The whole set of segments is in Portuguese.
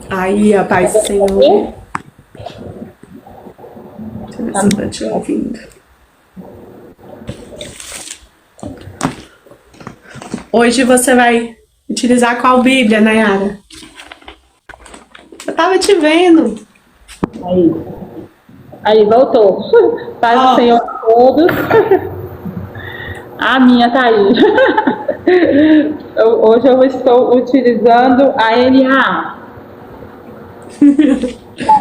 Aí, a paz do Senhor. Deixa eu ver se tá te ouvindo. Hoje você vai utilizar qual Bíblia, Nayara? Eu tava te vendo. Aí voltou. Paz do Senhor a todos. A minha tá aí. Hoje eu estou utilizando a NAA.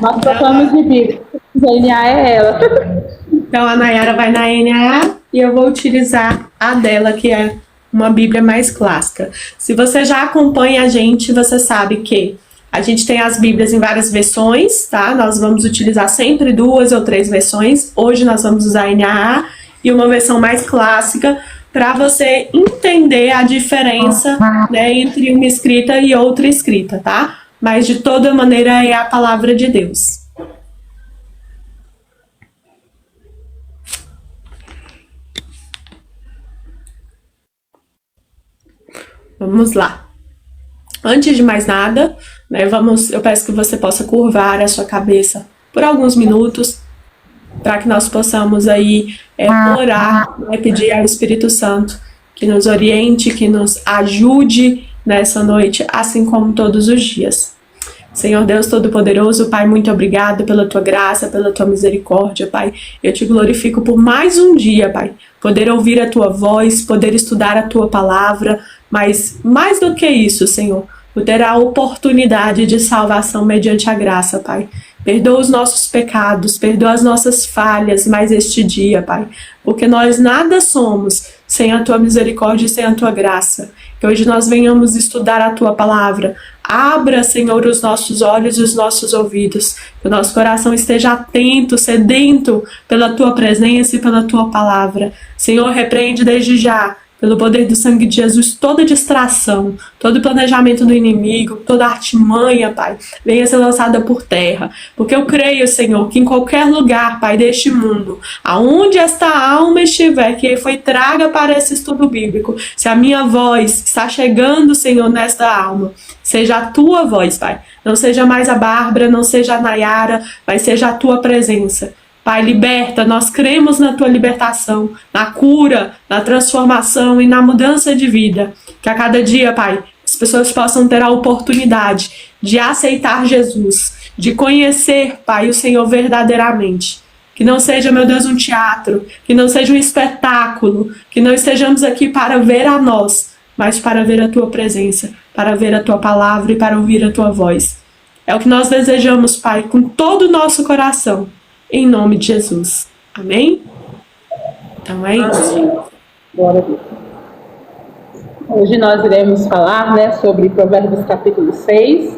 Nós trocamos de Bíblia. A NAA é ela. Então a Nayara vai na NAA e eu vou utilizar a dela, que é uma Bíblia mais clássica. Se você já acompanha a gente, você sabe que a gente tem as Bíblias em várias versões, tá? Nós vamos utilizar sempre 2 ou 3 versões. Hoje nós vamos usar a NAA e uma versão mais clássica para você entender a diferença, né, entre uma escrita e outra escrita, tá? Mas de toda maneira é a palavra de Deus. Vamos lá. Antes de mais nada, né, eu peço que você possa curvar a sua cabeça por alguns minutos, para que nós possamos aí orar, né, pedir ao Espírito Santo que nos oriente, que nos ajude nessa noite, assim como todos os dias. Senhor Deus Todo-Poderoso, Pai, muito obrigado pela Tua graça, pela Tua misericórdia, Pai. Eu te glorifico por mais um dia, Pai. Poder ouvir a Tua voz, poder estudar a Tua palavra, mas mais do que isso, Senhor, por ter a oportunidade de salvação mediante a graça, Pai. Perdoa os nossos pecados, perdoa as nossas falhas mais este dia, Pai. Porque nós nada somos sem a Tua misericórdia e sem a Tua graça. Que hoje nós venhamos estudar a Tua palavra. Abra, Senhor, os nossos olhos e os nossos ouvidos. Que o nosso coração esteja atento, sedento pela Tua presença e pela Tua palavra. Senhor, repreende desde já, pelo poder do sangue de Jesus, toda distração, todo planejamento do inimigo, toda artimanha, Pai, venha ser lançada por terra. Porque eu creio, Senhor, que em qualquer lugar, Pai, deste mundo, aonde esta alma estiver, que foi traga para esse estudo bíblico, se a minha voz está chegando, Senhor, nesta alma, seja a Tua voz, Pai. Não seja mais a Bárbara, não seja a Nayara, mas seja a Tua presença. Pai, liberta, nós cremos na Tua libertação, na cura, na transformação e na mudança de vida. Que a cada dia, Pai, as pessoas possam ter a oportunidade de aceitar Jesus, de conhecer, Pai, o Senhor verdadeiramente. Que não seja, meu Deus, um teatro, que não seja um espetáculo, que não estejamos aqui para ver a nós, mas para ver a Tua presença, para ver a Tua palavra e para ouvir a Tua voz. É o que nós desejamos, Pai, com todo o nosso coração. Em nome de Jesus. Amém? Então é isso. Glória a Deus. Hoje nós iremos falar, né, sobre Provérbios capítulo 6.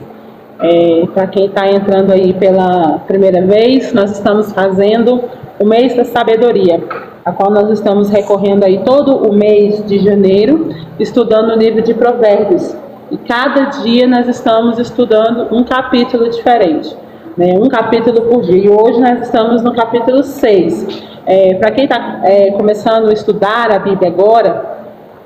Para quem está entrando aí pela primeira vez, nós estamos fazendo o mês da sabedoria, a qual nós estamos recorrendo aí todo o mês de janeiro, estudando o livro de Provérbios. E cada dia nós estamos estudando um capítulo diferente. Um capítulo por dia, e hoje nós estamos no capítulo 6. Para quem está começando a estudar a Bíblia agora,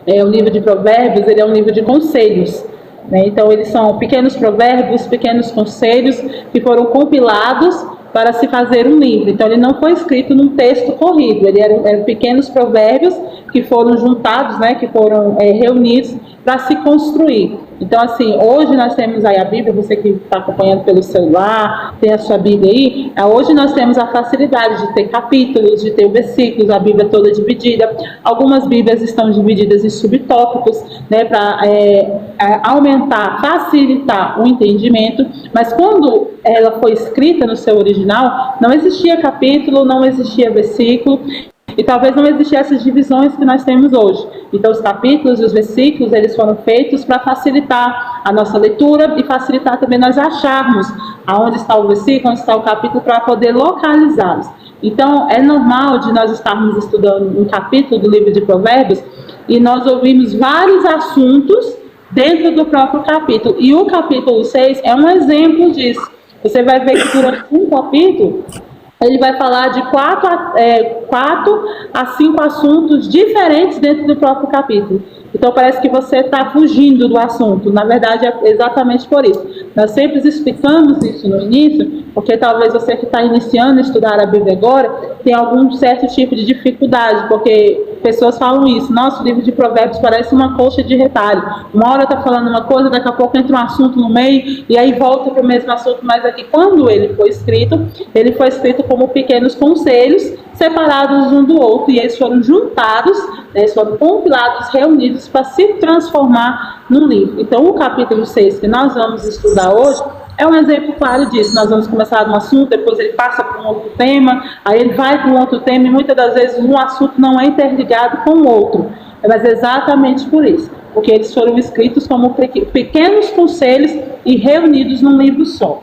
o livro de Provérbios, ele é um livro de conselhos, né? Então eles são pequenos provérbios, pequenos conselhos que foram compilados para se fazer um livro. Então ele não foi escrito num texto corrido, ele eram pequenos provérbios que foram juntados, né, que foram reunidos para se construir. Então, assim, hoje nós temos aí a Bíblia, você que está acompanhando pelo celular, tem a sua Bíblia aí, hoje nós temos a facilidade de ter capítulos, de ter versículos, a Bíblia toda dividida. Algumas Bíblias estão divididas em subtópicos, né, para aumentar, facilitar o entendimento, mas quando ela foi escrita no seu original, não existia capítulo, não existia versículo, e talvez não existiam essas divisões que nós temos hoje. Então os capítulos e os versículos, eles foram feitos para facilitar a nossa leitura e facilitar também nós acharmos aonde está o versículo, onde está o capítulo, para poder localizá-los. Então é normal de nós estarmos estudando um capítulo do livro de Provérbios e nós ouvimos vários assuntos dentro do próprio capítulo. E o capítulo 6 é um exemplo disso. Você vai ver que durante um capítulo ele vai falar de 4 a 5 assuntos diferentes dentro do próprio capítulo. Então parece que você está fugindo do assunto. Na verdade é exatamente por isso. Nós sempre explicamos isso no início, porque talvez você que está iniciando a estudar a Bíblia agora tenha algum certo tipo de dificuldade, porque pessoas falam isso: nosso livro de Provérbios parece uma colcha de retalho. Uma hora está falando uma coisa, daqui a pouco entra um assunto no meio e aí volta para o mesmo assunto. Mas aqui, quando ele foi escrito como pequenos conselhos separados um do outro, e eles foram juntados, né, eles foram compilados, reunidos para se transformar num livro. Então o capítulo 6 que nós vamos estudar hoje é um exemplo claro disso. Nós vamos começar um assunto, depois ele passa para um outro tema, aí ele vai para um outro tema, e muitas das vezes um assunto não é interligado com o outro. Mas é exatamente por isso, porque eles foram escritos como pequenos conselhos e reunidos num livro só.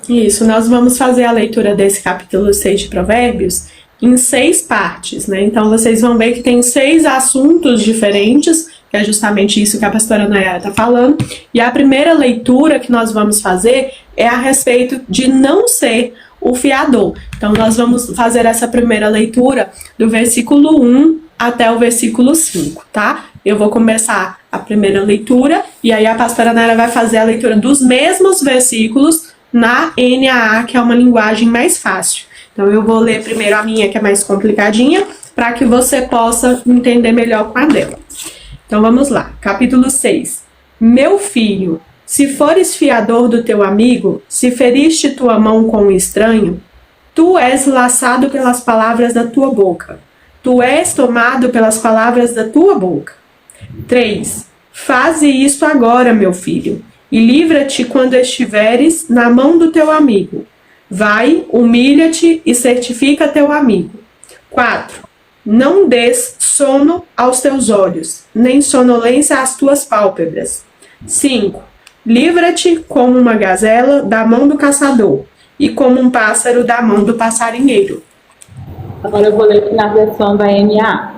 Isso, nós vamos fazer a leitura desse capítulo 6 de Provérbios em 6 partes, né? Então vocês vão ver que tem 6 assuntos diferentes, que é justamente isso que a pastora Nayara está falando. E a primeira leitura que nós vamos fazer é a respeito de não ser o fiador. Então nós vamos fazer essa primeira leitura do versículo 1 até o versículo 5, tá? Eu vou começar a primeira leitura e aí a pastora Nayara vai fazer a leitura dos mesmos versículos na NAA, que é uma linguagem mais fácil. Então eu vou ler primeiro a minha, que é mais complicadinha, para que você possa entender melhor com a dela. Então vamos lá, capítulo 6. Meu filho, se fores fiador do teu amigo, se feriste tua mão com um estranho, tu és laçado pelas palavras da tua boca. Tu és tomado pelas palavras da tua boca. 3. Faze isto agora, meu filho, e livra-te quando estiveres na mão do teu amigo. Vai, humilha-te e certifica teu amigo. 4. Não des sono aos teus olhos, nem sonolência às tuas pálpebras. 5. Livra-te como uma gazela da mão do caçador, e como um pássaro da mão do passarinheiro. Agora eu vou ler aqui na versão da NA.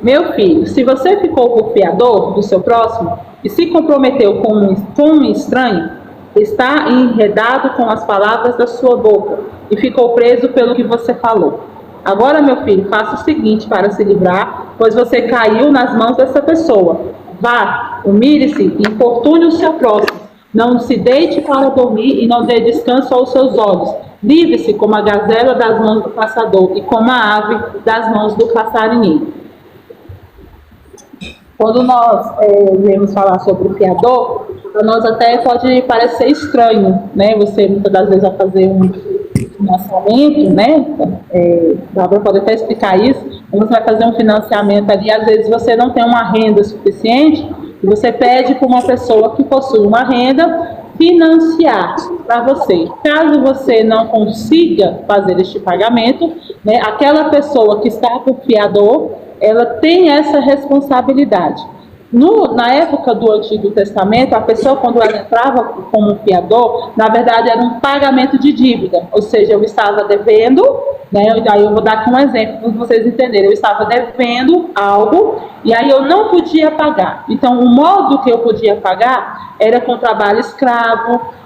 Meu filho, se você ficou por fiador do seu próximo e se comprometeu com um estranho, está enredado com as palavras da sua boca e ficou preso pelo que você falou. Agora, meu filho, faça o seguinte para se livrar, pois você caiu nas mãos dessa pessoa. Vá, humilhe-se e importune o seu próximo. Não se deite para dormir e não dê descanso aos seus olhos. Livre-se como a gazela das mãos do caçador e como a ave das mãos do passarinheiro. Quando nós viemos falar sobre o fiador, para nós até pode parecer estranho, né? Você muitas das vezes vai fazer um financiamento, né? Dá para poder até explicar isso. Quando você vai fazer um financiamento ali, às vezes você não tem uma renda suficiente e você pede para uma pessoa que possui uma renda financiar para você. Caso você não consiga fazer este pagamento, né? Aquela pessoa que está por fiador, ela tem essa responsabilidade. Na época do Antigo Testamento, a pessoa, quando ela entrava como fiador, na verdade era um pagamento de dívida, ou seja, eu estava devendo, né? Aí eu vou dar aqui um exemplo para vocês entenderem. Eu estava devendo algo e aí eu não podia pagar. Então, o modo que eu podia pagar era com trabalho escravo.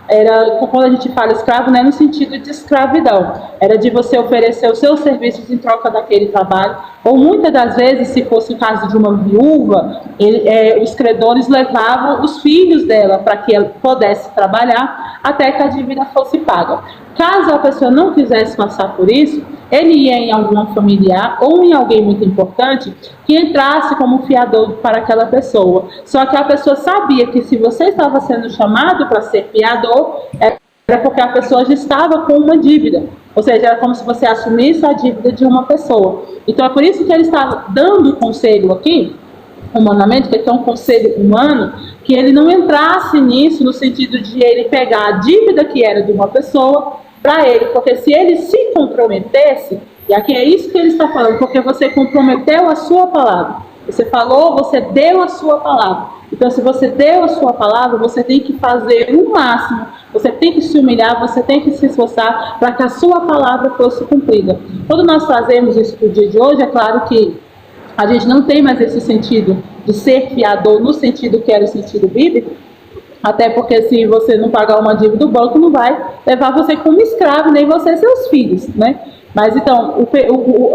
Quando a gente fala escravo, não é no sentido de escravidão, era de você oferecer os seus serviços em troca daquele trabalho, ou muitas das vezes, se fosse o caso de uma viúva, os credores levavam os filhos dela para que ela pudesse trabalhar até que a dívida fosse paga. Caso a pessoa não quisesse passar por isso, ele ia em algum familiar ou em alguém muito importante que entrasse como fiador para aquela pessoa. Só que a pessoa sabia que se você estava sendo chamado para ser fiador, era porque a pessoa já estava com uma dívida. Ou seja, era como se você assumisse a dívida de uma pessoa. Então é por isso que ele está dando o conselho aqui, humanamente, que é um conselho humano, que ele não entrasse nisso no sentido de ele pegar a dívida que era de uma pessoa para ele, porque se ele se comprometesse, e aqui é isso que ele está falando, porque você comprometeu a sua palavra, você falou, você deu a sua palavra. Então, se você deu a sua palavra, você tem que fazer o máximo, você tem que se humilhar, você tem que se esforçar para que a sua palavra fosse cumprida. Quando nós trazemos isso para o dia de hoje, é claro que a gente não tem mais esse sentido de ser fiador no sentido que era o sentido bíblico, até porque se você não pagar uma dívida do banco, não vai levar você como escravo, nem você e seus filhos, né? Mas então,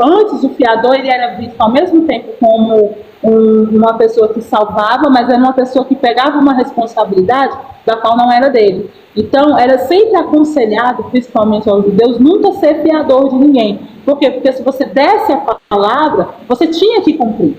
antes o fiador ele era visto ao mesmo tempo como uma pessoa que salvava, mas era uma pessoa que pegava uma responsabilidade da qual não era dele. Então, era sempre aconselhado, principalmente aos judeus, nunca ser fiador de ninguém. Por quê? Porque se você desse a palavra, você tinha que cumprir.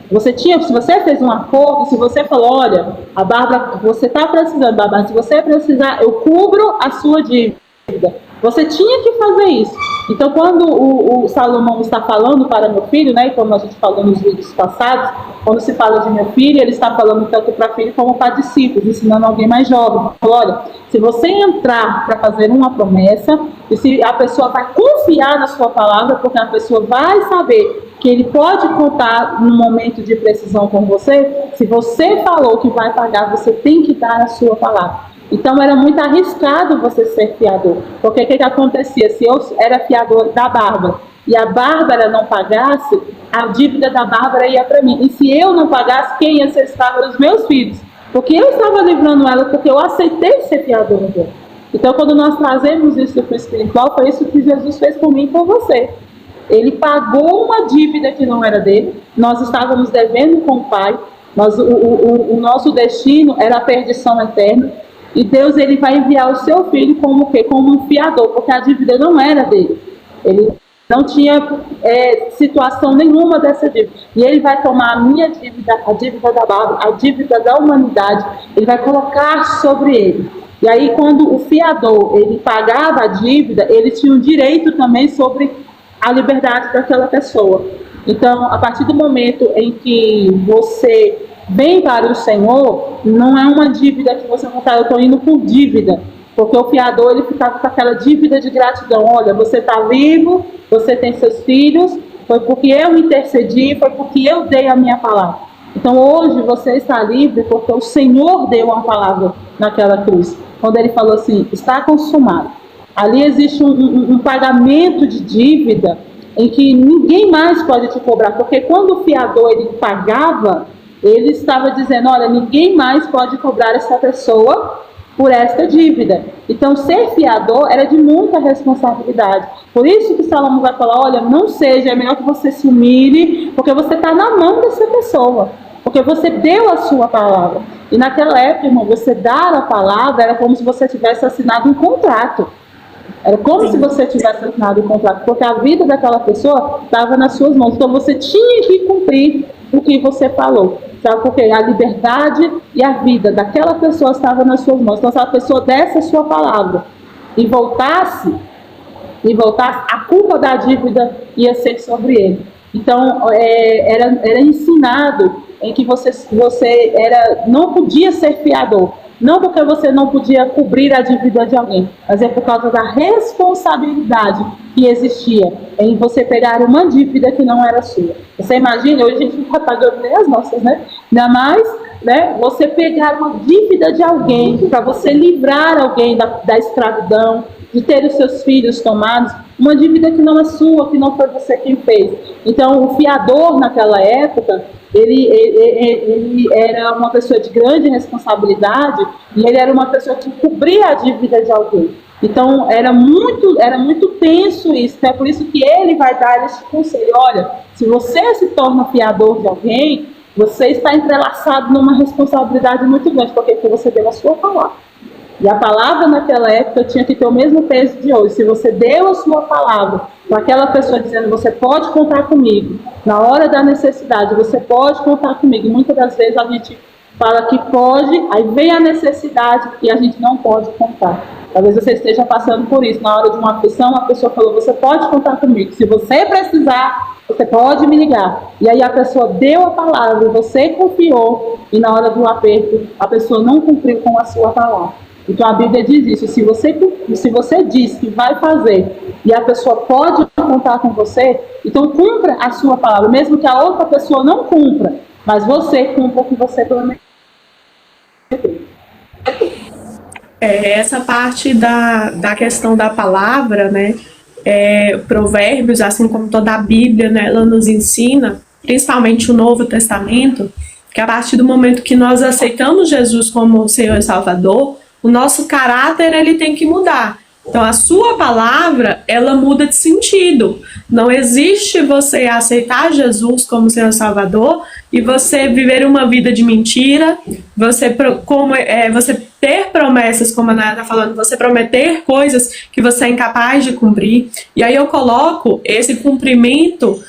Se você fez um acordo, se você falou, olha, a Bárbara, você está precisando, Bárbara, se você precisar, eu cubro a sua dívida. Você tinha que fazer isso. Então, quando o Salomão está falando para meu filho, né, como a gente falou nos vídeos passados, quando se fala de meu filho, ele está falando tanto para filho como para discípulos, ensinando alguém mais jovem. Falou, olha, se você entrar para fazer uma promessa, e se a pessoa vai confiar na sua palavra, porque a pessoa vai saber que ele pode contar no momento de precisão com você, se você falou que vai pagar, você tem que dar a sua palavra. Então era muito arriscado você ser fiador, porque o que acontecia? Se eu era fiador da Bárbara e a Bárbara não pagasse, a dívida da Bárbara ia para mim. E se eu não pagasse, quem ia ser escravo? Os meus filhos. Porque eu estava livrando ela, porque eu aceitei ser fiador dela. Então quando nós trazemos isso para o espiritual, foi isso que Jesus fez por mim e por você. Ele pagou uma dívida que não era dele, nós estávamos devendo com o Pai, o nosso destino era a perdição eterna, e Deus ele vai enviar o seu filho como o quê? Como um fiador, porque a dívida não era dele, ele não tinha situação nenhuma dessa dívida, e ele vai tomar a minha dívida, a dívida da Bárbara, a dívida da humanidade, ele vai colocar sobre ele. E aí quando o fiador ele pagava a dívida, ele tinha um direito também sobre a liberdade daquela pessoa. Então, a partir do momento em que você vem para o Senhor, não é uma dívida que você não está, eu estou indo por dívida, porque o fiador ele ficava com aquela dívida de gratidão. Olha, você está vivo, você tem seus filhos, foi porque eu intercedi, foi porque eu dei a minha palavra. Então hoje você está livre porque o Senhor deu uma palavra naquela cruz, quando ele falou assim, está consumado. Ali existe um pagamento de dívida em que ninguém mais pode te cobrar, porque quando o fiador ele pagava, ele estava dizendo, olha, ninguém mais pode cobrar essa pessoa por esta dívida. Então, ser fiador era de muita responsabilidade. Por isso que Salomão vai falar, olha, não seja, é melhor que você se humilhe, porque você está na mão dessa pessoa, porque você deu a sua palavra. E naquela época, irmão, você dar a palavra era como se você tivesse assinado um contrato. Era como se você tivesse assinado um contrato, porque a vida daquela pessoa estava nas suas mãos. Então você tinha que cumprir o que você falou. Sabe? Porque a liberdade e a vida daquela pessoa estava nas suas mãos. Então se a pessoa desse a sua palavra e voltasse, a culpa da dívida ia ser sobre ele. Então era ensinado em que você não podia ser fiador. Não porque você não podia cobrir a dívida de alguém, mas é por causa da responsabilidade que existia em você pegar uma dívida que não era sua. Você imagina, hoje a gente não está pagando nem as nossas, né? Ainda mais, né, você pegar uma dívida de alguém para você livrar alguém da escravidão, de ter os seus filhos tomados, uma dívida que não é sua, que não foi você quem fez. Então, o fiador naquela época, ele era uma pessoa de grande responsabilidade e ele era uma pessoa que cobria a dívida de alguém. Então, era muito tenso isso. É por isso que ele vai dar esse conselho. Olha, se você se torna fiador de alguém, você está entrelaçado numa responsabilidade muito grande, porque você deu a sua palavra. E a palavra naquela época tinha que ter o mesmo peso de hoje. Se você deu a sua palavra para aquela pessoa dizendo, você pode contar comigo, na hora da necessidade, você pode contar comigo. E muitas das vezes a gente fala que pode, aí vem a necessidade e a gente não pode contar. Talvez você esteja passando por isso. Na hora de uma aflição, a pessoa falou, você pode contar comigo. Se você precisar, você pode me ligar. E aí a pessoa deu a palavra, você confiou, e na hora do aperto, a pessoa não cumpriu com a sua palavra. Então a Bíblia diz isso, se você diz que vai fazer e a pessoa pode contar com você, então cumpra a sua palavra, mesmo que a outra pessoa não cumpra, mas você cumpra o que você prometeu. Essa parte da questão da palavra, né, Provérbios, assim como toda a Bíblia, né, ela nos ensina, principalmente o Novo Testamento, que a partir do momento que nós aceitamos Jesus como Senhor e Salvador, o nosso caráter ele tem que mudar. Então, a sua palavra, ela muda de sentido. Não existe você aceitar Jesus como Senhor Salvador e você viver uma vida de mentira, você ter promessas, como a Nara está falando, você prometer coisas que você é incapaz de cumprir. E aí eu coloco esse cumprimento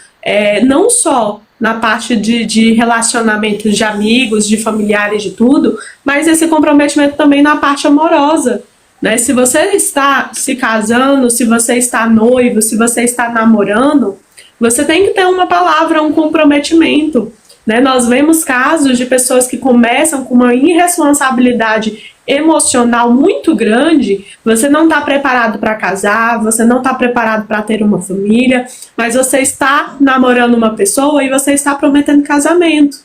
não só na parte de relacionamentos de amigos, de familiares, de tudo, mas esse comprometimento também na parte amorosa. Né? Se você está se casando, se você está noivo, se você está namorando, você tem que ter uma palavra, um comprometimento. Né? Nós vemos casos de pessoas que começam com uma irresponsabilidade emocional muito grande. Você não está preparado para casar, você não está preparado para ter uma família, mas você está namorando uma pessoa e você está prometendo casamento.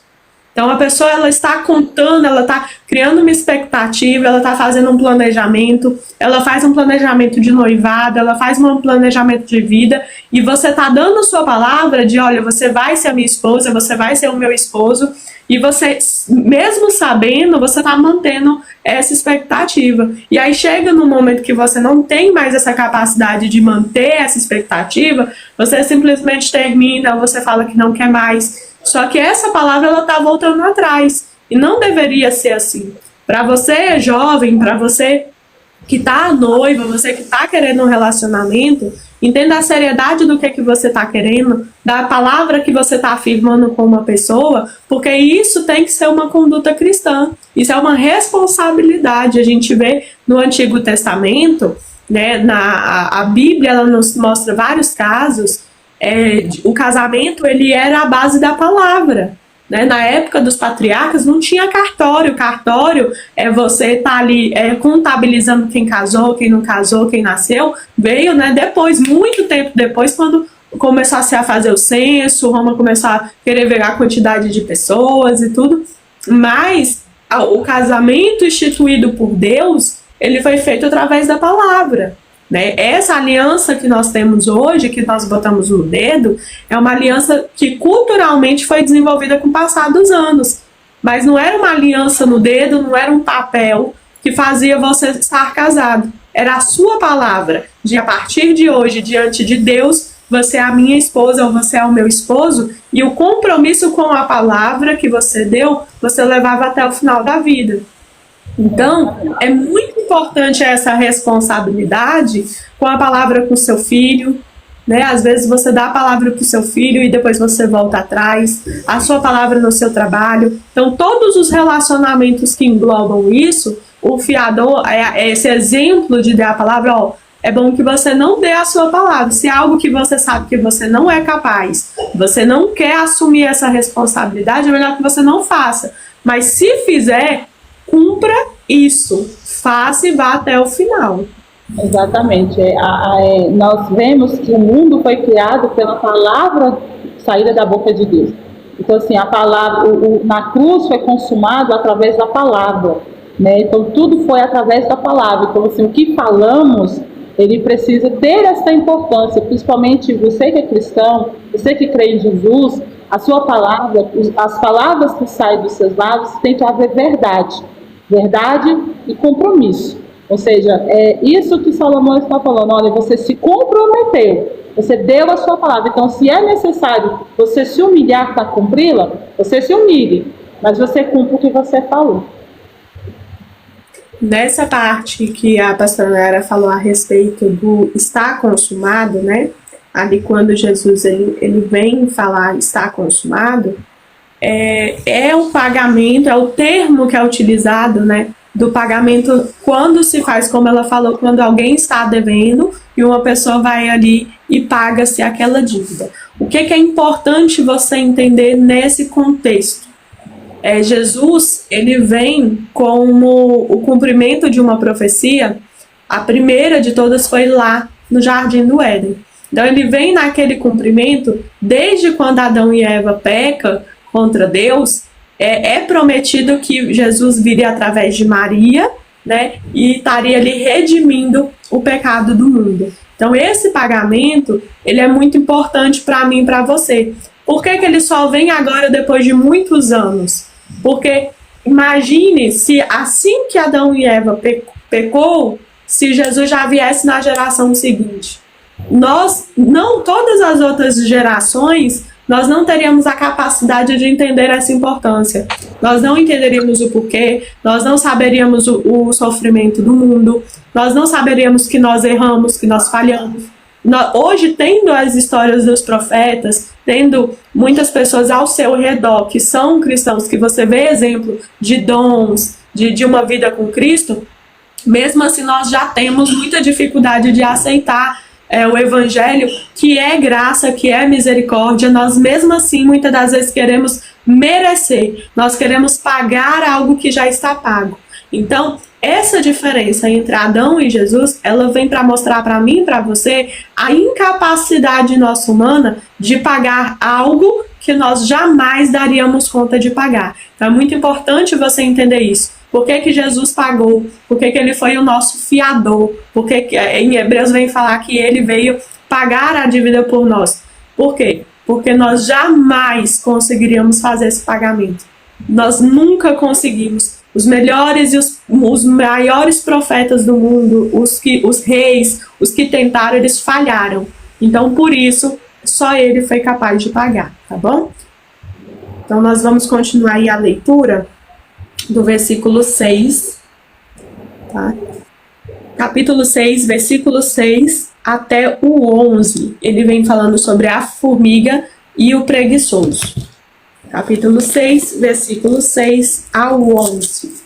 Então a pessoa, ela está contando, ela está criando uma expectativa, ela está fazendo um planejamento, ela faz um planejamento de noivado, ela faz um planejamento de vida, e você está dando a sua palavra de, olha, você vai ser a minha esposa, você vai ser o meu esposo, e você, mesmo sabendo, você está mantendo essa expectativa. E aí chega no momento que você não tem mais essa capacidade de manter essa expectativa, você simplesmente termina, ou você fala que não quer mais. Só que essa palavra, ela está voltando atrás. E não deveria ser assim. Para você jovem, para você que está noiva, você que está querendo um relacionamento, entenda a seriedade do que você está querendo, da palavra que você está afirmando com uma pessoa, porque isso tem que ser uma conduta cristã. Isso é uma responsabilidade. A gente vê no Antigo Testamento, né, a Bíblia, ela nos mostra vários casos. O casamento, ele era a base da palavra, né? Na época dos patriarcas não tinha cartório. Cartório é você tá ali contabilizando quem casou, quem não casou, quem nasceu. Veio, né, depois, muito tempo depois, quando começou a fazer o censo, Roma começou a querer ver a quantidade de pessoas e tudo. Mas o casamento instituído por Deus, ele foi feito através da palavra. Né? Essa aliança que nós temos hoje, que nós botamos no dedo, é uma aliança que culturalmente foi desenvolvida com o passar dos anos. Mas não era uma aliança no dedo, não era um papel que fazia você estar casado. Era a sua palavra, de a partir de hoje, diante de Deus, você é a minha esposa ou você é o meu esposo, e o compromisso com a palavra que você deu, você levava até o final da vida. Então, é muito importante essa responsabilidade com a palavra com o seu filho, né? Às vezes você dá a palavra para o seu filho e depois você volta atrás, a sua palavra no seu trabalho. Então, todos os relacionamentos que englobam isso, o fiador é esse exemplo de dar a palavra, ó, é bom que você não dê a sua palavra. Se é algo que você sabe que você não é capaz, você não quer assumir essa responsabilidade, é melhor que você não faça. Mas se fizer, cumpra isso, faça e vá até o final. Exatamente. Nós vemos que o mundo foi criado pela palavra saída da boca de Deus. Então, assim, a palavra, na cruz foi consumado através da palavra, né? Então, tudo foi através da palavra. Então, assim, o que falamos, ele precisa ter essa importância, principalmente você que é cristão, você que crê em Jesus, a sua palavra, as palavras que saem dos seus lábios, tem que haver verdade. Verdade e compromisso. Ou seja, é isso que Salomão está falando. Olha, você se comprometeu, você deu a sua palavra. Então, se é necessário você se humilhar para cumpri-la, você se humilhe, mas você cumpre o que você falou. Nessa parte que a pastora Nara falou a respeito do está consumado, né? Ali quando Jesus ele vem falar está consumado, é o pagamento, é o termo que é utilizado, né, do pagamento quando se faz, como ela falou, quando alguém está devendo e uma pessoa vai ali e paga-se aquela dívida. O que é importante você entender nesse contexto? Jesus, ele vem como o cumprimento de uma profecia. A primeira de todas foi lá no Jardim do Éden. Então ele vem naquele cumprimento desde quando Adão e Eva pecam contra Deus. É prometido que Jesus viria através de Maria, né, e estaria ali redimindo o pecado do mundo. Então esse pagamento, ele é muito importante para mim e para você. Por que ele só vem agora depois de muitos anos? Porque imagine se assim que Adão e Eva pecou, se Jesus já viesse na geração seguinte. Nós, não todas as outras gerações, nós não teríamos a capacidade de entender essa importância. Nós não entenderíamos o porquê, nós não saberíamos o sofrimento do mundo, nós não saberíamos que nós erramos, que nós falhamos. Hoje, tendo as histórias dos profetas, tendo muitas pessoas ao seu redor que são cristãos, que você vê exemplo de dons, de uma vida com Cristo, mesmo assim nós já temos muita dificuldade de aceitar o Evangelho, que é graça, que é misericórdia. Nós mesmo assim muitas das vezes queremos merecer, nós queremos pagar algo que já está pago. Então, essa diferença entre Adão e Jesus, ela vem para mostrar para mim e para você a incapacidade nossa humana de pagar algo que nós jamais daríamos conta de pagar. Então é muito importante você entender isso. Por que Jesus pagou? Por que ele foi o nosso fiador? Por que em Hebreus vem falar que ele veio pagar a dívida por nós? Por quê? Porque nós jamais conseguiríamos fazer esse pagamento. Nós nunca conseguimos. Os melhores e os maiores profetas do mundo, os reis, os que tentaram, eles falharam. Então, por isso, só ele foi capaz de pagar, tá bom? Então, nós vamos continuar aí a leitura do versículo 6, tá? Capítulo 6, versículo 6 até o 11. Ele vem falando sobre a formiga e o preguiçoso. Capítulo 6, versículo 6 ao 11.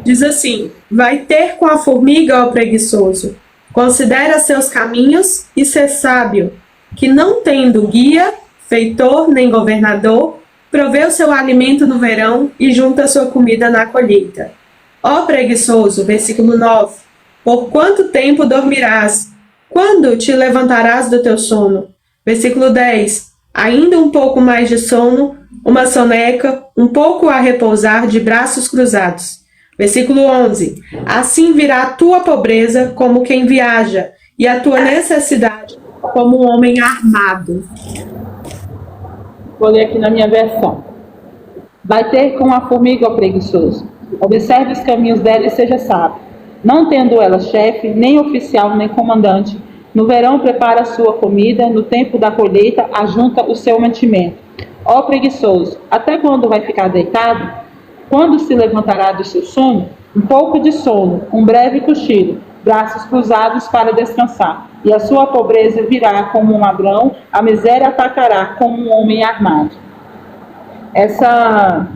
Diz assim: vai ter com a formiga, ó preguiçoso, considera seus caminhos e ser sábio, que não tendo guia, feitor nem governador, provê o seu alimento no verão e junta sua comida na colheita. Ó preguiçoso, versículo 9, por quanto tempo dormirás? Quando te levantarás do teu sono? Versículo 10, ainda um pouco mais de sono, uma soneca, um pouco a repousar de braços cruzados. Versículo 11, assim virá a tua pobreza como quem viaja, e a tua necessidade como um homem armado. Vou ler aqui na minha versão. Vai ter com a formiga, ó preguiçoso. Observe os caminhos dela e seja sábio. Não tendo ela chefe, nem oficial, nem comandante, no verão prepara a sua comida, no tempo da colheita ajunta o seu mantimento. Ó preguiçoso, até quando vai ficar deitado? Quando se levantará do seu sono? Um pouco de sono, um breve cochilo, braços cruzados para descansar. E a sua pobreza virá como um ladrão, a miséria atacará como um homem armado. Essa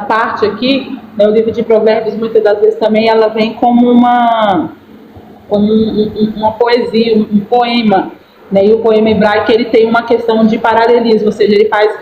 parte aqui, o livro de Provérbios, muitas das vezes também, ela vem como uma poesia, um poema, né? E o poema hebraico ele tem uma questão de paralelismo, ou seja, ele faz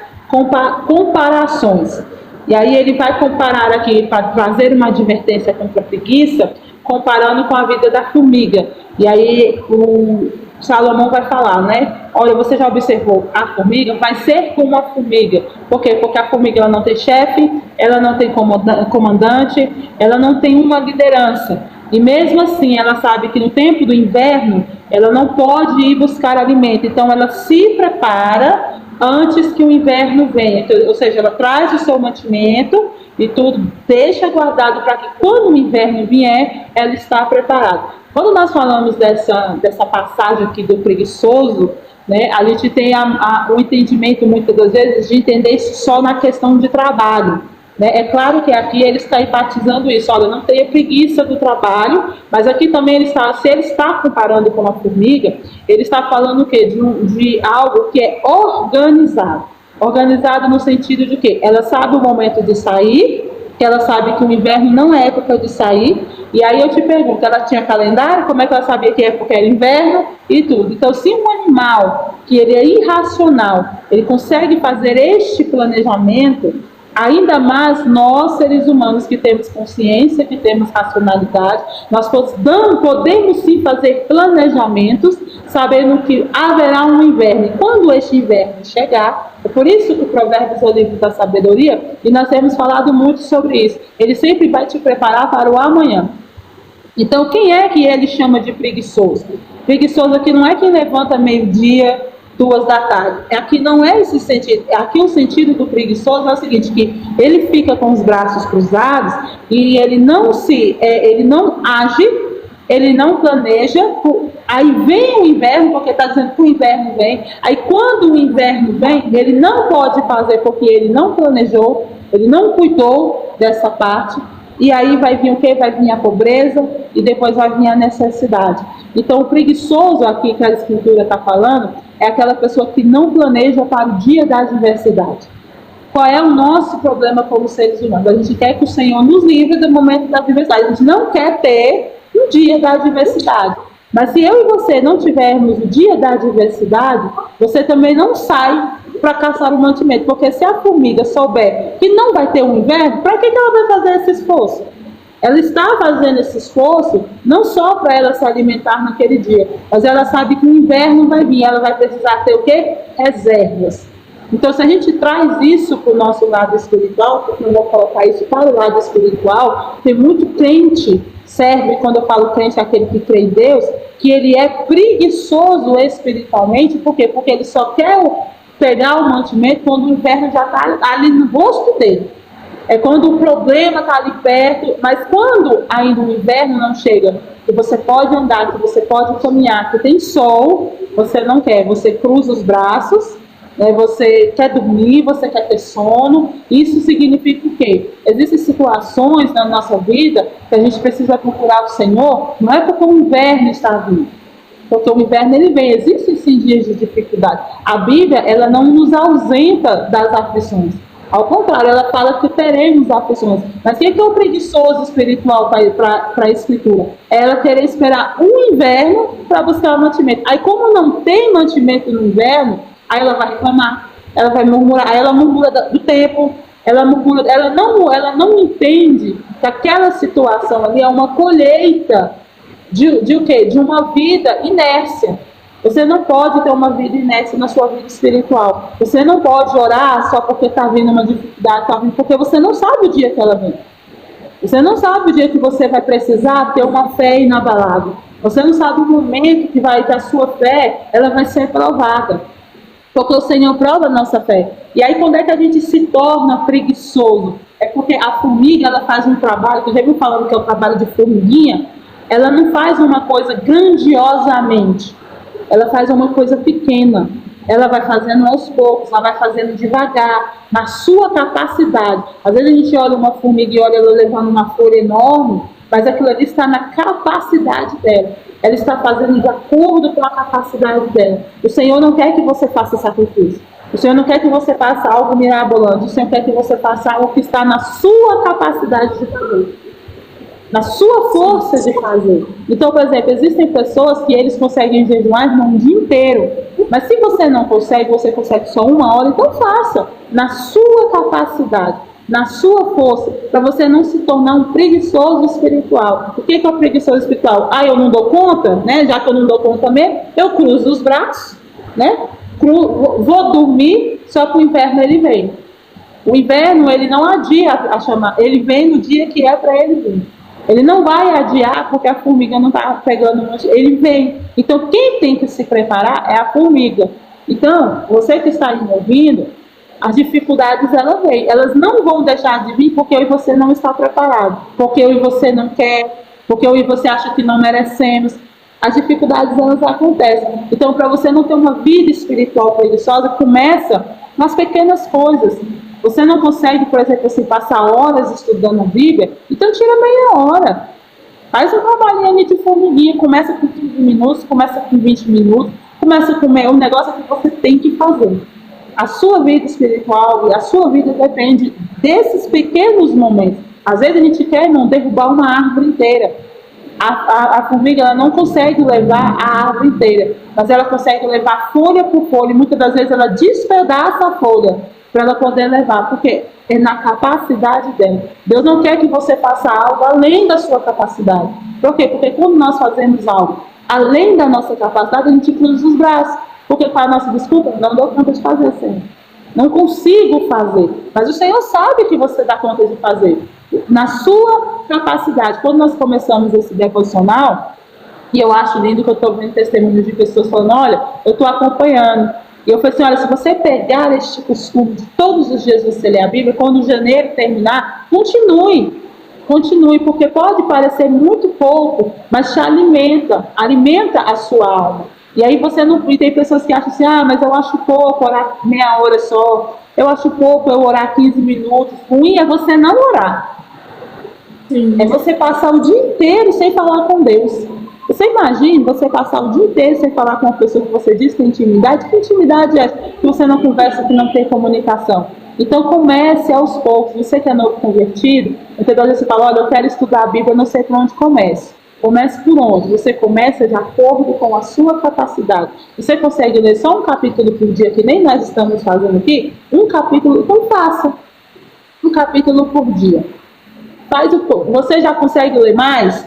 comparações. E aí ele vai comparar aqui, para trazer uma advertência contra a preguiça, comparando com a vida da formiga. E aí o Salomão vai falar, né? Olha, você já observou, a formiga vai ser como a formiga. Por quê? Porque a formiga ela não tem chefe, ela não tem comandante, ela não tem uma liderança. E mesmo assim, ela sabe que no tempo do inverno, ela não pode ir buscar alimento. Então, ela se prepara antes que o inverno venha. Então, ou seja, ela traz o seu mantimento e tudo, deixa guardado para que quando o inverno vier, ela está preparada. Quando nós falamos dessa passagem aqui do preguiçoso, né, a gente tem o entendimento, muitas das vezes, de entender isso só na questão de trabalho. Né? É claro que aqui ele está enfatizando isso, olha, não tenha preguiça do trabalho, mas aqui também se ele está comparando com a formiga, ele está falando o quê? De algo que é organizado. Organizado no sentido de que ela sabe o momento de sair, que ela sabe que o inverno não é época de sair, e aí eu te pergunto, ela tinha calendário? Como é que ela sabia que época era inverno e tudo? Então, se um animal que ele é irracional, ele consegue fazer este planejamento, ainda mais nós, seres humanos, que temos consciência, que temos racionalidade, nós podemos sim fazer planejamentos, sabendo que haverá um inverno. E quando este inverno chegar, é por isso que o Provérbios é o livro da sabedoria, e nós temos falado muito sobre isso. Ele sempre vai te preparar para o amanhã. Então, quem é que ele chama de preguiçoso? Preguiçoso aqui não é quem levanta meio-dia, 2 da tarde. Aqui não é esse sentido. Aqui o sentido do preguiçoso é o seguinte, que ele fica com os braços cruzados e ele não age, ele não planeja. Aí vem o inverno, porque está dizendo que o inverno vem. Aí quando o inverno vem, ele não pode fazer porque ele não planejou, ele não cuidou dessa parte. E aí vai vir o quê? Vai vir a pobreza e depois vai vir a necessidade. Então o preguiçoso aqui que a Escritura está falando é aquela pessoa que não planeja para o dia da adversidade. Qual é o nosso problema como seres humanos? A gente quer que o Senhor nos livre do momento da adversidade. A gente não quer ter o dia da adversidade. Mas se eu e você não tivermos o dia da adversidade, você também não sai para caçar o mantimento. Porque se a formiga souber que não vai ter um inverno, para que ela vai fazer esse esforço? Ela está fazendo esse esforço não só para ela se alimentar naquele dia, mas ela sabe que o inverno vai vir, ela vai precisar ter o quê? Reservas. Então, se a gente traz isso para o nosso lado espiritual, porque eu vou colocar isso para o lado espiritual, tem muito crente, serve, quando eu falo crente, é aquele que crê em Deus, que ele é preguiçoso espiritualmente, por quê? Porque ele só quer pegar o mantimento quando o inverno já está ali no rosto dele. É quando o problema está ali perto, mas quando ainda o inverno não chega, que você pode andar, que você pode caminhar, que tem sol, você não quer, você cruza os braços, né, você quer dormir, você quer ter sono. Isso significa o quê? Existem situações na nossa vida que a gente precisa procurar o Senhor, não é porque o inverno está vindo, porque o inverno ele vem, existem sim dias de dificuldade. A Bíblia ela não nos ausenta das aflições. Ao contrário, ela fala que teremos aflições. Mas o que é o preguiçoso espiritual para a Escritura? É ela querer esperar um inverno para buscar o mantimento. Aí, como não tem mantimento no inverno, aí ela vai reclamar, ela vai murmurar, aí ela murmura do tempo, ela não entende que aquela situação ali é uma colheita de o quê? De uma vida inércia. Você não pode ter uma vida inércia na sua vida espiritual. Você não pode orar só porque está vindo uma dificuldade, está vindo, porque você não sabe o dia que ela vem. Você não sabe o dia que você vai precisar ter uma fé inabalável. Você não sabe o momento que vai da sua fé, ela vai ser provada. Porque o Senhor prova a nossa fé. E aí quando é que a gente se torna preguiçoso? É porque a formiga ela faz um trabalho, que eu já vi falando que é o trabalho de formiguinha, ela não faz uma coisa grandiosamente. Ela faz uma coisa pequena, ela vai fazendo aos poucos, ela vai fazendo devagar, na sua capacidade. Às vezes a gente olha uma formiga e olha ela levando uma folha enorme, mas aquilo ali está na capacidade dela. Ela está fazendo de acordo com a capacidade dela. O Senhor não quer que você faça sacrifício. O Senhor não quer que você faça algo mirabolante. O Senhor quer que você faça algo que está na sua capacidade de fazer, na sua força de fazer. Então, por exemplo, existem pessoas que eles conseguem jejuar um dia inteiro. Mas se você não consegue, você consegue só 1 hora, então faça na sua capacidade, na sua força, para você não se tornar um preguiçoso espiritual. O que é o preguiçoso espiritual? Ah, eu não dou conta, né? Já que eu não dou conta mesmo, eu cruzo os braços, né? Vou dormir, só que o inverno ele vem. O inverno ele não adia a chamar, ele vem no dia que é para ele vir. Ele não vai adiar porque a formiga não está pegando, ele vem. Então, quem tem que se preparar é a formiga. Então, você que está aí me ouvindo, as dificuldades elas vêm. Elas não vão deixar de vir porque eu e você não está preparado, porque eu e você não quer, porque eu e você acha que não merecemos. As dificuldades elas acontecem. Então, para você não ter uma vida espiritual preguiçosa, começa nas pequenas coisas. Você não consegue, por exemplo, assim, passar horas estudando a Bíblia, então tira meia hora. Faz um trabalhinho de formiguinha, começa com 15 minutos, começa com 20 minutos, começa com um negócio que você tem que fazer. A sua vida espiritual e a sua vida depende desses pequenos momentos. Às vezes a gente quer não derrubar uma árvore inteira. A formiga ela não consegue levar a árvore inteira, mas ela consegue levar folha por folha, e muitas das vezes ela despedaça a folha para ela poder levar, porque é na capacidade dela. Deus não quer que você faça algo além da sua capacidade. Por quê? Porque quando nós fazemos algo além da nossa capacidade, a gente cruza os braços. Porque qual é a nossa desculpa? Não dou conta de fazer, Senhor. Não consigo fazer. Mas o Senhor sabe que você dá conta de fazer. Na sua capacidade. Quando nós começamos esse devocional, E eu acho lindo que eu estou vendo testemunhos de pessoas falando, olha, eu estou acompanhando. E eu falei assim, olha, se você pegar este costume de todos os dias você ler a Bíblia, quando janeiro terminar, continue. Continue, porque pode parecer muito pouco, mas te alimenta a sua alma. E aí você não. E tem pessoas que acham assim, mas eu acho pouco orar meia hora só, eu acho pouco eu orar 15 minutos. Ruim é você não orar. Sim. É você passar o dia inteiro sem falar com Deus. Você imagina você passar o dia inteiro sem falar com uma pessoa que você diz que tem intimidade? Que intimidade é essa? Que você não conversa, que não tem comunicação. Então comece aos poucos. Você que é novo convertido, então você fala, olha, eu quero estudar a Bíblia, eu não sei por onde comece. Comece por onde? Você começa de acordo com a sua capacidade. Você consegue ler só um capítulo por dia, que nem nós estamos fazendo aqui? Um capítulo, então faça. Um capítulo por dia. Faz o pouco. Você já consegue ler mais?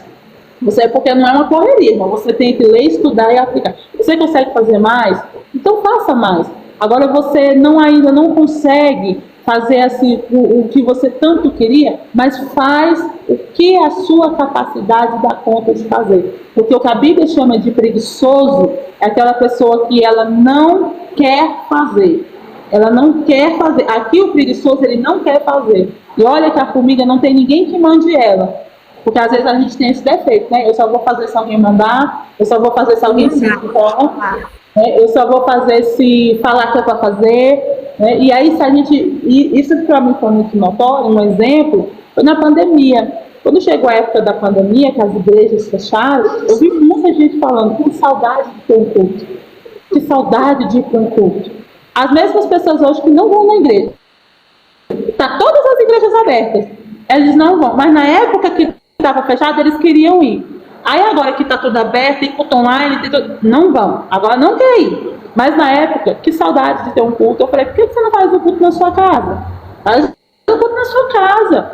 Você, porque não é uma correria, irmão. Você tem que ler, estudar e aplicar. Você consegue fazer mais? Então faça mais. Agora você ainda não consegue fazer assim o que você tanto queria, mas faz o que a sua capacidade dá conta de fazer. Porque o que a Bíblia chama de preguiçoso é aquela pessoa que ela não quer fazer. Ela não quer fazer. Aqui o preguiçoso, ele não quer fazer. E olha que a formiga não tem ninguém que mande ela. Porque às vezes a gente tem esse defeito, né? Eu só vou fazer se alguém mandar, eu só vou fazer se alguém se informa, né? Eu só vou fazer se falar que é para fazer, né? E aí se a gente... Isso para mim foi muito notório, um exemplo, foi na pandemia. Quando chegou a época da pandemia, que as igrejas fecharam, eu vi muita gente falando, que saudade de ter um culto, que saudade de ir para um culto. As mesmas pessoas hoje que não vão na igreja. Tá todas as igrejas abertas. Eles não vão, mas na época que estava fechado, eles queriam ir. Aí agora que está tudo aberto, tem culto online, não vão. Agora não quer ir. Mas na época, que saudade de ter um culto. Eu falei, por que você não faz o culto na sua casa? Faz o culto na sua casa.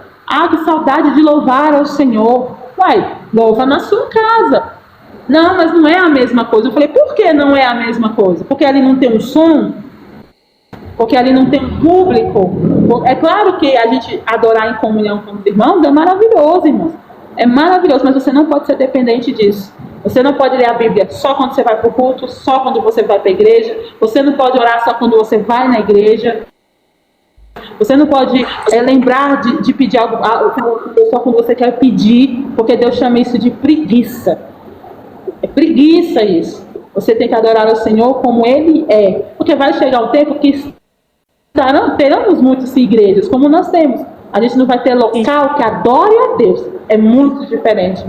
Que saudade de louvar ao Senhor. Uai, louva na sua casa. Não, mas não é a mesma coisa. Eu falei, por que não é a mesma coisa? Porque ali não tem um som? Porque ali não tem um público? É claro que a gente adorar em comunhão com os irmãos é maravilhoso, irmãos. É maravilhoso, mas você não pode ser dependente disso. Você não pode ler a Bíblia só quando você vai para o culto, só quando você vai para a igreja. Você não pode orar só quando você vai na igreja. Você não pode lembrar de pedir algo só quando você quer pedir, porque Deus chama isso de preguiça. É preguiça isso. Você tem que adorar o Senhor como Ele é. Porque vai chegar um tempo que teremos muitas igrejas, como nós temos. A gente não vai ter local que adore a Deus. É muito diferente.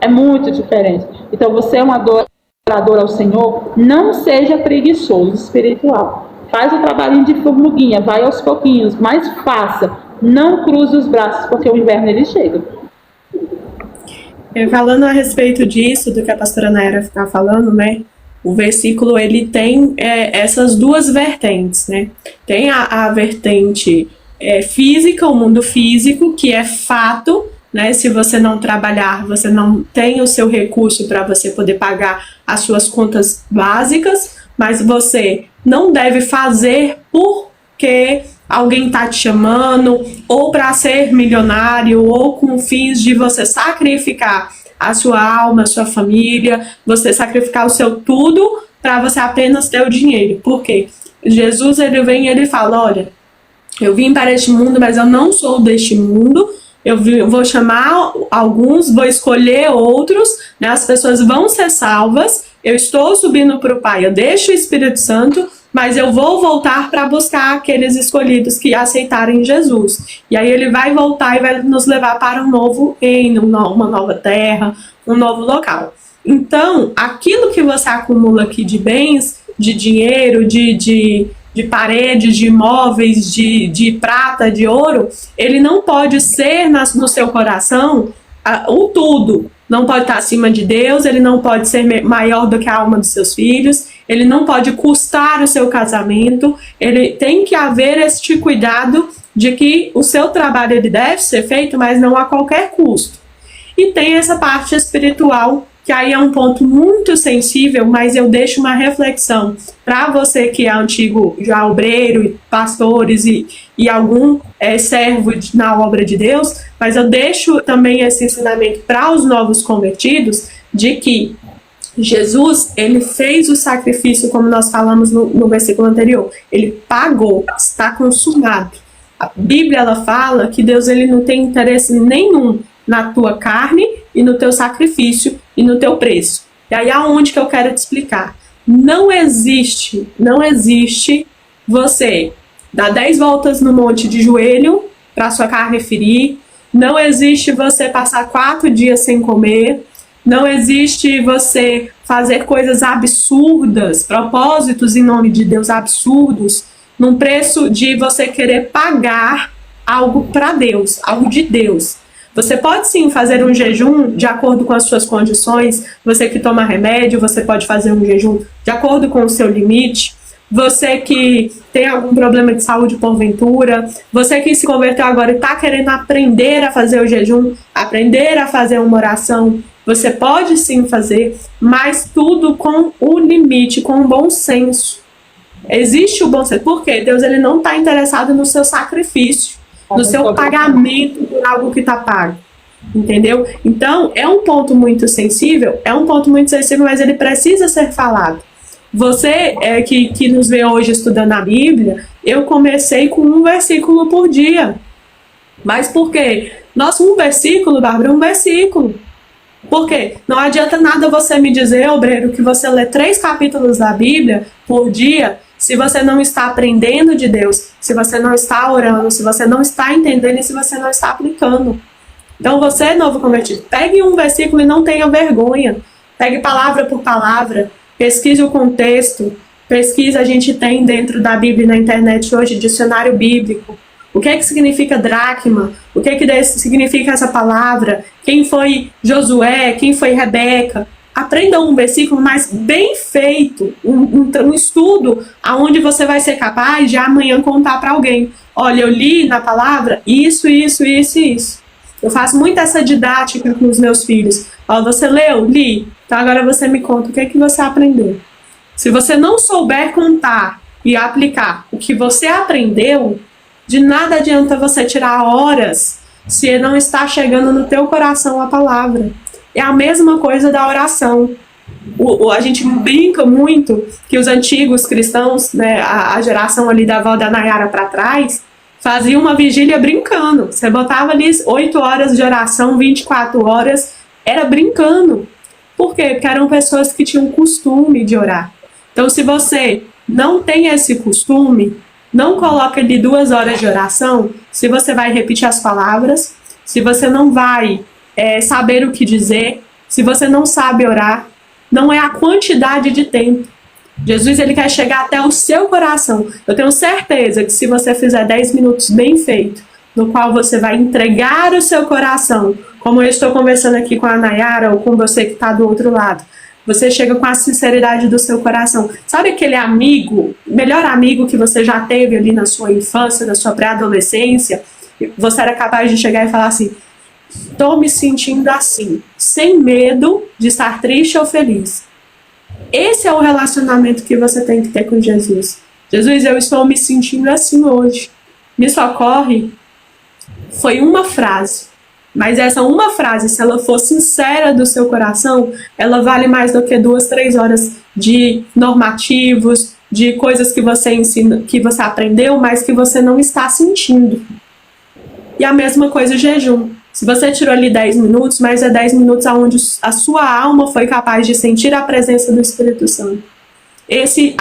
É muito diferente. Então você é um adorador ao Senhor, não seja preguiçoso espiritual. Faz o trabalhinho de formiguinha, vai aos pouquinhos, mas faça. Não cruze os braços, porque o inverno ele chega. Falando a respeito disso, do que a pastora Nayara está falando, né? O versículo ele tem essas duas vertentes, né? Tem a vertente física, o mundo físico, que é fato, né? Se você não trabalhar, você não tem o seu recurso para você poder pagar as suas contas básicas, mas você não deve fazer porque alguém está te chamando, ou para ser milionário, ou com fins de você sacrificar a sua alma, a sua família, você sacrificar o seu tudo para você apenas ter o dinheiro. Por quê? Jesus ele vem e ele fala, olha, eu vim para este mundo, mas eu não sou deste mundo. Eu vou chamar alguns, vou escolher outros, né? As pessoas vão ser salvas. Eu estou subindo para o Pai, eu deixo o Espírito Santo, mas eu vou voltar para buscar aqueles escolhidos que aceitarem Jesus. E aí ele vai voltar e vai nos levar para um novo reino, uma nova terra, um novo local. Então, aquilo que você acumula aqui de bens, de dinheiro, de paredes, de imóveis, de prata, de ouro, ele não pode ser no seu coração o tudo. Não pode estar acima de Deus, ele não pode ser maior do que a alma dos seus filhos, ele não pode custar o seu casamento, ele tem que haver este cuidado de que o seu trabalho ele deve ser feito, mas não a qualquer custo. E tem essa parte espiritual, que aí é um ponto muito sensível, mas eu deixo uma reflexão para você que é antigo já obreiro, pastores e algum servo na obra de Deus, mas eu deixo também esse ensinamento para os novos convertidos, de que Jesus, ele fez o sacrifício, como nós falamos no versículo anterior. Ele pagou, está consumado. A Bíblia, ela fala que Deus, ele não tem interesse nenhum na tua carne e no teu sacrifício e no teu preço. E aí aonde que eu quero te explicar? Não existe você dar 10 voltas no monte de joelho para sua carne ferir. Não existe você passar 4 dias sem comer. Não existe você fazer coisas absurdas, propósitos em nome de Deus absurdos, num preço de você querer pagar algo para Deus, algo de Deus. Você pode sim fazer um jejum de acordo com as suas condições. Você que toma remédio, você pode fazer um jejum de acordo com o seu limite. Você que tem algum problema de saúde porventura, você que se converteu agora e está querendo aprender a fazer o jejum, aprender a fazer uma oração, você pode sim fazer, mas tudo com o limite, com o bom senso. Existe o bom senso. Por quê? Deus, ele não está interessado no seu sacrifício, no seu pagamento por algo que está pago. Entendeu? Então, é um ponto muito sensível, mas ele precisa ser falado. Você que nos vê hoje estudando a Bíblia, eu comecei com um versículo por dia. Mas por quê? Nossa, um versículo, Bárbara, um versículo. Por quê? Não adianta nada você me dizer, obreiro, que você lê 3 capítulos da Bíblia por dia, se você não está aprendendo de Deus, se você não está orando, se você não está entendendo e se você não está aplicando. Então você, novo convertido, pegue um versículo e não tenha vergonha. Pegue palavra por palavra, pesquise o contexto, a gente tem dentro da Bíblia na internet hoje dicionário bíblico. O que é que significa dracma? O que é que significa essa palavra? Quem foi Josué? Quem foi Rebeca? Aprenda um versículo, mas bem feito, um estudo aonde você vai ser capaz de amanhã contar para alguém. Olha, eu li na palavra isso, isso, isso e isso. Eu faço muito essa didática com os meus filhos. Ó, você leu? Li. Então agora você me conta o que é que você aprendeu. Se você não souber contar e aplicar o que você aprendeu, de nada adianta você tirar horas se não está chegando no teu coração a palavra. É a mesma coisa da oração. A gente brinca muito que os antigos cristãos, né, a geração ali da avó da Nayara para trás, fazia uma vigília brincando. Você botava ali 8 horas de oração, 24 horas, era brincando. Por quê? Porque eram pessoas que tinham costume de orar. Então, se você não tem esse costume, não coloca ali 2 horas de oração, se você vai repetir as palavras, se você não vai saber o que dizer, se você não sabe orar, não é a quantidade de tempo. Jesus, ele quer chegar até o seu coração. Eu tenho certeza que se você fizer 10 minutos bem feito, no qual você vai entregar o seu coração, como eu estou conversando aqui com a Nayara ou com você que está do outro lado, você chega com a sinceridade do seu coração. Sabe aquele amigo, melhor amigo que você já teve ali na sua infância, na sua pré-adolescência? Você era capaz de chegar e falar assim: estou me sentindo assim, sem medo de estar triste ou feliz. Esse é o relacionamento que você tem que ter com Jesus. Jesus, eu estou me sentindo assim hoje. Me socorre. Foi uma frase. Mas essa uma frase, se ela for sincera do seu coração, ela vale mais do que 2, 3 horas de normativos, de coisas que você ensina, que você aprendeu, mas que você não está sentindo. E a mesma coisa o jejum. Se você tirou ali 10 minutos, mas é 10 minutos onde a sua alma foi capaz de sentir a presença do Espírito Santo. Esse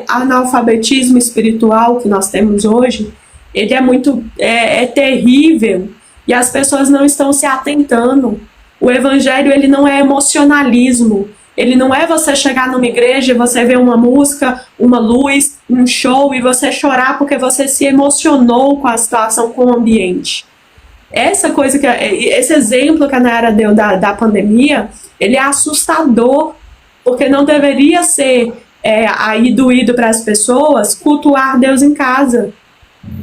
analfabetismo espiritual que nós temos hoje, ele é terrível e as pessoas não estão se atentando. O evangelho, ele não é emocionalismo. Ele não é você chegar numa igreja e você ver uma música, uma luz, um show e você chorar porque você se emocionou com a situação, com o ambiente. Esse exemplo que a Nayara deu da pandemia, ele é assustador, porque não deveria ser aí doído para as pessoas cultuar Deus em casa.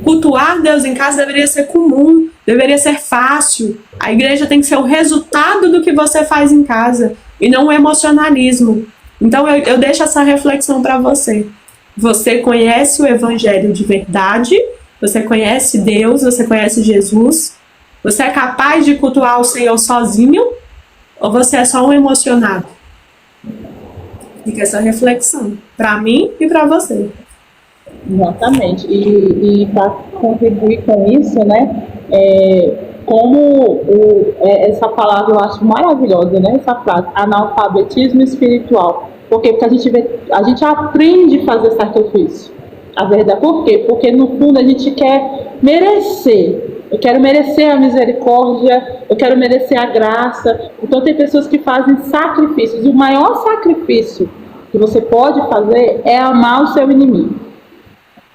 Cultuar Deus em casa deveria ser comum, deveria ser fácil. A igreja tem que ser o resultado do que você faz em casa e não o emocionalismo. Então eu deixo essa reflexão para você. Você conhece o evangelho de verdade, você conhece Deus, você conhece Jesus. Você é capaz de cultuar o Senhor sozinho? Ou você é só um emocionado? Fica essa reflexão, para mim e para você. Exatamente. E para contribuir com isso, né? Essa palavra eu acho maravilhosa, né? Essa frase, analfabetismo espiritual. Por quê? Porque a gente aprende a fazer sacrifício. A verdade, por quê? Porque no fundo a gente quer merecer. Eu quero merecer a misericórdia, eu quero merecer a graça. Então tem pessoas que fazem sacrifícios. E o maior sacrifício que você pode fazer é amar o seu inimigo.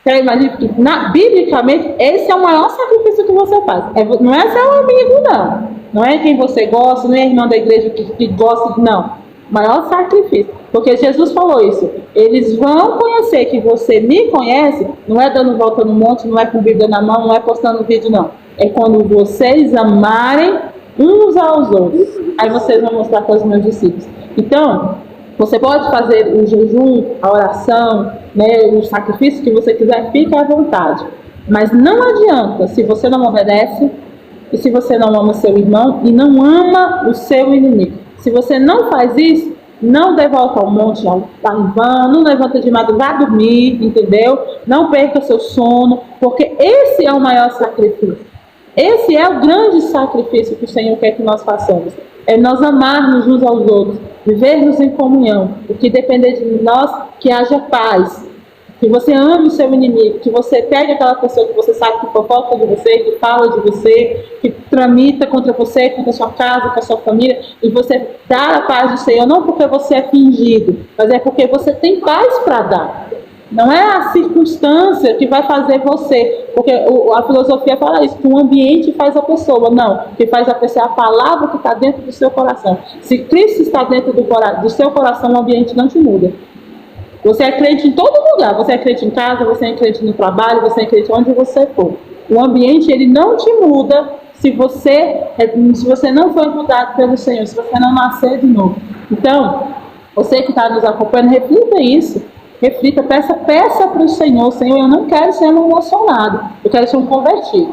Então, imagina que, biblicamente, esse é o maior sacrifício que você faz. Não é seu amigo, não. Não é quem você gosta, não é irmão da igreja que gosta, não. Maior sacrifício. Porque Jesus falou isso. Eles vão conhecer que você me conhece, não é dando volta no monte, não é com Bíblia na mão, não é postando vídeo, não. É quando vocês amarem uns aos outros. Aí vocês vão mostrar para os meus discípulos. Então, você pode fazer o jejum, a oração, né, o sacrifício que você quiser, fique à vontade. Mas não adianta se você não obedece e se você não ama seu irmão e não ama o seu inimigo. Se você não faz isso, não dê volta ao monte, tá em vão, não levanta de madrugada, vá dormir, entendeu? Não perca seu sono, porque esse é o maior sacrifício. Esse é o grande sacrifício que o Senhor quer que nós façamos. É nós amarmos uns aos outros, vivermos em comunhão. O que depender de nós, que haja paz. Que você ame o seu inimigo, que você pegue aquela pessoa que você sabe que fofoca de você, que fala de você, que tramita contra você, contra a sua casa, contra a sua família, e você dá a paz do Senhor, não porque você é fingido, mas é porque você tem paz para dar. Não é a circunstância que vai fazer você, porque a filosofia fala isso, que o ambiente faz a pessoa. Não, o que faz a pessoa é a palavra que está dentro do seu coração. Se Cristo está dentro do seu coração, o ambiente não te muda. Você é crente em todo lugar, você é crente em casa, você é crente no trabalho, você é crente onde você for. O ambiente, ele não te muda se você não for mudado pelo Senhor, se você não nascer de novo. Então, você que está nos acompanhando, reflita isso. Reflita, peça para o Senhor. Senhor, eu não quero ser um emocionado, eu quero ser um convertido.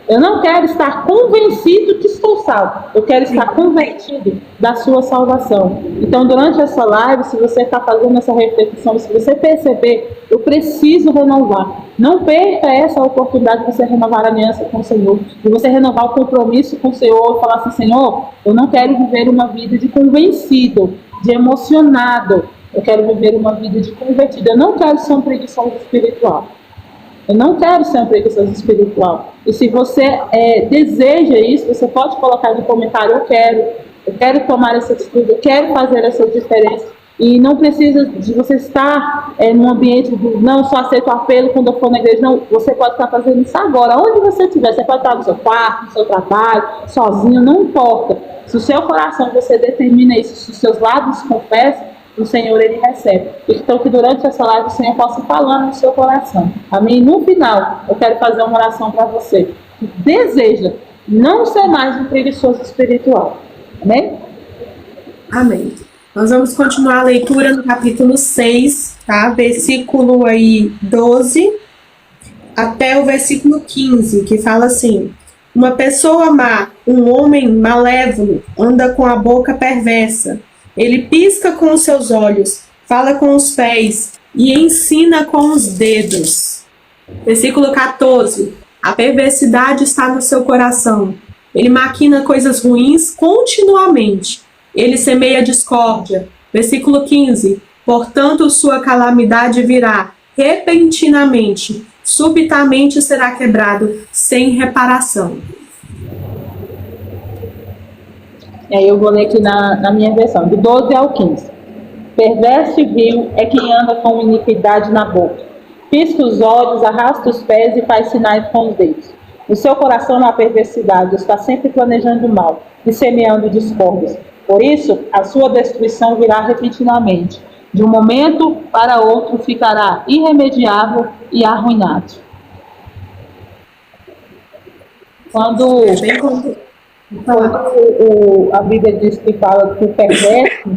Eu não quero estar convencido que estou salvo. Eu quero estar convertido da sua salvação. Então, durante essa live, se você está fazendo essa reflexão, se você perceber, eu preciso renovar. Não perca essa oportunidade de você renovar a aliança com o Senhor. De você renovar o compromisso com o Senhor e falar assim, Senhor, eu não quero viver uma vida de convencido, de emocionado. Eu quero viver uma vida de convertido. Eu não quero ser um preguiçoso espiritual. Eu não quero ser um preguiçoso espiritual. E se você deseja isso, você pode colocar no comentário, eu quero tomar essa atitude, eu quero fazer essa diferença. E não precisa de você estar num ambiente do não, só aceito o apelo quando eu for na igreja. Não, você pode estar fazendo isso agora, onde você estiver. Você pode estar no seu quarto, no seu trabalho, sozinho, não importa. Se o seu coração, você determina isso, se os seus lábios confessam, o Senhor, ele recebe. Então, que durante essa live o Senhor possa falar no seu coração. Amém? No final, eu quero fazer uma oração para você que deseja não ser mais um preguiçoso espiritual. Amém? Amém. Nós vamos continuar a leitura no capítulo 6, tá? Versículo aí 12 até o versículo 15, que fala assim: uma pessoa má, um homem malévolo, anda com a boca perversa. Ele pisca com os seus olhos, fala com os pés e ensina com os dedos. Versículo 14. A perversidade está no seu coração. Ele maquina coisas ruins continuamente. Ele semeia discórdia. Versículo 15. Portanto, sua calamidade virá repentinamente. Subitamente será quebrado sem reparação. E aí eu vou ler aqui na minha versão, do 12 ao 15. Perverso e vil é quem anda com iniquidade na boca. Pisca os olhos, arrasta os pés e faz sinais com os dedos. No seu coração não há perversidade, está sempre planejando o mal e semeando discórdias. Por isso, a sua destruição virá repentinamente. De um momento para outro ficará irremediável e arruinado. Quando a Bíblia diz que fala que o perverso,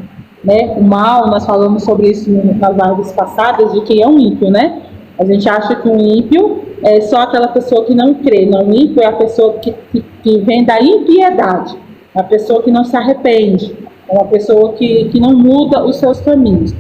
né, o mal, nós falamos sobre isso nas lives passadas, de que é um ímpio, né? A gente acha que um ímpio é só aquela pessoa que não crê. Não, o ímpio é a pessoa que vem da impiedade, a pessoa que não se arrepende. É uma pessoa que não muda os seus caminhos.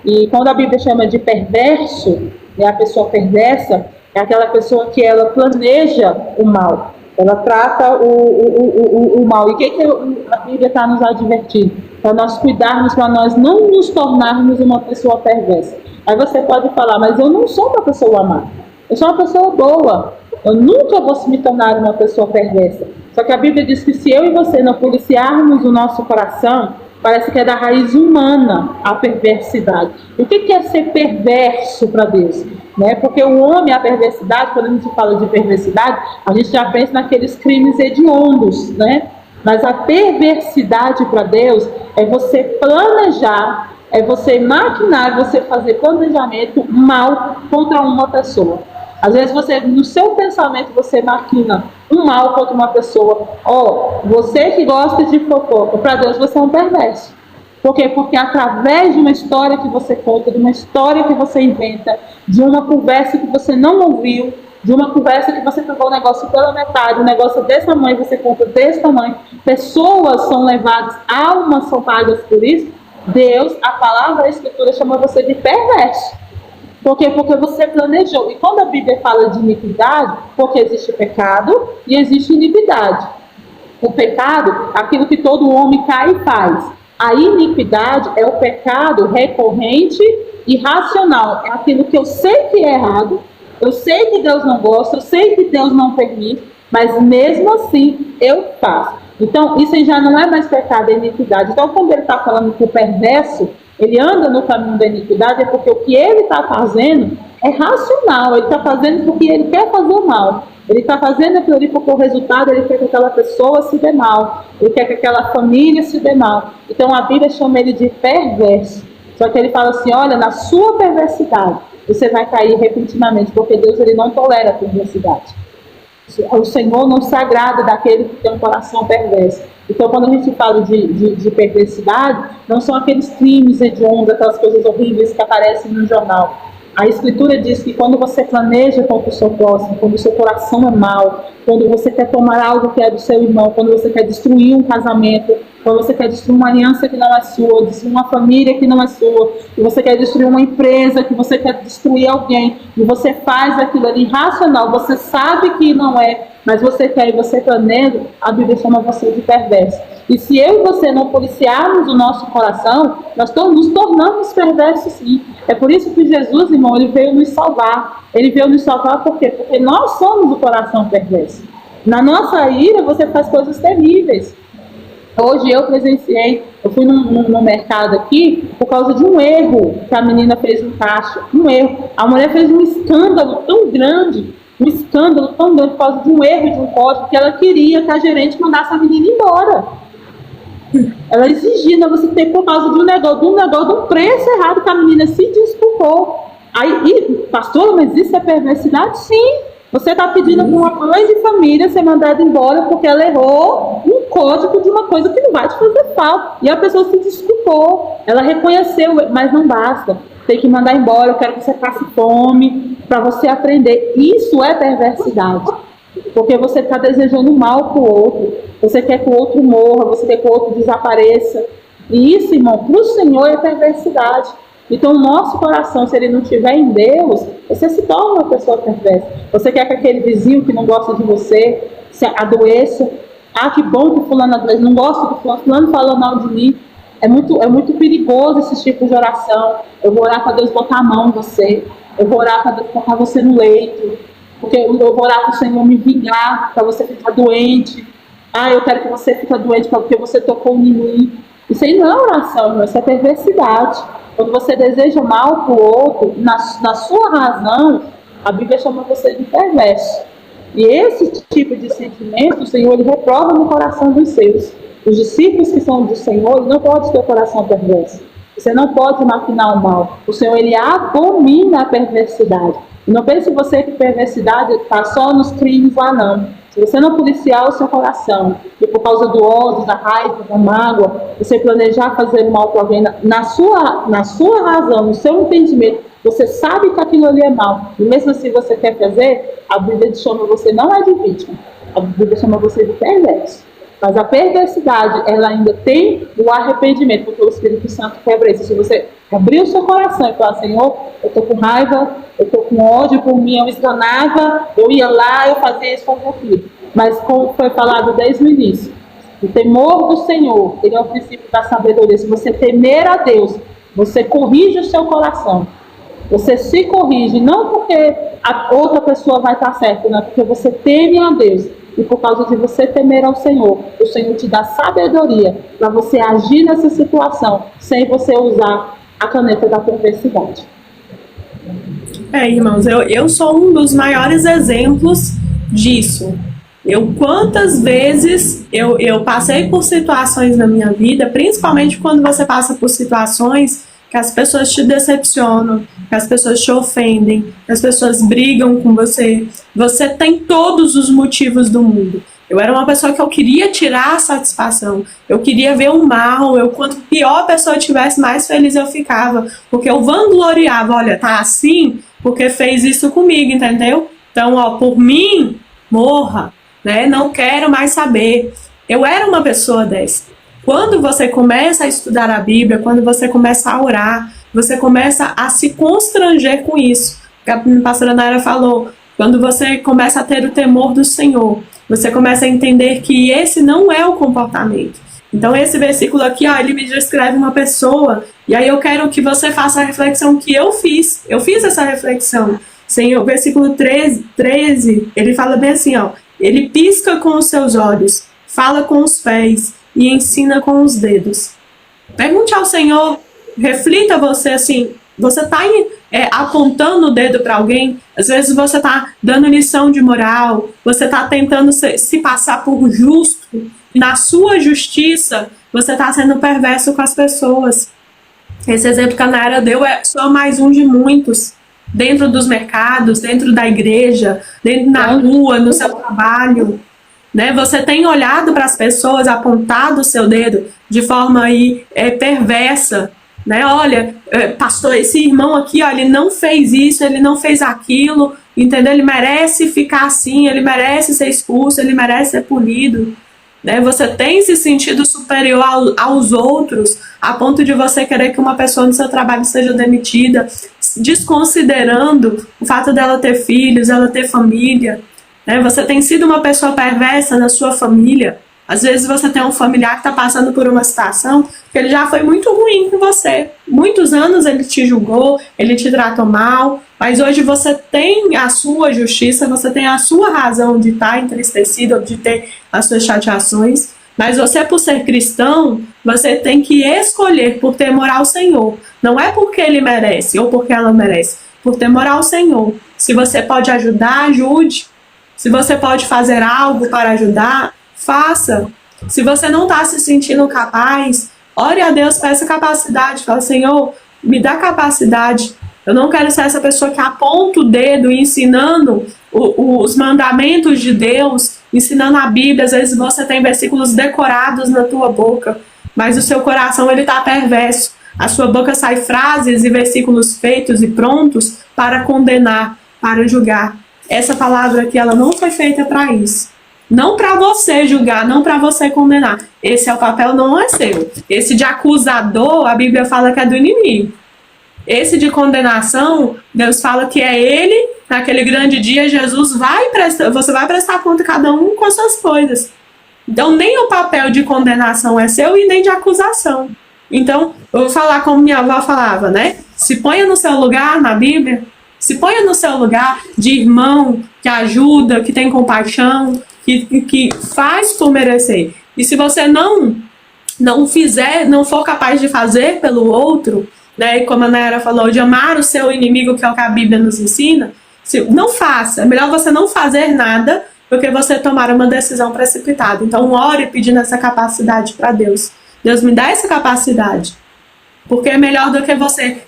E quando a Bíblia chama de perverso, né, a pessoa perversa é aquela pessoa que ela planeja o mal, ela trata o mal. E o que a Bíblia está nos advertindo? Para nós cuidarmos, para nós não nos tornarmos uma pessoa perversa. Aí você pode falar, mas eu não sou uma pessoa má, eu sou uma pessoa boa, eu nunca vou me tornar uma pessoa perversa. Só que a Bíblia diz que se eu e você não policiarmos o nosso coração, parece que é da raiz humana a perversidade. E o que é ser perverso para Deus? Né? Porque o homem, a perversidade, quando a gente fala de perversidade, a gente já pensa naqueles crimes hediondos, né? Mas a perversidade para Deus é você planejar, é você maquinar, é você fazer planejamento mal contra uma pessoa. Às vezes você, no seu pensamento, você maquina um mal contra uma pessoa. Você que gosta de fofoca, para Deus você é um perverso. Por quê? Porque através de uma história que você conta, de uma história que você inventa, de uma conversa que você não ouviu, de uma conversa que você pegou o negócio pela metade, um negócio desse tamanho, você conta desse tamanho, pessoas são levadas, almas são pagas por isso. Deus, a palavra, a Escritura chama você de perverso. Por quê? Porque você planejou. E quando a Bíblia fala de iniquidade, porque existe pecado e existe iniquidade. O pecado, aquilo que todo homem cai e faz. A iniquidade é o pecado recorrente e racional. É aquilo que eu sei que é errado, eu sei que Deus não gosta, eu sei que Deus não permite, mas mesmo assim eu faço. Então, isso aí já não é mais pecado, é iniquidade. Então, quando ele está falando que o perverso, ele anda no caminho da iniquidade, é porque o que ele está fazendo é racional, ele está fazendo porque ele quer fazer o mal. Ele está fazendo aquilo ali porque o resultado, ele quer que aquela pessoa se dê mal, ele quer que aquela família se dê mal. Então a Bíblia chama ele de perverso. Só que ele fala assim, olha, na sua perversidade, você vai cair repentinamente, porque Deus ele não tolera a perversidade. O Senhor não se agrada daquele que tem um coração perverso. Então, quando a gente fala de perversidade, não são aqueles crimes hediondos, aquelas coisas horríveis que aparecem no jornal. A Escritura diz que quando você planeja contra o seu próximo, quando o seu coração é mau, quando você quer tomar algo que é do seu irmão, quando você quer destruir um casamento, quando você quer destruir uma aliança que não é sua, destruir uma família que não é sua, e você quer destruir uma empresa, que você quer destruir alguém, e você faz aquilo ali racional, você sabe que não é, mas você quer e você planeja, a Bíblia chama você de perverso. E se eu e você não policiarmos o nosso coração, nós nos tornamos perversos sim. É por isso que Jesus, irmão, ele veio nos salvar. Ele veio nos salvar por quê? Porque nós somos o coração perverso. Na nossa ira, você faz coisas terríveis. Hoje eu presenciei, eu fui no mercado aqui por causa de um erro que a menina fez no caixa. Um erro. A mulher fez um escândalo tão grande por causa de um erro de um código que ela queria que a gerente mandasse a menina embora. Ela exigindo você ter por causa de um preço errado que a menina se desculpou. Aí, pastora, mas isso é perversidade? Sim. Você está pedindo para uma mãe de família ser mandada embora porque ela errou um código de uma coisa que não vai te fazer falta. E a pessoa se desculpou. Ela reconheceu, mas não basta. Tem que mandar embora, eu quero que você passe fome para você aprender. Isso é perversidade. Porque você está desejando mal para o outro. Você quer que o outro morra, você quer que o outro desapareça. E isso, irmão, para o Senhor é perversidade. Então, o nosso coração, se ele não estiver em Deus, você se torna uma pessoa perversa. Você quer que aquele vizinho que não gosta de você se adoeça. Ah, que bom que fulano adoece, não gosto do fulano fala mal de mim. É muito perigoso esse tipo de oração. Eu vou orar para Deus botar a mão em você. Eu vou orar para Deus colocar você no leito. Porque eu vou orar para o Senhor me vingar, para você ficar doente. Ah, eu quero que você fique doente porque você tocou em mim. Isso aí não é oração, isso é perversidade. Quando você deseja mal para o outro, na sua razão, a Bíblia chama você de perverso. E esse tipo de sentimento, o Senhor ele reprova no coração dos seus. Os discípulos que são do Senhor, não podem ter o coração perverso. Você não pode maquinar o mal. O Senhor ele abomina a perversidade. E não pense você que perversidade está só nos crimes lá, não. Se você não policiar o seu coração, e por causa do ódio, da raiva, da mágoa, você planejar fazer mal para alguém, na sua razão, no seu entendimento, você sabe que aquilo ali é mal, e mesmo assim você quer fazer, a Bíblia chama você não é de vítima, a Bíblia chama você de perverso. Mas a perversidade, ela ainda tem o arrependimento, porque o Espírito Santo quebra isso. Se você abrir o seu coração e falar, Senhor, eu estou com raiva, eu estou com ódio por mim, eu me esganava, eu ia lá, eu fazia isso, fazia aquilo. Mas como foi falado desde o início, o temor do Senhor, ele é o princípio da sabedoria. Se você temer a Deus, você corrige o seu coração. Você se corrige, não porque a outra pessoa vai estar certa, não, porque você teme a Deus. E por causa de você temer ao Senhor, o Senhor te dá sabedoria para você agir nessa situação, sem você usar a caneta da perversidade. Irmãos, eu sou um dos maiores exemplos disso. Quantas vezes eu passei por situações na minha vida, principalmente quando você passa por situações que as pessoas te decepcionam, que as pessoas te ofendem, que as pessoas brigam com você. Você tem todos os motivos do mundo. Eu era uma pessoa que eu queria tirar a satisfação, eu queria ver o mal, quanto pior a pessoa tivesse, mais feliz eu ficava, porque eu vangloriava, olha, tá assim, porque fez isso comigo, entendeu? Então, por mim, morra, né? Não quero mais saber. Eu era uma pessoa dessa. Quando você começa a estudar a Bíblia, quando você começa a orar, você começa a se constranger com isso. A pastora Nara falou, quando você começa a ter o temor do Senhor, você começa a entender que esse não é o comportamento. Então esse versículo aqui, ele me descreve uma pessoa, e aí eu quero que você faça a reflexão que eu fiz. Eu fiz essa reflexão. O versículo 13, ele fala bem assim, ele pisca com os seus olhos, fala com os pés, e ensina com os dedos. Pergunte ao Senhor, reflita você assim, você está apontando o dedo para alguém? Às vezes você está dando lição de moral, você está tentando se passar por justo, e na sua justiça você está sendo perverso com as pessoas. Esse exemplo que a Nara deu é só mais um de muitos, dentro dos mercados, dentro da igreja, dentro na rua, no seu trabalho. Né? Você tem olhado para as pessoas, apontado o seu dedo de forma perversa, né? Olha, pastor, esse irmão aqui, ele não fez isso, ele não fez aquilo, entendeu? Ele merece ficar assim, ele merece ser expulso, ele merece ser punido, né? Você tem se sentido superior aos outros, a ponto de você querer que uma pessoa no seu trabalho seja demitida, desconsiderando o fato dela ter filhos, ela ter família. Você tem sido uma pessoa perversa na sua família. Às vezes você tem um familiar que está passando por uma situação que ele já foi muito ruim com você. Muitos anos ele te julgou, ele te tratou mal, mas hoje você tem a sua justiça, você tem a sua razão de estar entristecido, de ter as suas chateações. Mas você, por ser cristão, você tem que escolher por temor ao Senhor. Não é porque ele merece ou porque ela merece, por temor ao Senhor. Se você pode ajudar, ajude. Se você pode fazer algo para ajudar, faça. Se você não está se sentindo capaz, ore a Deus para essa capacidade. Fala, Senhor, me dá capacidade. Eu não quero ser essa pessoa que aponta o dedo ensinando os mandamentos de Deus, ensinando a Bíblia. Às vezes você tem versículos decorados na tua boca, mas o seu coração está perverso. A sua boca sai frases e versículos feitos e prontos para condenar, para julgar. Essa palavra aqui, ela não foi feita para isso. Não para você julgar, não para você condenar. Esse é o papel, não é seu. Esse de acusador, a Bíblia fala que é do inimigo. Esse de condenação, Deus fala que é ele, naquele grande dia, você vai prestar conta cada um com as suas coisas. Então, nem o papel de condenação é seu e nem de acusação. Então, eu vou falar como minha avó falava, né? Se ponha no seu lugar na Bíblia. Se ponha no seu lugar de irmão que ajuda, que tem compaixão, que faz por merecer. E se você não for capaz de fazer pelo outro, né, como a Nayara falou, de amar o seu inimigo, que é o que a Bíblia nos ensina, não faça. É melhor você não fazer nada do que você tomar uma decisão precipitada. Então, ore pedindo essa capacidade para Deus. Deus, me dá essa capacidade. Porque é melhor do que você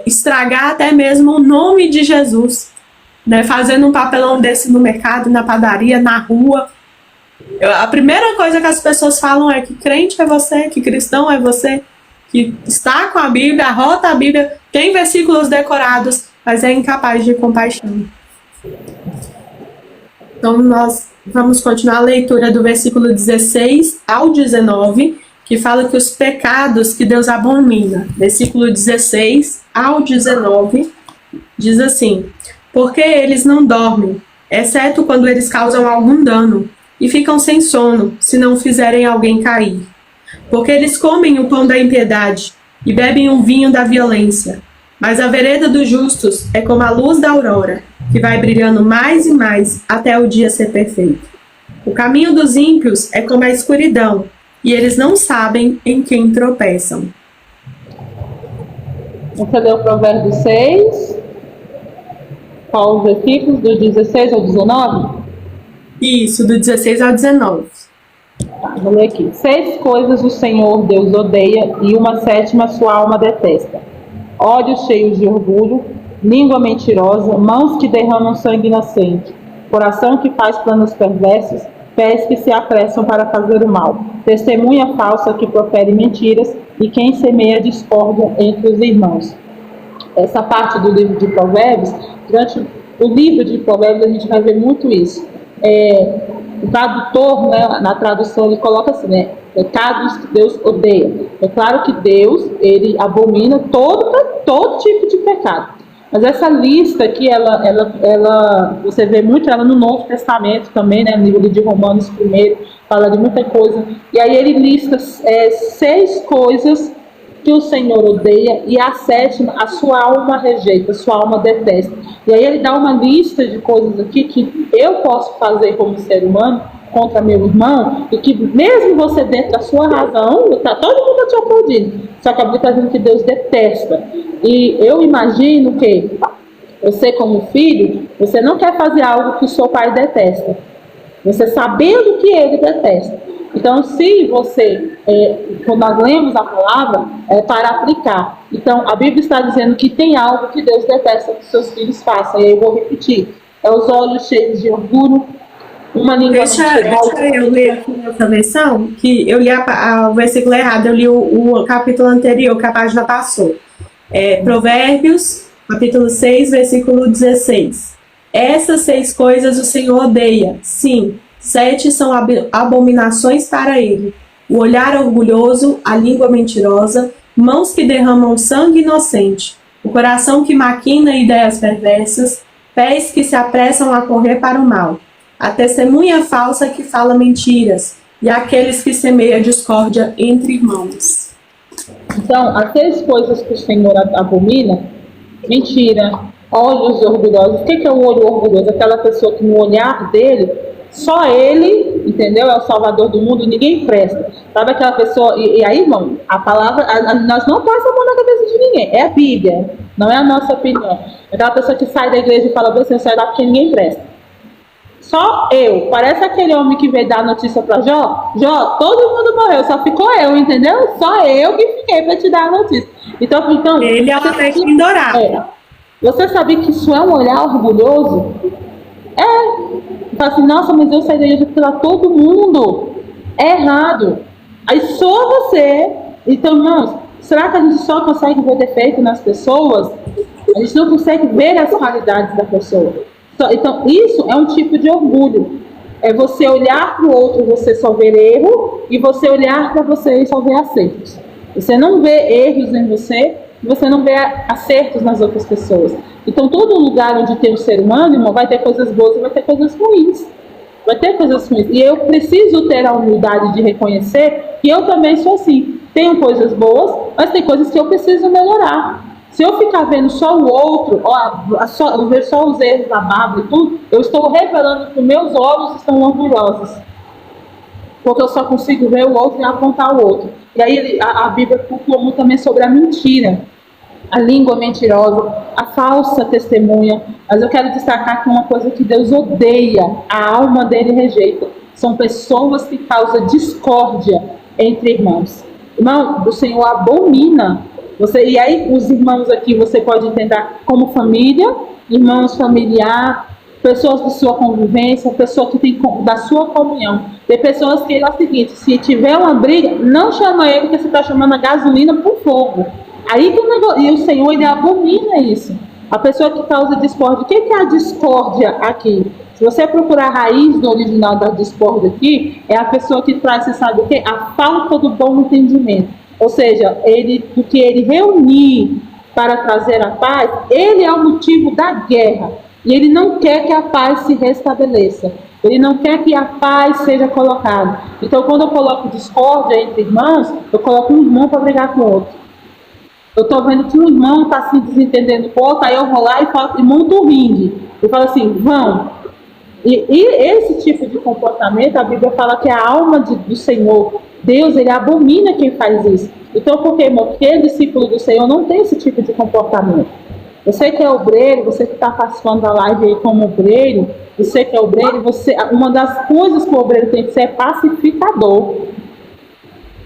estragar até mesmo o nome de Jesus, né? Fazendo um papelão desse no mercado, na padaria, na rua. A primeira coisa que as pessoas falam é que crente é você, que cristão é você, que está com a Bíblia, arrota a Bíblia, tem versículos decorados, mas é incapaz de compaixão. Então nós Vamos continuar a leitura do versículo 16 ao 19, que fala que os pecados que Deus abomina. Versículo 16 ao 19 diz assim: porque eles não dormem, exceto quando eles causam algum dano, e ficam sem sono, se não fizerem alguém cair. Porque eles comem o pão da impiedade e bebem o vinho da violência. Mas a vereda dos justos é como a luz da aurora, que vai brilhando mais e mais até o dia ser perfeito. O caminho dos ímpios é como a escuridão, e eles não sabem em quem tropeçam. Você leu o provérbio 6, qual os versículos, do 16 ao 19? Isso, do 16 ao 19. Vou ler aqui. 6 coisas o Senhor Deus odeia, e uma sétima sua alma detesta: olhos cheios de orgulho, língua mentirosa, mãos que derramam sangue inocente, coração que faz planos perversos, pés que se apressam para fazer o mal, testemunha falsa que profere mentiras, e quem semeia discórdia entre os irmãos. Essa parte do livro de Provérbios, durante o livro de Provérbios a gente vai ver muito isso. O tradutor, né, na tradução, ele coloca assim, né, pecados que Deus odeia. É claro que Deus, ele abomina todo tipo de pecado. Mas essa lista aqui, você vê muito ela no Novo Testamento também, né, no livro de Romanos primeiro, fala de muita coisa. E aí ele lista 6 coisas que o Senhor odeia, e a sétima, a sua alma rejeita, a sua alma detesta. E aí ele dá uma lista de coisas aqui que eu posso fazer como ser humano contra meu irmão, e que mesmo você dentro da sua razão, todo mundo te aplaudindo, só que a Bíblia está dizendo que Deus detesta. E eu imagino que você, como filho, você não quer fazer algo que o seu pai detesta, você sabendo que ele detesta. Então, se você, quando nós lemos a palavra, é para aplicar. Então, a Bíblia está dizendo que tem algo que Deus detesta que seus filhos façam. E aí eu vou repetir. É os olhos cheios de orgulho, uma língua Deixa eu ler aqui nessa versão, que eu li o versículo errado, eu li o capítulo anterior, que a página passou. Provérbios, capítulo 6, versículo 16. Essas 6 coisas o Senhor odeia, sim. 7 são abominações para ele: o olhar orgulhoso, a língua mentirosa, mãos que derramam sangue inocente, o coração que maquina ideias perversas, pés que se apressam a correr para o mal, a testemunha falsa que fala mentiras, e aqueles que semeiam discórdia entre irmãos. Então, as 6 coisas que o Senhor abomina: mentira, olhos orgulhosos. O que é o olho orgulhoso? Aquela pessoa que no olhar dele, só ele, entendeu? É o salvador do mundo, ninguém presta. Sabe aquela pessoa... E aí, irmão, a palavra... nós não passamos a mão na cabeça de ninguém. É a Bíblia, não é a nossa opinião. É aquela pessoa que sai da igreja e fala: você sai lá porque ninguém presta. Só eu. Parece aquele homem que veio dar notícia para Jó. Jó, todo mundo morreu, só ficou eu, entendeu? Só eu que fiquei para te dar a notícia. Então ele é uma peste pendurada. Você sabia que isso é um olhar orgulhoso? Fala assim: nossa, mas eu saí da igreja pela todo mundo. É errado. Aí só você. Então, irmãos, será que a gente só consegue ver defeito nas pessoas? A gente não consegue ver as qualidades da pessoa. Então, isso é um tipo de orgulho. É você olhar para o outro, você só ver erro, e você olhar para você e só ver acertos. Você não vê erros em você, você não vê acertos nas outras pessoas. Então, todo lugar onde tem um ser humano, irmão, vai ter coisas boas e vai ter coisas ruins. Vai ter coisas ruins. E eu preciso ter a humildade de reconhecer que eu também sou assim. Tenho coisas boas, mas tem coisas que eu preciso melhorar. Se eu ficar vendo só o outro, ver só os erros da Bárbara e tudo, eu estou revelando que meus olhos estão orgulhosos. Porque eu só consigo ver o outro e apontar o outro. E aí a Bíblia falou muito também sobre a mentira, a língua mentirosa, a falsa testemunha. Mas eu quero destacar que uma coisa que Deus odeia, a alma dele rejeita, são pessoas que causam discórdia entre irmãos. Irmão, o Senhor abomina. E aí os irmãos aqui você pode entender como família, irmãos familiar, pessoas de sua convivência, pessoa que tem da sua comunhão. Tem pessoas que é o seguinte: se tiver uma briga, não chama ele, porque você está chamando a gasolina por fogo. Aí que e o Senhor, ele abomina isso. A pessoa que causa discórdia. O que é a discórdia aqui? Se Se você procurar a raiz do original da discórdia aqui, é a pessoa que traz, você sabe o quê? A falta do bom entendimento. Ou seja, do que ele reunir para trazer a paz, ele é o motivo da guerra. E ele não quer que a paz se restabeleça. Ele não quer que a paz seja colocada. Então, quando eu coloco discórdia entre irmãos, eu coloco um irmão para brigar com o outro. Eu estou vendo que um irmão está se desentendendo com o outro, aí eu vou lá e falo, irmão, tu ringue. Eu falo assim, vão. E esse tipo de comportamento, a Bíblia fala que a alma do Senhor, Deus, ele abomina quem faz isso. Então, porque, irmão, porque discípulo do Senhor não tem esse tipo de comportamento. Você que é obreiro, você que está participando da live aí como obreiro, você que é obreiro, uma das coisas que o obreiro tem que ser é pacificador.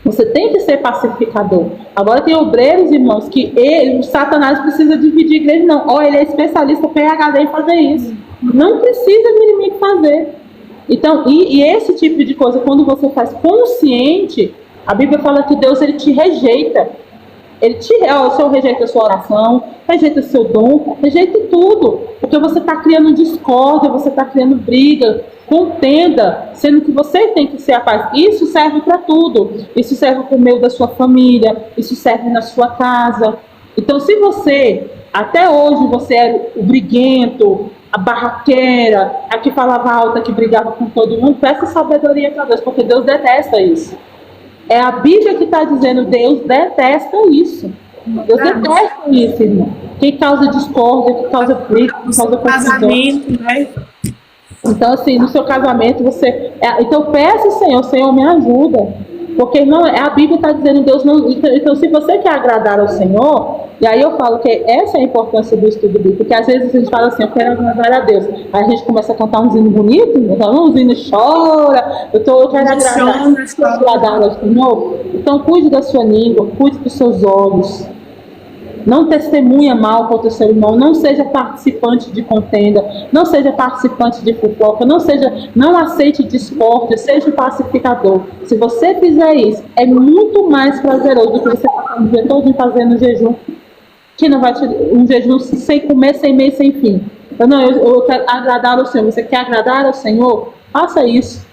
Você tem que ser pacificador. Agora tem obreiros, irmãos, que o Satanás precisa dividir a igreja, não. Ele é especialista PhD em fazer isso. Não precisa do inimigo fazer. Então, e esse tipo de coisa, quando você faz consciente, a Bíblia fala que Deus, ele te rejeita. O Senhor rejeita a sua oração, rejeita o seu dom, rejeita tudo. Porque você está criando discórdia, você está criando briga, contenda, sendo que você tem que ser a paz. Isso serve para tudo. Isso serve para o meio da sua família, isso serve na sua casa. Então, se você, até hoje, você é o briguento, a barraqueira, a que falava alto, a que brigava com todo mundo, peça sabedoria para Deus, porque Deus detesta isso. É a Bíblia que está dizendo, Deus detesta isso. Deus detesta isso, irmão. Que causa discórdia, que causa briga, que causa casamento, né? Então, assim, no seu casamento, então, peça, Senhor, me ajuda. Porque, irmão, a Bíblia está dizendo, Deus não... Então, se você quer agradar ao Senhor, e aí eu falo que essa é a importância do estudo bíblico, porque às vezes a gente fala assim, eu quero agradar a Deus. Aí a gente começa a cantar um hino bonito, um hino chora, eu quero agradar ao Senhor. Então, cuide da sua língua, cuide dos seus olhos. Não testemunha mal contra o seu irmão, não seja participante de contenda, não seja participante de fofoca, não aceite discórdia, seja um pacificador. Se você fizer isso, é muito mais prazeroso do que você passar o dia todo fazendo jejum, que não vai um jejum sem comer, sem mês, sem fim. Eu quero agradar ao Senhor. Você quer agradar ao Senhor? Faça isso.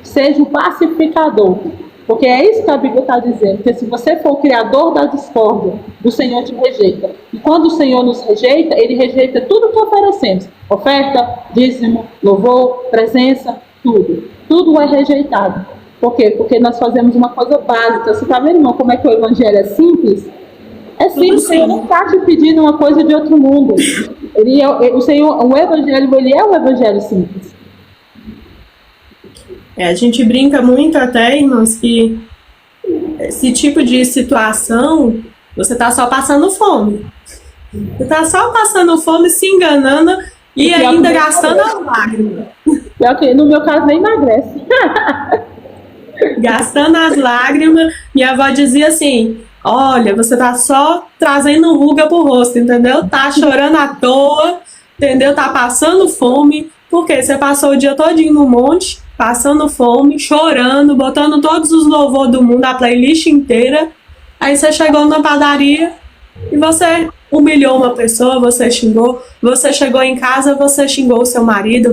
Seja um pacificador. Porque é isso que a Bíblia está dizendo, que se você for o criador da discórdia, o Senhor te rejeita. E quando o Senhor nos rejeita, Ele rejeita tudo que oferecemos. Oferta, dízimo, louvor, presença, tudo. Tudo é rejeitado. Por quê? Porque nós fazemos uma coisa básica. Você está vendo, irmão, como é que o Evangelho é simples? É simples, o Senhor não está te pedindo uma coisa de outro mundo. O Evangelho, ele é um Evangelho simples. A gente brinca muito até, irmãos, que esse tipo de situação, você tá só passando fome. Você tá só passando fome, se enganando e ainda gastando as lágrimas. No meu caso, nem emagrece. Gastando as lágrimas. Minha avó dizia assim, olha, você tá só trazendo ruga pro rosto, entendeu? Tá chorando à toa, entendeu? Tá passando fome, porque você passou o dia todinho no monte, passando fome, chorando, botando todos os louvores do mundo, a playlist inteira. Aí você chegou na padaria e você humilhou uma pessoa, você xingou. Você chegou em casa, você xingou o seu marido.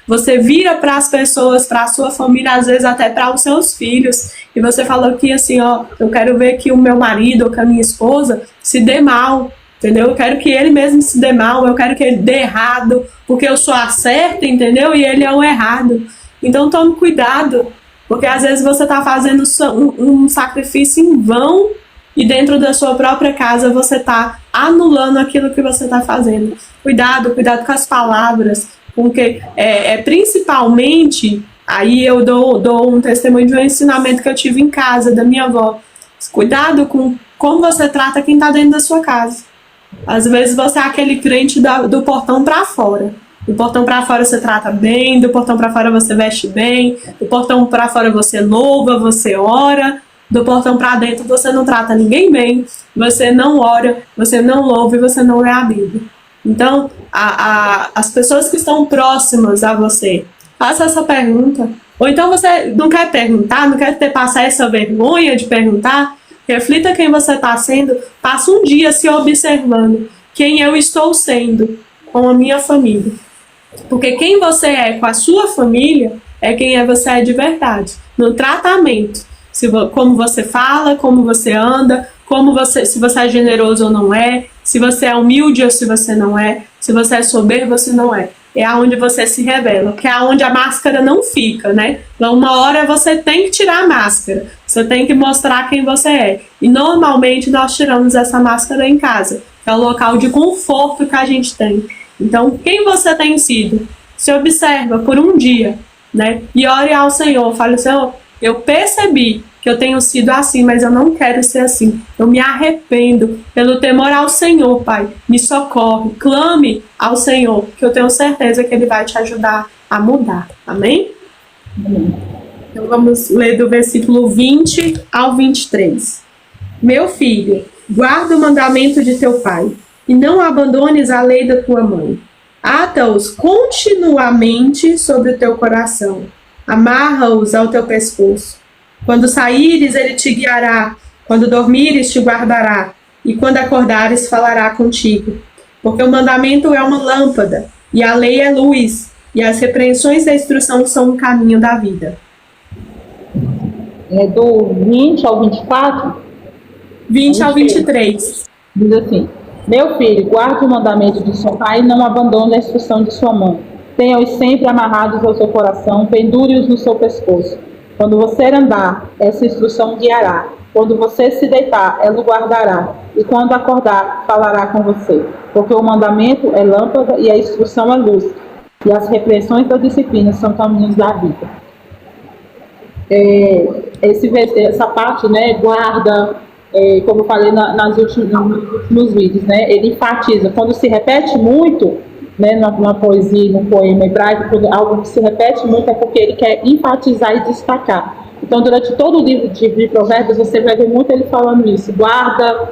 Você vira para as pessoas, para a sua família, às vezes até para os seus filhos. E você falou que assim, ó, eu quero ver que o meu marido ou que a minha esposa se dê mal. Entendeu? Eu quero que ele mesmo se dê mal, eu quero que ele dê errado, porque eu sou a certa, entendeu? E ele é o errado. Então tome cuidado, porque às vezes você está fazendo um sacrifício em vão e dentro da sua própria casa você está anulando aquilo que você está fazendo. Cuidado com as palavras, porque principalmente, aí eu dou um testemunho de um ensinamento que eu tive em casa, da minha avó. Cuidado com como você trata quem está dentro da sua casa. Às vezes você é aquele crente do portão para fora. Do portão para fora você trata bem, do portão para fora você veste bem, do portão para fora você louva, você ora, do portão para dentro você não trata ninguém bem, você não ora, você não louva e você não lê a Bíblia. Então, as pessoas que estão próximas a você, faça essa pergunta. Ou então você não quer perguntar, não quer passar essa vergonha de perguntar, reflita quem você está sendo, passa um dia se observando quem eu estou sendo com a minha família. Porque quem você é com a sua família é quem você é de verdade. No tratamento, como você fala, como você anda, se você é generoso ou não é, se você é humilde ou se você não é, se você é soberbo ou se não é. É aonde você se revela, porque é aonde a máscara não fica, né? Então, uma hora você tem que tirar a máscara, você tem que mostrar quem você é. E normalmente nós tiramos essa máscara em casa, que é o local de conforto que a gente tem. Então, quem você tem sido? Se observa por um dia, né? E ore ao Senhor, fale, Senhor, eu percebi que eu tenho sido assim, mas eu não quero ser assim. Eu me arrependo pelo temor ao Senhor, Pai. Me socorre, clame ao Senhor, que eu tenho certeza que Ele vai te ajudar a mudar. Amém? Então vamos ler do versículo 20 ao 23. Meu filho, guarda o mandamento de teu pai e não abandones a lei da tua mãe. Ata-os continuamente sobre o teu coração. Amarra-os ao teu pescoço. Quando saíres, ele te guiará. Quando dormires, te guardará. E quando acordares, falará contigo. Porque o mandamento é uma lâmpada, e a lei é luz, e as repreensões da instrução são o caminho da vida. É do 20 ao 24? 20 ao 23. Diz assim: meu filho, guarde o mandamento de seu pai e não abandone a instrução de sua mãe. Tenha-os sempre amarrados ao seu coração, pendure-os no seu pescoço. Quando você andar, essa instrução guiará. Quando você se deitar, ela o guardará. E quando acordar, falará com você. Porque o mandamento é lâmpada e a instrução é luz. E as repreensões da disciplina são caminhos da vida. Essa parte, né, guarda, como eu falei nos últimos vídeos, né, ele enfatiza. Quando se repete muito, né, numa poesia, num poema hebraico, quando algo se repete muito é porque ele quer enfatizar e destacar. Então, durante todo o livro de Provérbios, você vai ver muito ele falando isso. Guarda,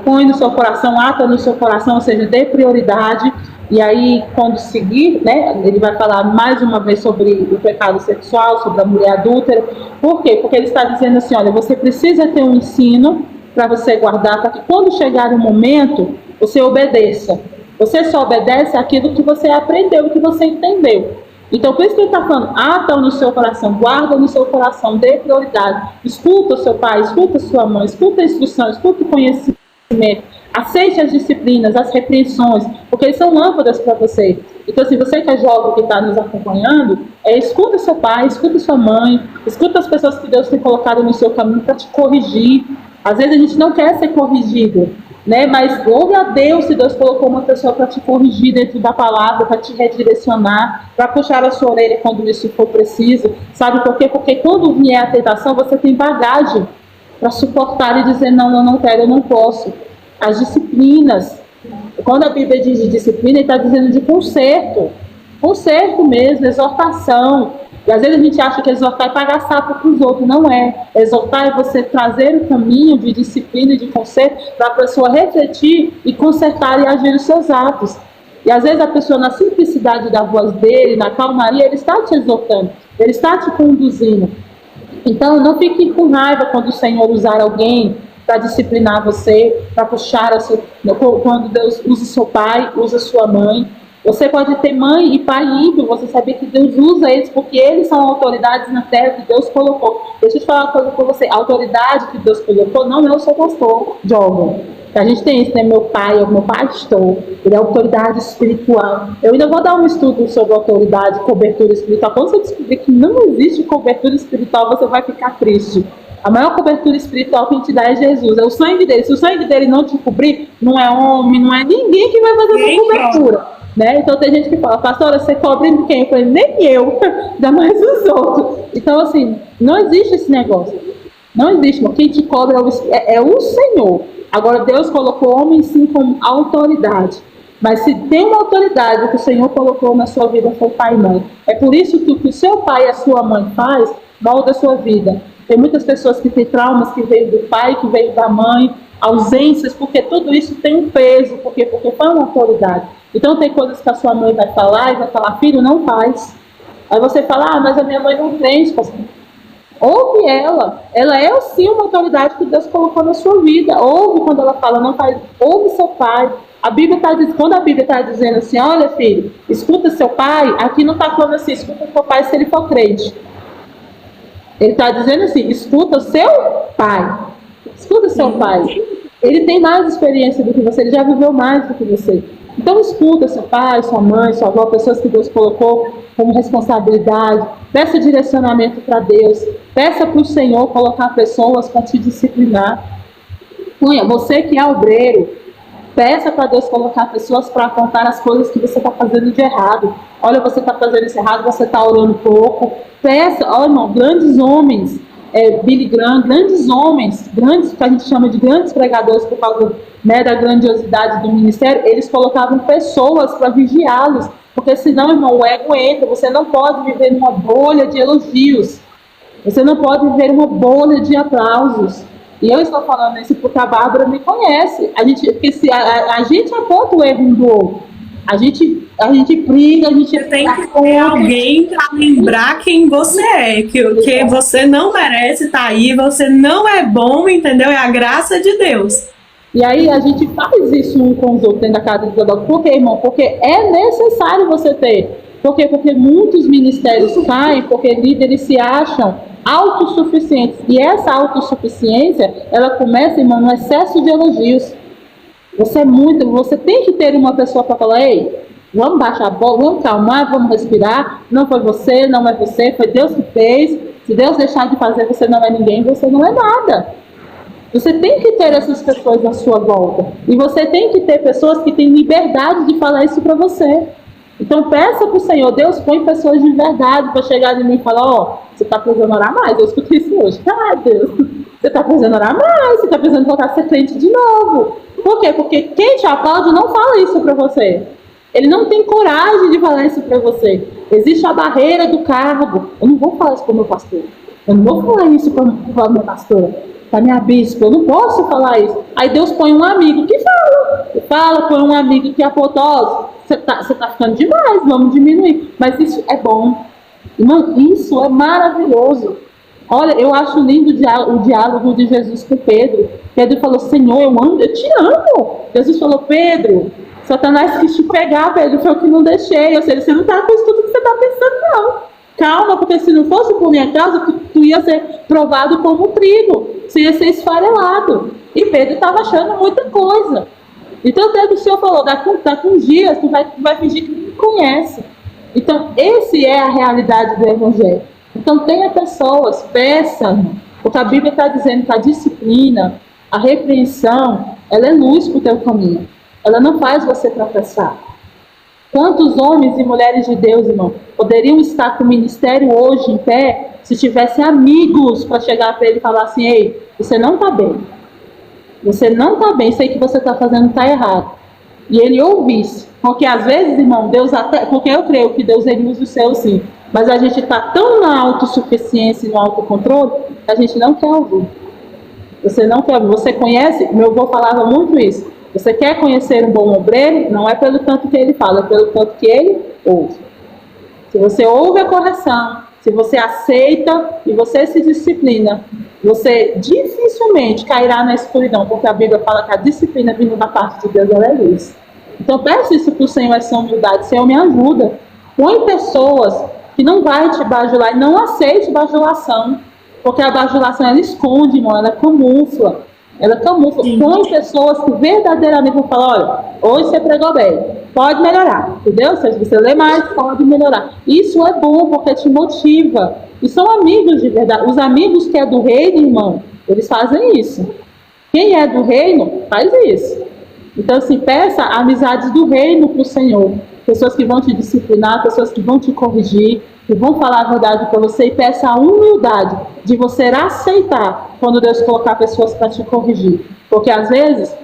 põe no seu coração, ata no seu coração, ou seja, dê prioridade. E aí, quando seguir, né, ele vai falar mais uma vez sobre o pecado sexual, sobre a mulher adúltera. Por quê? Porque ele está dizendo assim, olha, você precisa ter um ensino para você guardar, para que quando chegar o momento, você obedeça. Você só obedece aquilo que você aprendeu, que você entendeu. Então, por isso que ele está falando, ata no seu coração, guarda no seu coração, dê prioridade. Escuta o seu pai, escuta a sua mãe, escuta a instrução, escuta o conhecimento. Aceite as disciplinas, as repreensões, porque eles são lâmpadas para você. Então, se você que é jovem, que está nos acompanhando, escuta seu pai, escuta sua mãe, escuta as pessoas que Deus tem colocado no seu caminho para te corrigir. Às vezes a gente não quer ser corrigido, né? Mas ouve a Deus se Deus colocou uma pessoa para te corrigir dentro da palavra, para te redirecionar, para puxar a sua orelha quando isso for preciso. Sabe por quê? Porque quando vier a tentação, você tem bagagem para suportar e dizer, não, eu não quero, eu não posso. As disciplinas, quando a Bíblia diz de disciplina, ele está dizendo de conserto mesmo, exortação. E às vezes a gente acha que exortar é pagar sapo para os outros, não é. Exortar é você trazer o caminho de disciplina e de conserto para a pessoa refletir e consertar e agir os seus atos. E às vezes a pessoa, na simplicidade da voz dele, na calmaria, ele está te exortando, ele está te conduzindo. Então não fique com raiva quando o Senhor usar alguém para disciplinar você, para puxar quando Deus usa seu pai, usa sua mãe. Você pode ter mãe e pai ímpio, você saber que Deus usa eles, porque eles são autoridades na terra que Deus colocou. Deixa eu te falar uma coisa para você, a autoridade que Deus colocou não é o seu pastor, jovem. A gente tem isso, né? Meu pai é o meu pastor, ele é autoridade espiritual. Eu ainda vou dar um estudo sobre autoridade, cobertura espiritual. Quando você descobrir que não existe cobertura espiritual, você vai ficar triste. A maior cobertura espiritual que a gente dá é Jesus, é o sangue dele. Se o sangue dele não te cobrir, não é homem, não é ninguém que vai fazer essa cobertura. Né? Então tem gente que fala, pastora, você cobre de quem? Eu falei, nem eu, ainda mais os outros. Então assim, não existe esse negócio. Não existe, mas quem te cobra é o Senhor. Agora Deus colocou o homem sim como autoridade. Mas se tem uma autoridade que o Senhor colocou na sua vida, foi o pai e mãe. É por isso que o que o seu pai e a sua mãe faz, molda a sua vida. Tem muitas pessoas que têm traumas que veio do pai, que veio da mãe, ausências, porque tudo isso tem um peso, porque foi uma autoridade. Então tem coisas que a sua mãe vai falar e vai falar, filho, não faz. Aí você fala, mas a minha mãe não crente, pastor. Ouve ela é sim uma autoridade que Deus colocou na sua vida. Ouve quando ela fala, não faz. Ouve seu pai, A Bíblia está dizendo, quando a Bíblia está dizendo assim, olha filho, escuta seu pai, aqui não está falando assim, escuta seu pai se ele for crente. Ele está dizendo assim, escuta o seu pai. Escuta o seu pai. Ele tem mais experiência do que você, ele já viveu mais do que você. Então escuta seu pai, sua mãe, sua avó, pessoas que Deus colocou como responsabilidade. Peça direcionamento para Deus. Peça para o Senhor colocar pessoas para te disciplinar. Você que é obreiro, peça para Deus colocar pessoas para apontar as coisas que você está fazendo de errado. Olha, você está fazendo isso errado, você está orando pouco. Peça, olha, irmão, grandes homens, Billy Graham, grandes homens, grandes, que a gente chama de grandes pregadores por causa, né, da grandiosidade do ministério, eles colocavam pessoas para vigiá-los, porque senão, irmão, o ego entra. Você não pode viver numa bolha de elogios, você não pode viver uma bolha de aplausos. E eu estou falando isso porque a Bárbara me conhece. A gente aponta o erro um do outro. A gente briga, a gente tem que ter alguém para lembrar quem você é, que você não merece estar aí, você não é bom, entendeu? É a graça de Deus. E aí a gente faz isso um com os outros dentro da casa de Deus. Por quê, irmão? Porque é necessário você ter. Por quê? Porque muitos ministérios caem porque líderes se acham autossuficientes. E essa autossuficiência, ela começa, irmão, no excesso de elogios. Você tem que ter uma pessoa para falar, ei, vamos baixar a bola, vamos calmar, vamos respirar. Não foi você, não é você, foi Deus que fez. Se Deus deixar de fazer, você não é ninguém, você não é nada. Você tem que ter essas pessoas à sua volta. E você tem que ter pessoas que têm liberdade de falar isso para você. Então peça para o Senhor, Deus põe pessoas de verdade para chegar em mim e falar, ó, você está precisando orar mais. Eu escutei isso hoje. Ah, Deus, você está precisando orar mais, você está precisando voltar a ser crente de novo. Por quê? Porque quem te aplaude não fala isso para você. Ele não tem coragem de falar isso para você. Existe a barreira do cargo. Eu não vou falar isso para o meu pastor. Eu não vou falar isso para a minha pastora, para a minha bispa. Eu não posso falar isso. Aí Deus põe um amigo que fala. Põe um amigo que aponta, ó, você tá ficando demais, vamos diminuir. Mas isso é bom. Irmão, isso é maravilhoso. Olha, eu acho lindo o diálogo de Jesus com Pedro. Pedro falou, Senhor, eu te amo. Jesus falou, Pedro, Satanás quis te pegar, Pedro, foi o que não deixei. Ou seja, você não está com isso tudo que você está pensando, não. Calma, porque se não fosse por minha causa, tu ia ser provado como trigo. Você ia ser esfarelado. E Pedro estava achando muita coisa. Então até o Senhor falou, daqui uns dias tu vai fingir que não me conhece. Então esse é a realidade do Evangelho. Então tenha pessoas, peça, porque a Bíblia está dizendo que a disciplina, a repreensão, ela é luz para o teu caminho. Ela não faz você tropeçar. Quantos homens e mulheres de Deus, irmão, poderiam estar com o ministério hoje em pé se tivessem amigos para chegar para ele e falar assim, ei, você não está bem. Você não está bem, sei que você está fazendo está errado. E ele ouvisse. Porque às vezes, irmão, Deus até... Porque eu creio que Deus ele usa o céu sim. Mas a gente está tão na autossuficiência e no autocontrole que a gente não quer ouvir. Você não quer ouvir. Você conhece? Meu avô falava muito isso. Você quer conhecer um bom obreiro? Não é pelo tanto que ele fala, é pelo tanto que ele ouve. Se você ouve a correção, se você aceita e você se disciplina, você dificilmente cairá na escuridão, porque a Bíblia fala que a disciplina vindo da parte de Deus, ela é luz. Então peça isso para o Senhor, essa humildade. Senhor, me ajuda. Põe pessoas que não vai te bajular e não aceite bajulação, porque a bajulação ela esconde, irmão, ela camufla. Ela camufla. Põe pessoas que verdadeiramente vão falar, olha, hoje você pregou bem, pode melhorar, entendeu? Se você lê mais, pode melhorar. Isso é bom porque te motiva. E são amigos de verdade. Os amigos que é do reino, irmão, eles fazem isso. Quem é do reino, faz isso. Então, assim, peça amizades do reino para o Senhor. Pessoas que vão te disciplinar, pessoas que vão te corrigir, que vão falar a verdade para você, e peça a humildade de você aceitar quando Deus colocar pessoas para te corrigir. Porque às vezes,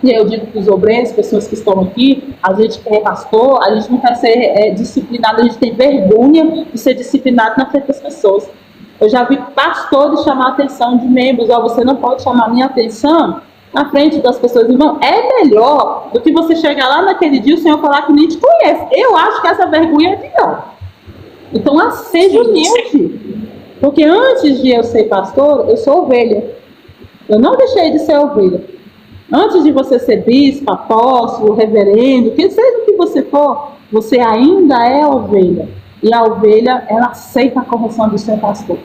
e eu digo para os obreiros, pessoas que estão aqui, a gente que é pastor, a gente não quer ser disciplinado, a gente tem vergonha de ser disciplinado na frente das pessoas. Eu já vi pastores chamar a atenção de membros, você não pode chamar a minha atenção na frente das pessoas. Irmão, é melhor do que você chegar lá naquele dia e o Senhor falar que nem te conhece. Eu acho que essa vergonha é pior. Então, seja humilde. Porque antes de eu ser pastor, eu sou ovelha. Eu não deixei de ser ovelha. Antes de você ser bispo, apóstolo, reverendo, que seja o que você for, você ainda é ovelha. E a ovelha, ela aceita a correção do seu pastor.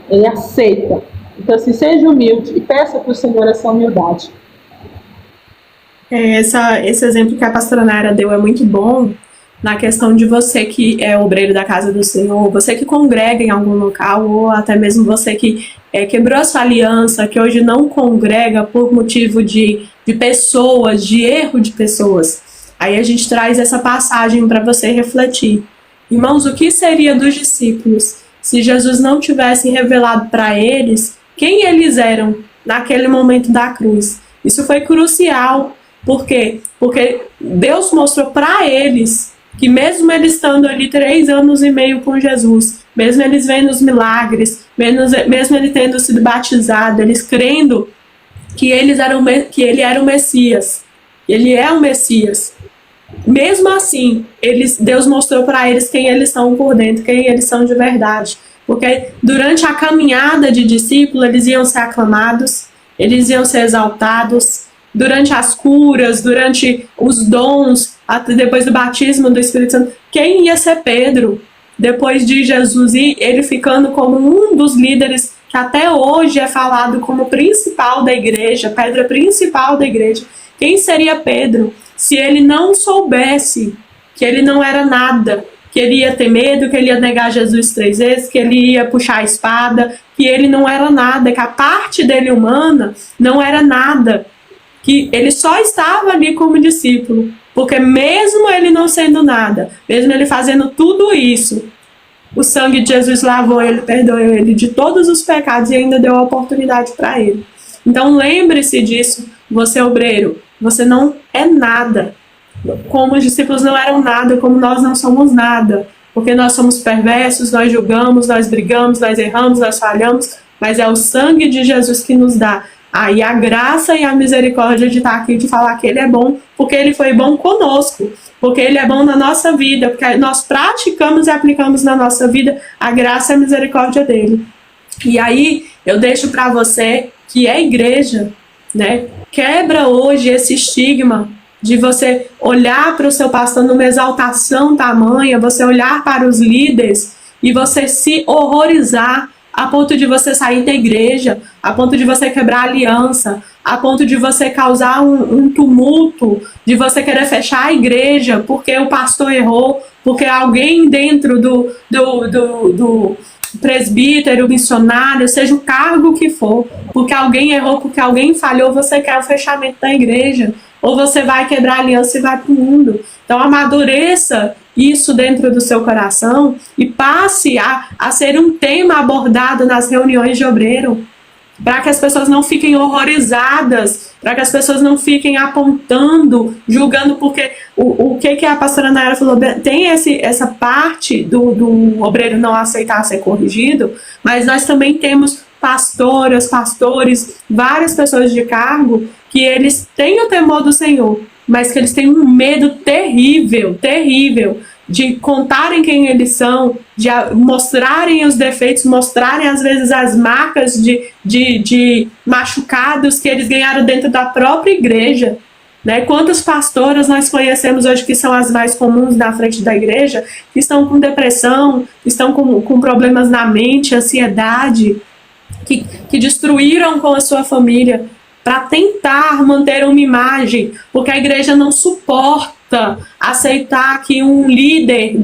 Ele aceita. Então, assim, seja humilde e peça para o Senhor essa humildade. Esse exemplo que a pastora Nara deu é muito bom na questão de você que é obreiro da casa do Senhor, você que congrega em algum local, ou até mesmo você que quebrou a sua aliança, que hoje não congrega por motivo de pessoas, de erro de pessoas. Aí a gente traz essa passagem para você refletir. Irmãos, o que seria dos discípulos se Jesus não tivesse revelado para eles quem eles eram naquele momento da cruz? Isso foi crucial. Por quê? Porque Deus mostrou para eles que mesmo eles estando ali 3 anos e meio com Jesus, mesmo eles vendo os milagres, mesmo ele tendo sido batizado, eles crendo que ele era o Messias, ele é o Messias. Mesmo assim, Deus mostrou para eles quem eles são por dentro, quem eles são de verdade. Porque durante a caminhada de discípulo, eles iam ser aclamados, eles iam ser exaltados, durante as curas, durante os dons, depois do batismo do Espírito Santo. Quem ia ser Pedro? Depois de Jesus e ele ficando como um dos líderes que até hoje é falado como principal da igreja, pedra principal da igreja. Quem seria Pedro se ele não soubesse que ele não era nada, que ele ia ter medo, que ele ia negar Jesus 3 vezes, que ele ia puxar a espada, que ele não era nada, que a parte dele humana não era nada, que ele só estava ali como discípulo, porque mesmo ele não sendo nada, mesmo ele fazendo tudo isso, o sangue de Jesus lavou ele, perdoou ele de todos os pecados e ainda deu a oportunidade para ele. Então lembre-se disso, você obreiro, você não é nada. Como os discípulos não eram nada, como nós não somos nada, porque nós somos perversos, nós julgamos, nós brigamos, nós erramos, nós falhamos, mas é o sangue de Jesus que nos dá aí a graça e a misericórdia de estar aqui, de falar que ele é bom, porque ele foi bom conosco, porque ele é bom na nossa vida, porque nós praticamos e aplicamos na nossa vida a graça e a misericórdia dele. E aí eu deixo para você que é igreja, né? Quebra hoje esse estigma de você olhar para o seu pastor numa exaltação tamanha, você olhar para os líderes e você se horrorizar a ponto de você sair da igreja, a ponto de você quebrar a aliança, a ponto de você causar um tumulto, de você querer fechar a igreja porque o pastor errou, porque alguém dentro do presbítero, missionário, seja o cargo que for, porque alguém errou, porque alguém falhou, você quer o fechamento da igreja, ou você vai quebrar a aliança e vai para o mundo. Então amadureça isso dentro do seu coração e passe a ser um tema abordado nas reuniões de obreiro, para que as pessoas não fiquem horrorizadas, para que as pessoas não fiquem apontando, julgando, porque o que a pastora Nayara falou, tem essa parte do obreiro não aceitar ser corrigido, mas nós também temos pastoras, pastores, várias pessoas de cargo, que eles têm o temor do Senhor, mas que eles têm um medo terrível, terrível, de contarem quem eles são, de mostrarem os defeitos, mostrarem às vezes as marcas de machucados que eles ganharam dentro da própria igreja, né? Quantas pastoras nós conhecemos hoje que são as mais comuns na frente da igreja, que estão com depressão, que estão com problemas na mente, ansiedade, que destruíram com a sua família para tentar manter uma imagem, porque a igreja não suporta aceitar que um líder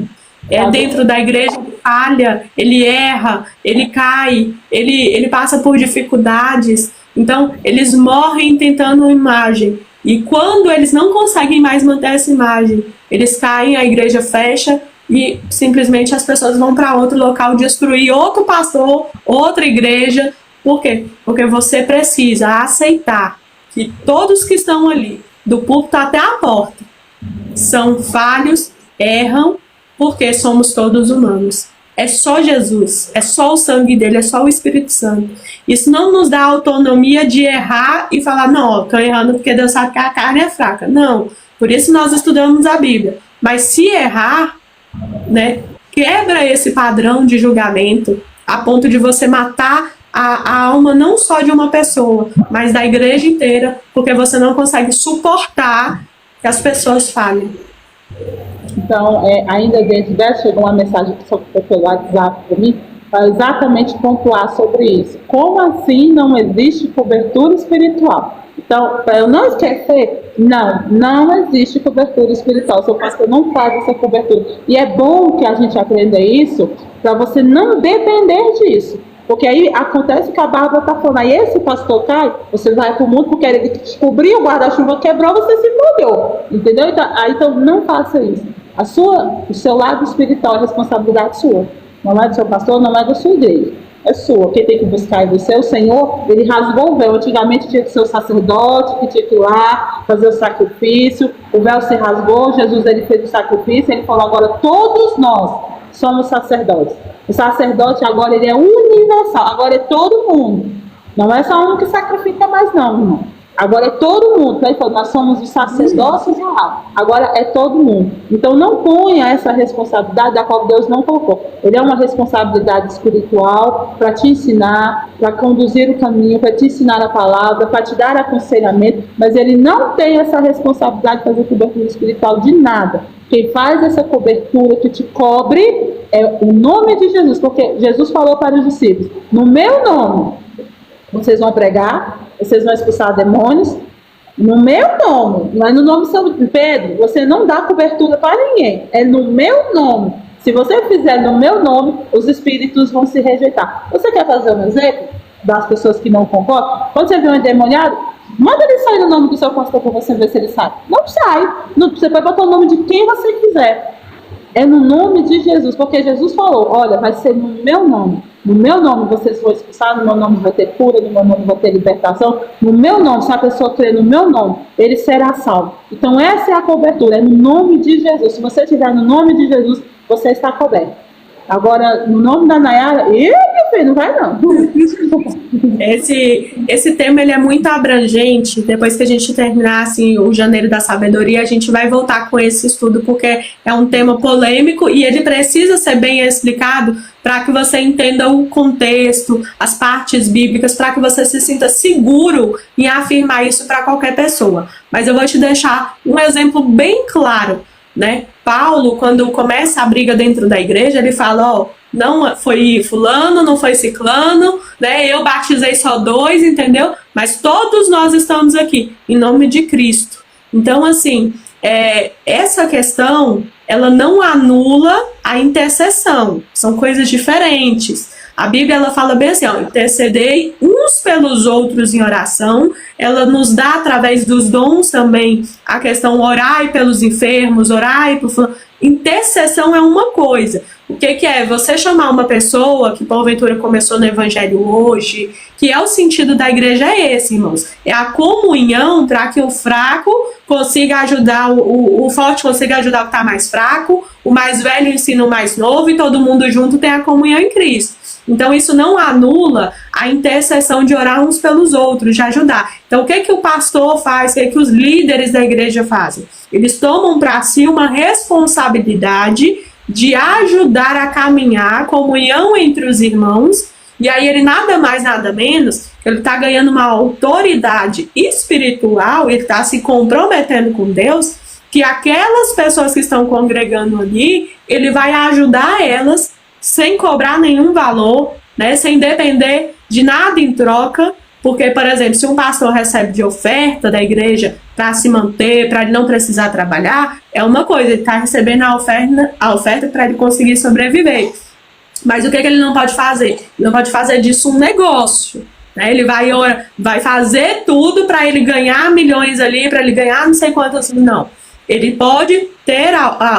dentro da igreja falha, ele erra, ele cai, ele passa por dificuldades. Então, eles morrem tentando uma imagem. E quando eles não conseguem mais manter essa imagem, eles caem, a igreja fecha e simplesmente as pessoas vão para outro local destruir outro pastor, outra igreja. Por quê? Porque você precisa aceitar que todos que estão ali, do púlpito até a porta, são falhos, erram, porque somos todos humanos. É só Jesus, é só o sangue dele, é só o Espírito Santo. Isso não nos dá autonomia de errar e falar, não, estou errando porque Deus sabe que a carne é fraca. Não, por isso nós estudamos a Bíblia. Mas se errar, né, quebra esse padrão de julgamento a ponto de você matar a alma não só de uma pessoa, mas da igreja inteira, porque você não consegue suportar que as pessoas falhem. Então, ainda dentro dessa, chegou uma mensagem pelo WhatsApp para mim, para exatamente pontuar sobre isso. Como assim não existe cobertura espiritual? Então, para eu não esquecer, não existe cobertura espiritual. Seu pastor não faz essa cobertura. E é bom que a gente aprenda isso, para você não depender disso. Porque aí acontece que a Bárbara está falando, aí esse pastor cai, você vai para o mundo porque ele descobriu o guarda-chuva, quebrou, você se molhou. Entendeu? Então não faça isso. O seu lado espiritual é responsabilidade sua. Não é do seu pastor, não é da sua igreja. É sua. Quem tem que buscar é do seu Senhor. Ele rasgou o véu. Antigamente tinha que ser o sacerdote, que tinha que ir lá fazer o sacrifício. O véu se rasgou, Jesus ele fez o sacrifício. Ele falou, agora todos nós somos sacerdotes. O sacerdote agora ele é universal. Agora é todo mundo. Não é só um que sacrifica mais não, irmão. Agora é todo mundo, né? Então, nós somos os sacerdotes real. Agora é todo mundo. Então não ponha essa responsabilidade da qual Deus não colocou. Ele é uma responsabilidade espiritual para te ensinar, para conduzir o caminho, para te ensinar a palavra, para te dar aconselhamento, mas ele não tem essa responsabilidade de fazer cobertura espiritual de nada. Quem faz essa cobertura que te cobre é o nome de Jesus, porque Jesus falou para os discípulos, no meu nome vocês vão pregar, vocês vão expulsar demônios, no meu nome, não é no nome de São Pedro, você não dá cobertura para ninguém, é no meu nome. Se você fizer no meu nome, os espíritos vão se rejeitar. Você quer fazer um exemplo das pessoas que não concordam? Quando você vê um endemoniado, manda ele sair no nome do seu pastor para você ver se ele sai. Não sai, você pode botar o nome de quem você quiser. É no nome de Jesus, porque Jesus falou, olha, vai ser no meu nome. No meu nome vocês vão expulsar, no meu nome vai ter cura, no meu nome vai ter libertação. No meu nome, se a pessoa crer no meu nome, ele será salvo. Então essa é a cobertura, é no nome de Jesus. Se você estiver no nome de Jesus, você está coberto. Agora, no nome da Nayara, meu filho, não vai não. Esse tema ele é muito abrangente. Depois que a gente terminar assim, o Janeiro da Sabedoria, a gente vai voltar com esse estudo, porque é um tema polêmico e ele precisa ser bem explicado para que você entenda o contexto, as partes bíblicas, para que você se sinta seguro em afirmar isso para qualquer pessoa. Mas eu vou te deixar um exemplo bem claro, né? Paulo, quando começa a briga dentro da igreja, ele fala, ó, não foi fulano, não foi ciclano, né? Eu batizei só 2, entendeu? Mas todos nós estamos aqui, em nome de Cristo. Então, assim, essa questão, ela não anula a intercessão. São coisas diferentes. A Bíblia, ela fala bem assim, ó, intercedei uns pelos outros em oração. Ela nos dá, através dos dons também, a questão orai pelos enfermos, orai por... Intercessão é uma coisa. O que é? Você chamar uma pessoa que porventura começou no evangelho hoje, que é o sentido da igreja é esse, irmãos. É a comunhão para que o fraco consiga ajudar, o forte consiga ajudar o que está mais fraco, o mais velho ensina o mais novo e todo mundo junto tem a comunhão em Cristo. Então isso não anula a intercessão de orar uns pelos outros, de ajudar. Então o que o pastor faz, o que os líderes da igreja fazem? Eles tomam para si uma responsabilidade de ajudar a caminhar a comunhão entre os irmãos, e aí ele nada mais, nada menos, ele está ganhando uma autoridade espiritual, ele está se comprometendo com Deus, que aquelas pessoas que estão congregando ali, ele vai ajudar elas sem cobrar nenhum valor, né, sem depender de nada em troca, porque, por exemplo, se um pastor recebe de oferta da igreja para se manter, para ele não precisar trabalhar, é uma coisa, ele está recebendo a oferta para ele conseguir sobreviver. Mas o que ele não pode fazer? Ele não pode fazer disso um negócio. Né? Ele vai fazer tudo para ele ganhar milhões ali, para ele ganhar não sei quantos, não. Ele pode ter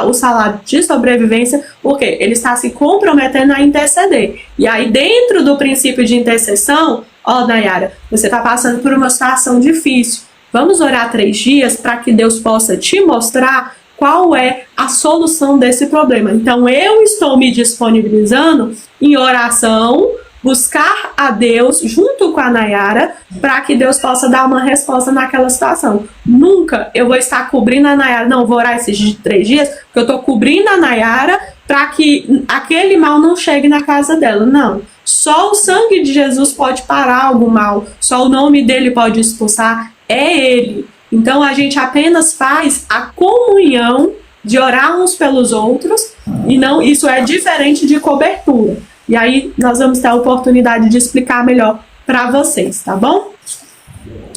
o salário de sobrevivência, porque ele está se comprometendo a interceder. E aí, dentro do princípio de intercessão, ó, Nayara, você está passando por uma situação difícil. Vamos orar 3 dias para que Deus possa te mostrar qual é a solução desse problema. Então, eu estou me disponibilizando em oração, buscar a Deus junto com a Nayara para que Deus possa dar uma resposta naquela situação. Nunca eu vou estar cobrindo a Nayara, não, vou orar esses 3 dias, porque eu estou cobrindo a Nayara para que aquele mal não chegue na casa dela. Não, Só o sangue de Jesus pode parar algum mal, só o nome dele pode expulsar, é ele. Então a gente apenas faz a comunhão de orar uns pelos outros, e não, isso é diferente de cobertura. E aí nós vamos ter a oportunidade de explicar melhor para vocês, tá bom?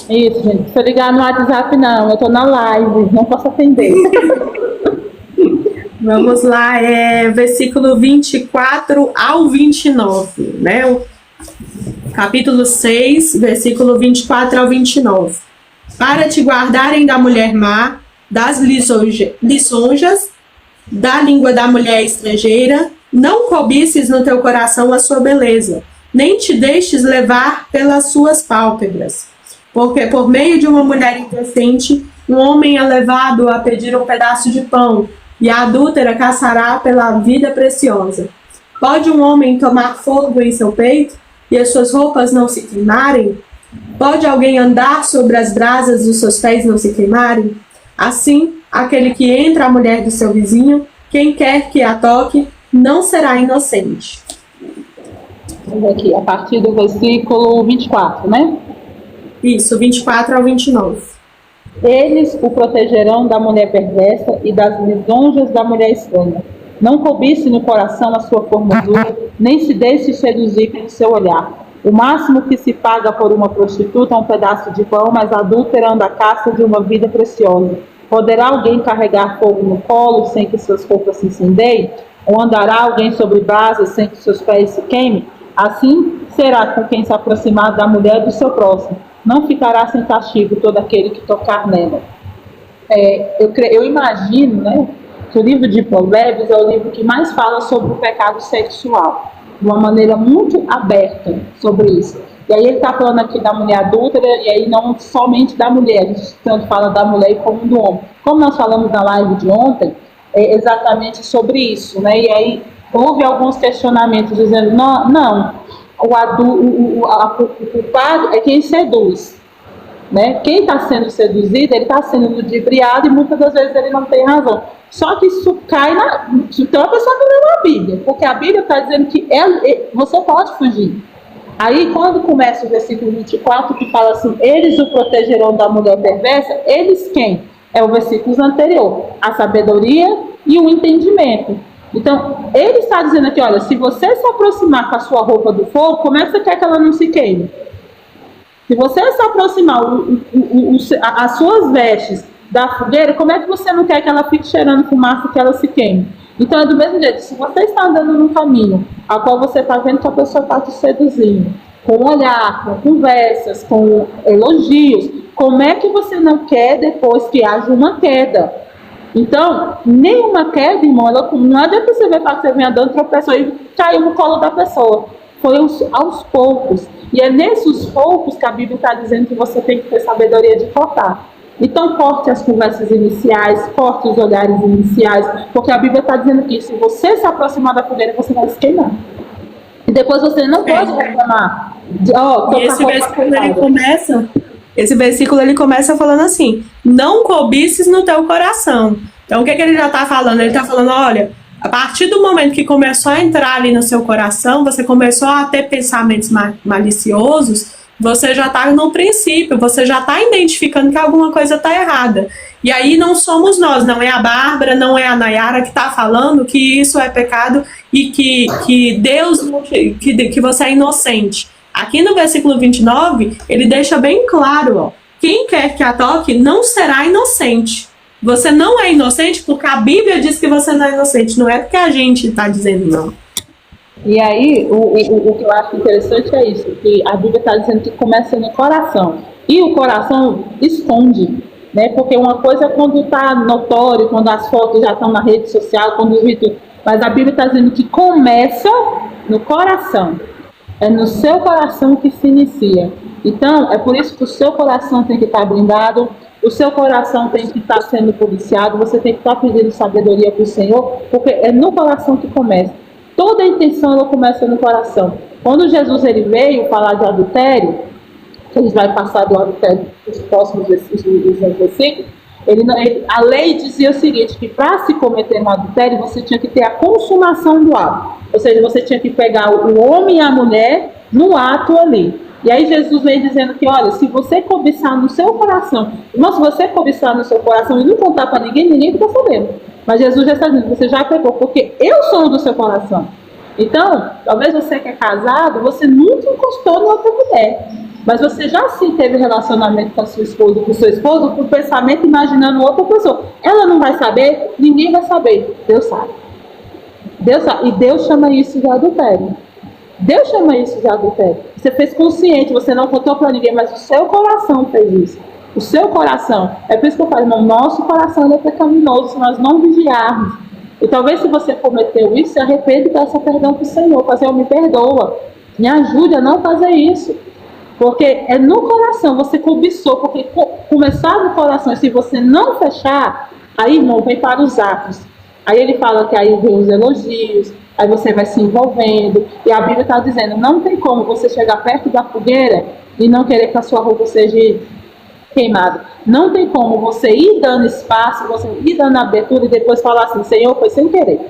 Isso, gente. Se eu ligar no WhatsApp, não. Eu tô na live, não posso atender. Vamos lá, versículo 24 ao 29, né? O capítulo 6, versículo 24 ao 29. Para te guardarem da mulher má, das lisonjas, da língua da mulher estrangeira, não cobices no teu coração a sua beleza, nem te deixes levar pelas suas pálpebras. Porque por meio de uma mulher indecente, um homem é levado a pedir um pedaço de pão, e a adúltera caçará pela vida preciosa. Pode um homem tomar fogo em seu peito, e as suas roupas não se queimarem? Pode alguém andar sobre as brasas e os seus pés não se queimarem? Assim, aquele que entra a mulher do seu vizinho, quem quer que a toque, não será inocente. Vamos aqui, a partir do versículo 24, né? Isso, 24 ao 29. Eles o protegerão da mulher perversa e das lisonjas da mulher estranha. Não cobice no coração a sua formosura, nem se deixe seduzir pelo seu olhar. O máximo que se paga por uma prostituta é um pedaço de pão, mas a adúltera anda à caça de uma vida preciosa. Poderá alguém carregar fogo no colo sem que suas roupas se incendeiem? Ou andará alguém sobre brasas sem que seus pés se queimem? Assim será com quem se aproximar da mulher do seu próximo. Não ficará sem castigo todo aquele que tocar nela. Eu imagino, né, que o livro de Provérbios é o livro que mais fala sobre o pecado sexual, de uma maneira muito aberta sobre isso. E aí ele está falando aqui da mulher adúltera, e aí não somente da mulher, a gente tanto fala da mulher como do homem. Como nós falamos na live de ontem, é exatamente sobre isso, né? E aí houve alguns questionamentos dizendo, não, o culpado é quem seduz, né? Quem está sendo seduzido, ele está sendo ludibriado e muitas das vezes ele não tem razão. Só que isso cai na... Então a pessoa não leu a Bíblia, porque a Bíblia está dizendo que você pode fugir. Aí quando começa o versículo 24, que fala assim, eles o protegerão da mulher perversa, eles quem? É o versículo anterior, a sabedoria e o entendimento. Então, ele está dizendo aqui, olha, se você se aproximar com a sua roupa do fogo, como é que você quer que ela não se queime? Se você se aproximar as suas vestes da fogueira, como é que você não quer que ela fique cheirando fumaça, que ela se queime? Então, é do mesmo jeito, se você está andando num caminho ao qual você está vendo que a pessoa está te seduzindo, com olhar, com conversas, com elogios, como é que você não quer depois que haja uma queda? Então, nenhuma queda, irmão, não adianta você ver para que você vem andando, tropeçou e caiu no colo da pessoa. Foi aos poucos. E é nesses poucos que a Bíblia está dizendo que você tem que ter sabedoria de cortar. Então, corte as conversas iniciais, corte os olhares iniciais, porque a Bíblia está dizendo que se você se aproximar da fogueira, você vai se queimar. E depois você não pode reclamar. Esse versículo ele começa falando assim, não cobices no teu coração. Então o que ele já está falando? Ele está falando, olha, a partir do momento que começou a entrar ali no seu coração, você começou a ter pensamentos maliciosos, você já está no princípio, você já está identificando que alguma coisa está errada. E aí não somos nós, não é a Bárbara, não é a Nayara que está falando que isso é pecado e que Deus, que você é inocente. Aqui no versículo 29, ele deixa bem claro, ó, quem quer que a toque não será inocente. Você não é inocente porque a Bíblia diz que você não é inocente, não é porque a gente está dizendo não. E aí, o que eu acho interessante é isso, que a Bíblia está dizendo que começa no coração. E o coração esconde, né? Porque uma coisa é quando está notório, quando as fotos já estão na rede social, quando os vídeos... Mas a Bíblia está dizendo que começa no coração. É no seu coração que se inicia. Então, é por isso que o seu coração tem que estar blindado, o seu coração tem que estar sendo policiado, você tem que estar pedindo sabedoria para o Senhor, porque é no coração que começa. Toda a intenção ela começa no coração. Quando Jesus ele veio falar de adultério, que a gente vai passar do adultério nos próximos versículos, a lei dizia o seguinte, que para se cometer um adultério, você tinha que ter a consumação do ato. Ou seja, você tinha que pegar o homem e a mulher no ato ali. E aí Jesus vem dizendo que, olha, se você cobiçar no seu coração, irmão, se você cobiçar no seu coração e não contar para ninguém, ninguém fica sabendo. Mas Jesus já está dizendo, você já pegou, porque eu sou do seu coração. Então, talvez você que é casado, você nunca encostou na outra mulher. Mas você já sim teve relacionamento com a sua esposa, com o seu esposo, com o pensamento imaginando outra pessoa. Ela não vai saber, ninguém vai saber. Deus sabe. Deus sabe. E Deus chama isso de adultério. Deus chama isso de adultério. Você fez consciente, você não contou para ninguém, mas o seu coração fez isso. O seu coração. É por isso que eu falo, irmão, nosso coração é pecaminoso se nós não vigiarmos. E talvez se você cometeu isso, se arrependa e peça perdão para o Senhor. Fazer, me perdoa. Me ajude a não fazer isso. Porque é no coração, você cobiçou. Porque começar no coração, e se você não fechar, aí, irmão, vem para os atos. Aí ele fala que aí vem os elogios, aí você vai se envolvendo. E a Bíblia está dizendo, não tem como você chegar perto da fogueira e não querer que a sua roupa seja queimada. Não tem como você ir dando espaço, você ir dando abertura e depois falar assim, Senhor, foi sem querer.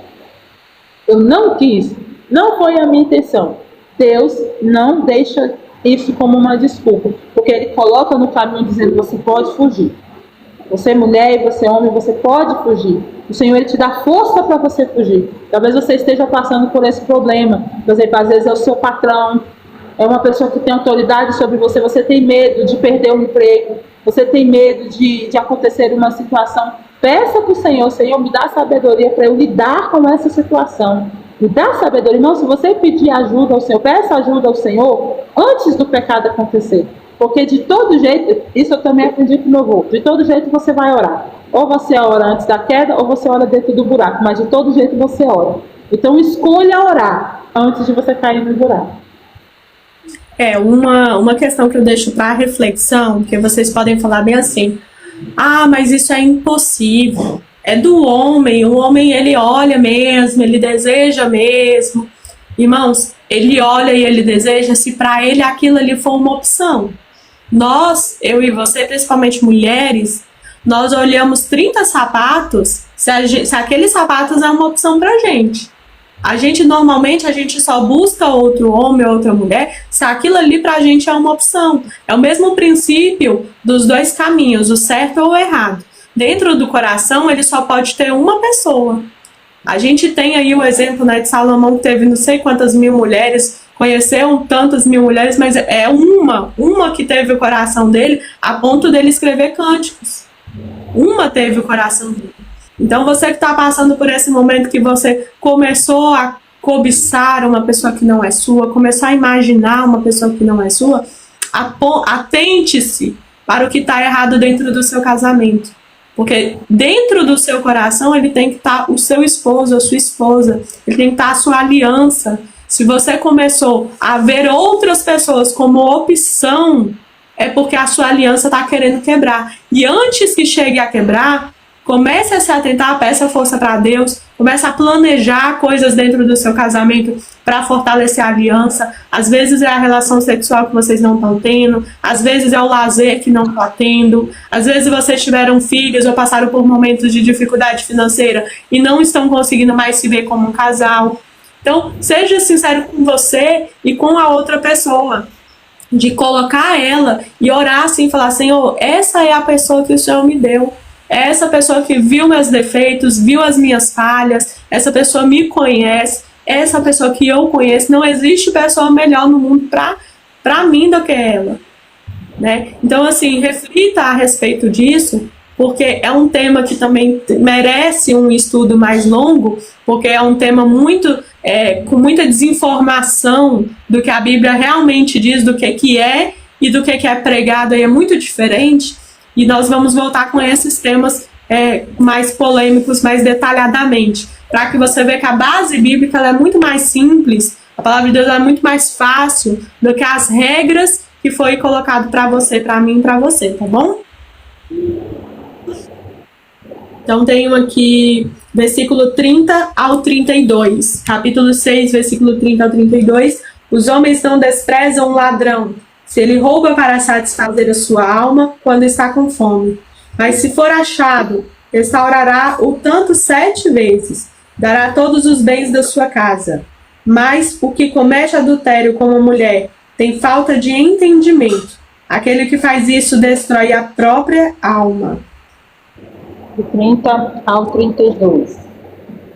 Eu não quis, não foi a minha intenção. Deus não deixa isso como uma desculpa, porque Ele coloca no caminho dizendo, você pode fugir. Você mulher e você homem, você pode fugir. O Senhor, Ele te dá força para você fugir. Talvez você esteja passando por esse problema. Por exemplo, às vezes é o seu patrão, é uma pessoa que tem autoridade sobre você, você tem medo de perder o emprego, você tem medo de acontecer uma situação. Peça para o Senhor, Senhor, me dá sabedoria para eu lidar com essa situação. Me dá sabedoria. Irmão, se você pedir ajuda ao Senhor, peça ajuda ao Senhor antes do pecado acontecer. Porque de todo jeito, isso eu também aprendi com o meu avô, de todo jeito você vai orar. Ou você ora antes da queda, ou você ora dentro do buraco, mas de todo jeito você ora. Então escolha orar antes de você cair no buraco. Uma questão que eu deixo para reflexão, que vocês podem falar bem assim, mas isso é impossível, é do homem, o homem ele olha mesmo, ele deseja mesmo. Irmãos, ele olha e ele deseja se para ele aquilo ali for uma opção. Nós, eu e você, principalmente mulheres, nós olhamos 30 sapatos, se aqueles sapatos é uma opção pra gente. Normalmente, a gente só busca outro homem ou outra mulher se aquilo ali pra gente é uma opção. É o mesmo princípio dos dois caminhos, o certo ou o errado. Dentro do coração, ele só pode ter uma pessoa. A gente tem aí o exemplo, né, de Salomão, que teve não sei quantas mil mulheres, conheceu tantas mil mulheres, mas é uma que teve o coração dele a ponto dele escrever cânticos. Uma teve o coração dele. Então você que está passando por esse momento que você começou a cobiçar uma pessoa que não é sua, começar a imaginar uma pessoa que não é sua, atente-se para o que está errado dentro do seu casamento. Porque dentro do seu coração ele tem que estar o seu esposo, a sua esposa, ele tem que estar a sua aliança. Se você começou a ver outras pessoas como opção, é porque a sua aliança está querendo quebrar. E antes que chegue a quebrar, comece a se atentar, peça força para Deus, comece a planejar coisas dentro do seu casamento para fortalecer a aliança. Às vezes é a relação sexual que vocês não estão tendo, às vezes é o lazer que não está tendo, às vezes vocês tiveram filhos ou passaram por momentos de dificuldade financeira e não estão conseguindo mais se ver como um casal. Então, seja sincero com você e com a outra pessoa, de colocar ela e orar assim, falar, Senhor, essa é a pessoa que o Senhor me deu. É essa pessoa que viu meus defeitos, viu as minhas falhas, essa pessoa me conhece, essa pessoa que eu conheço, não existe pessoa melhor no mundo para mim do que ela. Né? Então, assim, reflita a respeito disso, porque é um tema que também merece um estudo mais longo, porque é um tema com muita desinformação do que a Bíblia realmente diz, do que é e do que é pregado, aí é muito diferente, e nós vamos voltar com esses temas mais polêmicos, mais detalhadamente, para que você veja que a base bíblica ela é muito mais simples, a palavra de Deus é muito mais fácil do que as regras que foi colocado para você, para mim e para você, tá bom? Então, tenho aqui versículo 30 ao 32. Capítulo 6, versículo 30 ao 32. Os homens não desprezam o ladrão, se ele rouba para satisfazer a sua alma quando está com fome. Mas se for achado, restaurará o tanto 7 vezes, dará todos os bens da sua casa. Mas o que comete adultério com uma mulher tem falta de entendimento. Aquele que faz isso destrói a própria alma. Do 30 ao 32.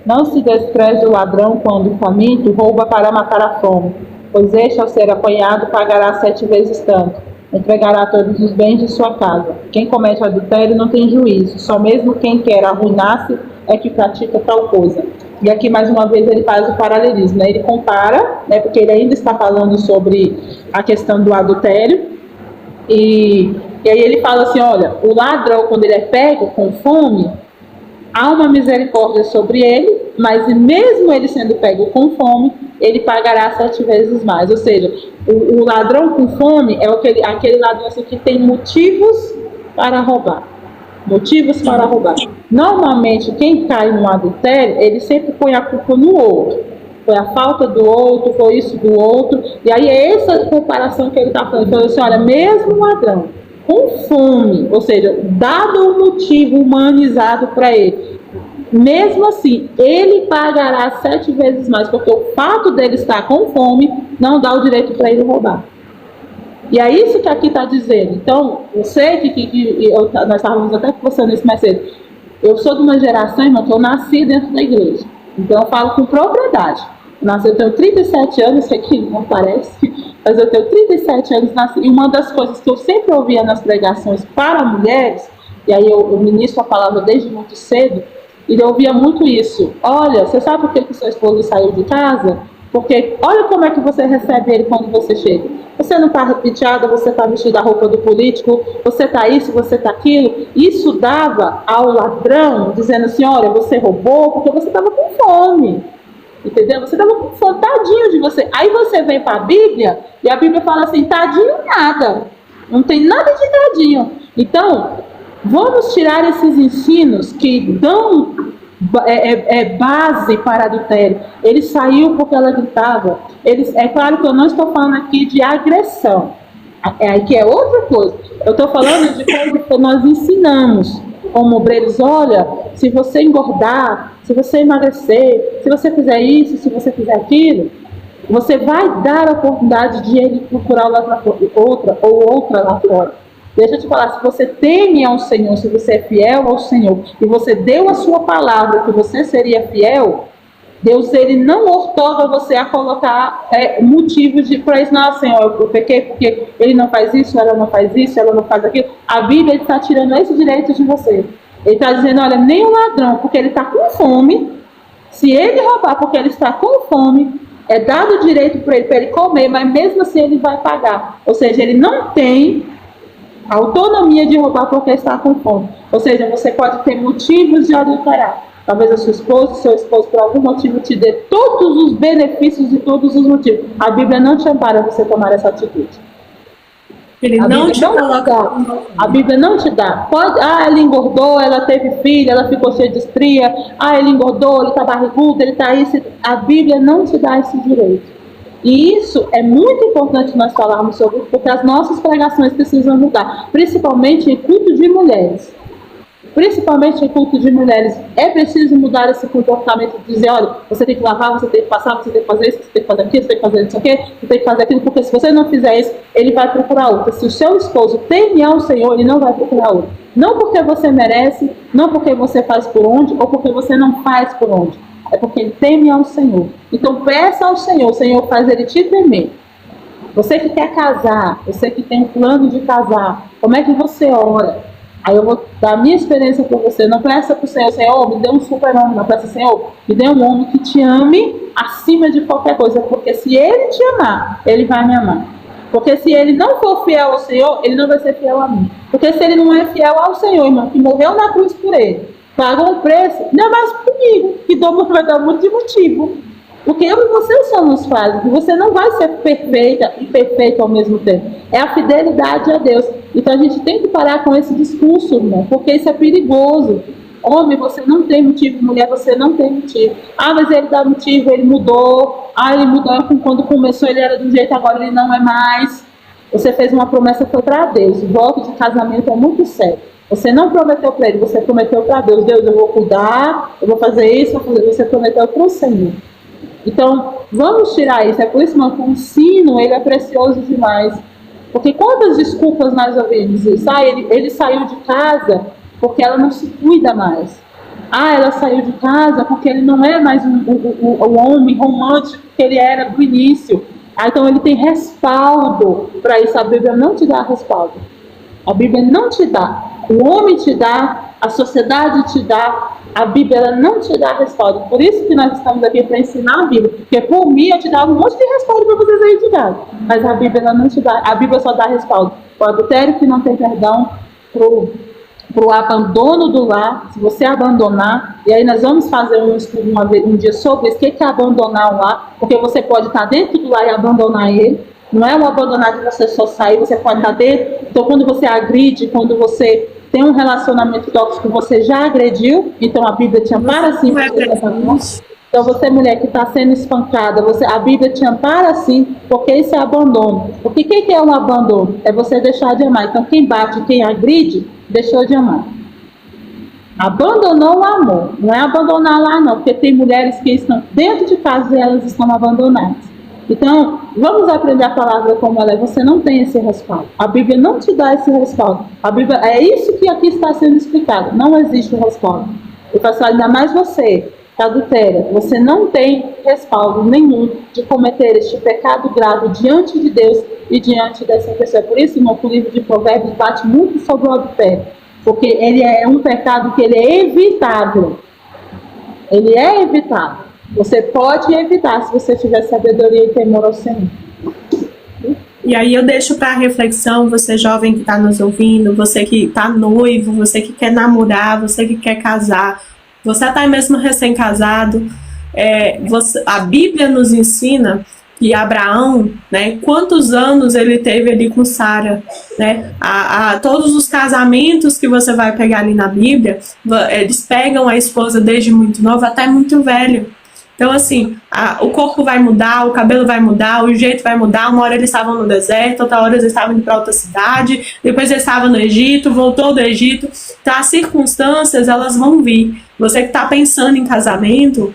Não se despreze o ladrão quando faminto rouba para matar a fome, pois este, ao ser apanhado, pagará 7 vezes tanto. Entregará todos os bens de sua casa. Quem comete adultério não tem juízo, só mesmo quem quer arruinar-se é que pratica tal coisa. E aqui, mais uma vez, ele faz o paralelismo, né? Ele compara, né, porque ele ainda está falando sobre a questão do adultério, e aí ele fala assim, olha, o ladrão, quando ele é pego com fome, há uma misericórdia sobre ele, mas mesmo ele sendo pego com fome, ele pagará 7 vezes mais. Ou seja, o ladrão com fome é aquele ladrão assim, que tem motivos para roubar. Motivos para roubar. Normalmente, quem cai no adultério, ele sempre põe a culpa no outro. Foi a falta do outro, foi isso do outro. E aí é essa comparação que ele está falando. Ele falou assim, olha, mesmo o ladrão com fome, ou seja, dado um motivo humanizado para ele, mesmo assim, ele pagará 7 vezes mais, porque o fato dele estar com fome não dá o direito para ele roubar. E é isso que aqui está dizendo. Então, eu sei que nós estávamos até conversando isso mais cedo. Eu sou de uma geração, irmão, que eu nasci dentro da igreja. Então, eu falo com propriedade. Eu tenho 37 anos, isso aqui não parece, mas eu tenho 37 anos, nasci. E uma das coisas que eu sempre ouvia nas pregações para mulheres, e aí eu ministro a palavra desde muito cedo, e eu ouvia muito isso. Olha, você sabe por que o seu esposo saiu de casa? Porque olha como é que você recebe ele quando você chega. Você não está repeteada, você está vestido a roupa do político, você está isso, você está aquilo. Isso dava ao ladrão, dizendo assim, olha, você roubou porque você estava com fome. Entendeu? Você estava com fome, tadinho de você. Aí você vem para a Bíblia, e a Bíblia fala assim, tadinho nada. Não tem nada de tadinho. Então, vamos tirar esses ensinos que dão base para adultério. Ele saiu porque ela gritava. É claro que eu não estou falando aqui de agressão. Aqui é outra coisa. Eu estou falando de coisas que nós ensinamos como obreiros. Olha, se você engordar, se você emagrecer, se você fizer isso, se você fizer aquilo, você vai dar a oportunidade de ele procurar outra lá fora. Deixa eu te falar, se você teme ao Senhor, se você é fiel ao Senhor, e você deu a sua palavra que você seria fiel, Deus, ele não ortoga você a colocar motivos para isso. Não, Senhor, eu pequei porque ele não faz isso, ela não faz isso, ela não faz aquilo. A Bíblia está tirando esse direito de você. Ele está dizendo, olha, nem o ladrão, porque ele está com fome, se ele roubar porque ele está com fome, é dado o direito para ele comer, mas mesmo assim ele vai pagar. Ou seja, ele não tem autonomia de roubar porque está com fome. Ou seja, você pode ter motivos de adulterar. Talvez a sua esposa, seu esposo, por algum motivo, te dê todos os benefícios e todos os motivos. A Bíblia não te ampara você tomar essa atitude. Ele não te coloca. A Bíblia não te dá. Ela engordou, ela teve filho, ela ficou cheia de estria. Ele engordou, ele está barrigudo, ele está isso. A Bíblia não te dá esse direito. E isso é muito importante nós falarmos sobre, porque as nossas pregações precisam mudar, principalmente em culto de mulheres. Principalmente em culto de mulheres, é preciso mudar esse comportamento de dizer, olha, você tem que lavar, você tem que passar, você tem que fazer isso, você tem que fazer aquilo, você tem que fazer isso aqui, você tem que fazer aquilo, porque se você não fizer isso, ele vai procurar outra. Se o seu esposo teme ao Senhor, ele não vai procurar outra. Não porque você merece, não porque você faz por onde, ou porque você não faz por onde. É porque ele teme ao Senhor. Então peça ao Senhor, o Senhor faz ele te temer. Você que quer casar, você que tem um plano de casar, como é que você ora? Aí eu vou dar a minha experiência para você. Não peça para o Senhor, Senhor, me dê um super-homem. Não peça, Senhor, me dê um homem que te ame acima de qualquer coisa. Porque se ele te amar, ele vai me amar. Porque se ele não for fiel ao Senhor, ele não vai ser fiel a mim. Porque se ele não é fiel ao Senhor, irmão, que morreu na cruz por ele, pagou um preço, não é mais comigo, que vai dar muito de motivo. Porque eu e você somos falhos, você não vai ser perfeita e perfeito ao mesmo tempo. É a fidelidade a Deus. Então a gente tem que parar com esse discurso, irmão, porque isso é perigoso. Homem, você não tem motivo, mulher, você não tem motivo. Mas ele dá motivo, ele mudou. Ele mudou quando começou, ele era de um jeito, agora ele não é mais. Você fez uma promessa, foi para Deus. O voto de casamento é muito sério. Você não prometeu para ele, você prometeu para Deus. Deus, eu vou cuidar, eu vou fazer isso, vou fazer. Você prometeu para o Senhor. Então, vamos tirar isso. É por isso que o ensino ele é precioso demais. Porque quantas desculpas nós ouvimos isso? Ele saiu de casa porque ela não se cuida mais. Ela saiu de casa porque ele não é mais o homem romântico que ele era do início. Então ele tem respaldo para isso. A Bíblia não te dá respaldo. A Bíblia não te dá. O homem te dá, a sociedade te dá, a Bíblia ela não te dá respaldo. Por isso que nós estamos aqui para ensinar a Bíblia. Porque por mim eu te dava um monte de respaldo para vocês aí de casa. Mas a Bíblia ela não te dá. A Bíblia só dá respaldo. O adultério que não tem perdão, para o abandono do lar, se você abandonar, e aí nós vamos fazer um estudo um dia sobre isso, o que é abandonar o lar, porque você pode estar dentro do lar e abandonar ele, não é o abandonar de você só sair, você pode estar dentro, então quando você agride, quando você tem um relacionamento tóxico, você já agrediu, então a Bíblia te ampara sim. Então você mulher que está sendo espancada, a Bíblia te ampara sim, porque isso é abandono. Porque o que é um abandono? É você deixar de amar. Então quem bate, quem agride, deixou de amar. Abandonou o amor. Não é abandonar lá não, porque tem mulheres que estão dentro de casa e elas estão abandonadas. Então, vamos aprender a palavra como ela é. Você não tem esse respaldo. A Bíblia não te dá esse respaldo. A Bíblia, é isso que aqui está sendo explicado. Não existe respaldo. Eu faço ainda mais você, que adultera. Você não tem respaldo nenhum de cometer este pecado grave diante de Deus e diante dessa pessoa. Por isso, irmão, que o livro de Provérbios bate muito sobre o adultério. Porque ele é um pecado que ele é evitável. Ele é evitável. Você pode evitar se você tiver sabedoria e temor ao Senhor. E aí eu deixo para reflexão, você jovem que está nos ouvindo, você que está noivo, você que quer namorar, você que quer casar, você está mesmo recém-casado, a Bíblia nos ensina que Abraão, né, quantos anos ele teve ali com Sara, né, todos os casamentos que você vai pegar ali na Bíblia, eles pegam a esposa desde muito nova até muito velho. Então, assim, o corpo vai mudar, o cabelo vai mudar, o jeito vai mudar. Uma hora eles estavam no deserto, outra hora eles estavam indo para outra cidade, depois eles estavam no Egito, voltou do Egito. Então, as circunstâncias, elas vão vir. Você que está pensando em casamento,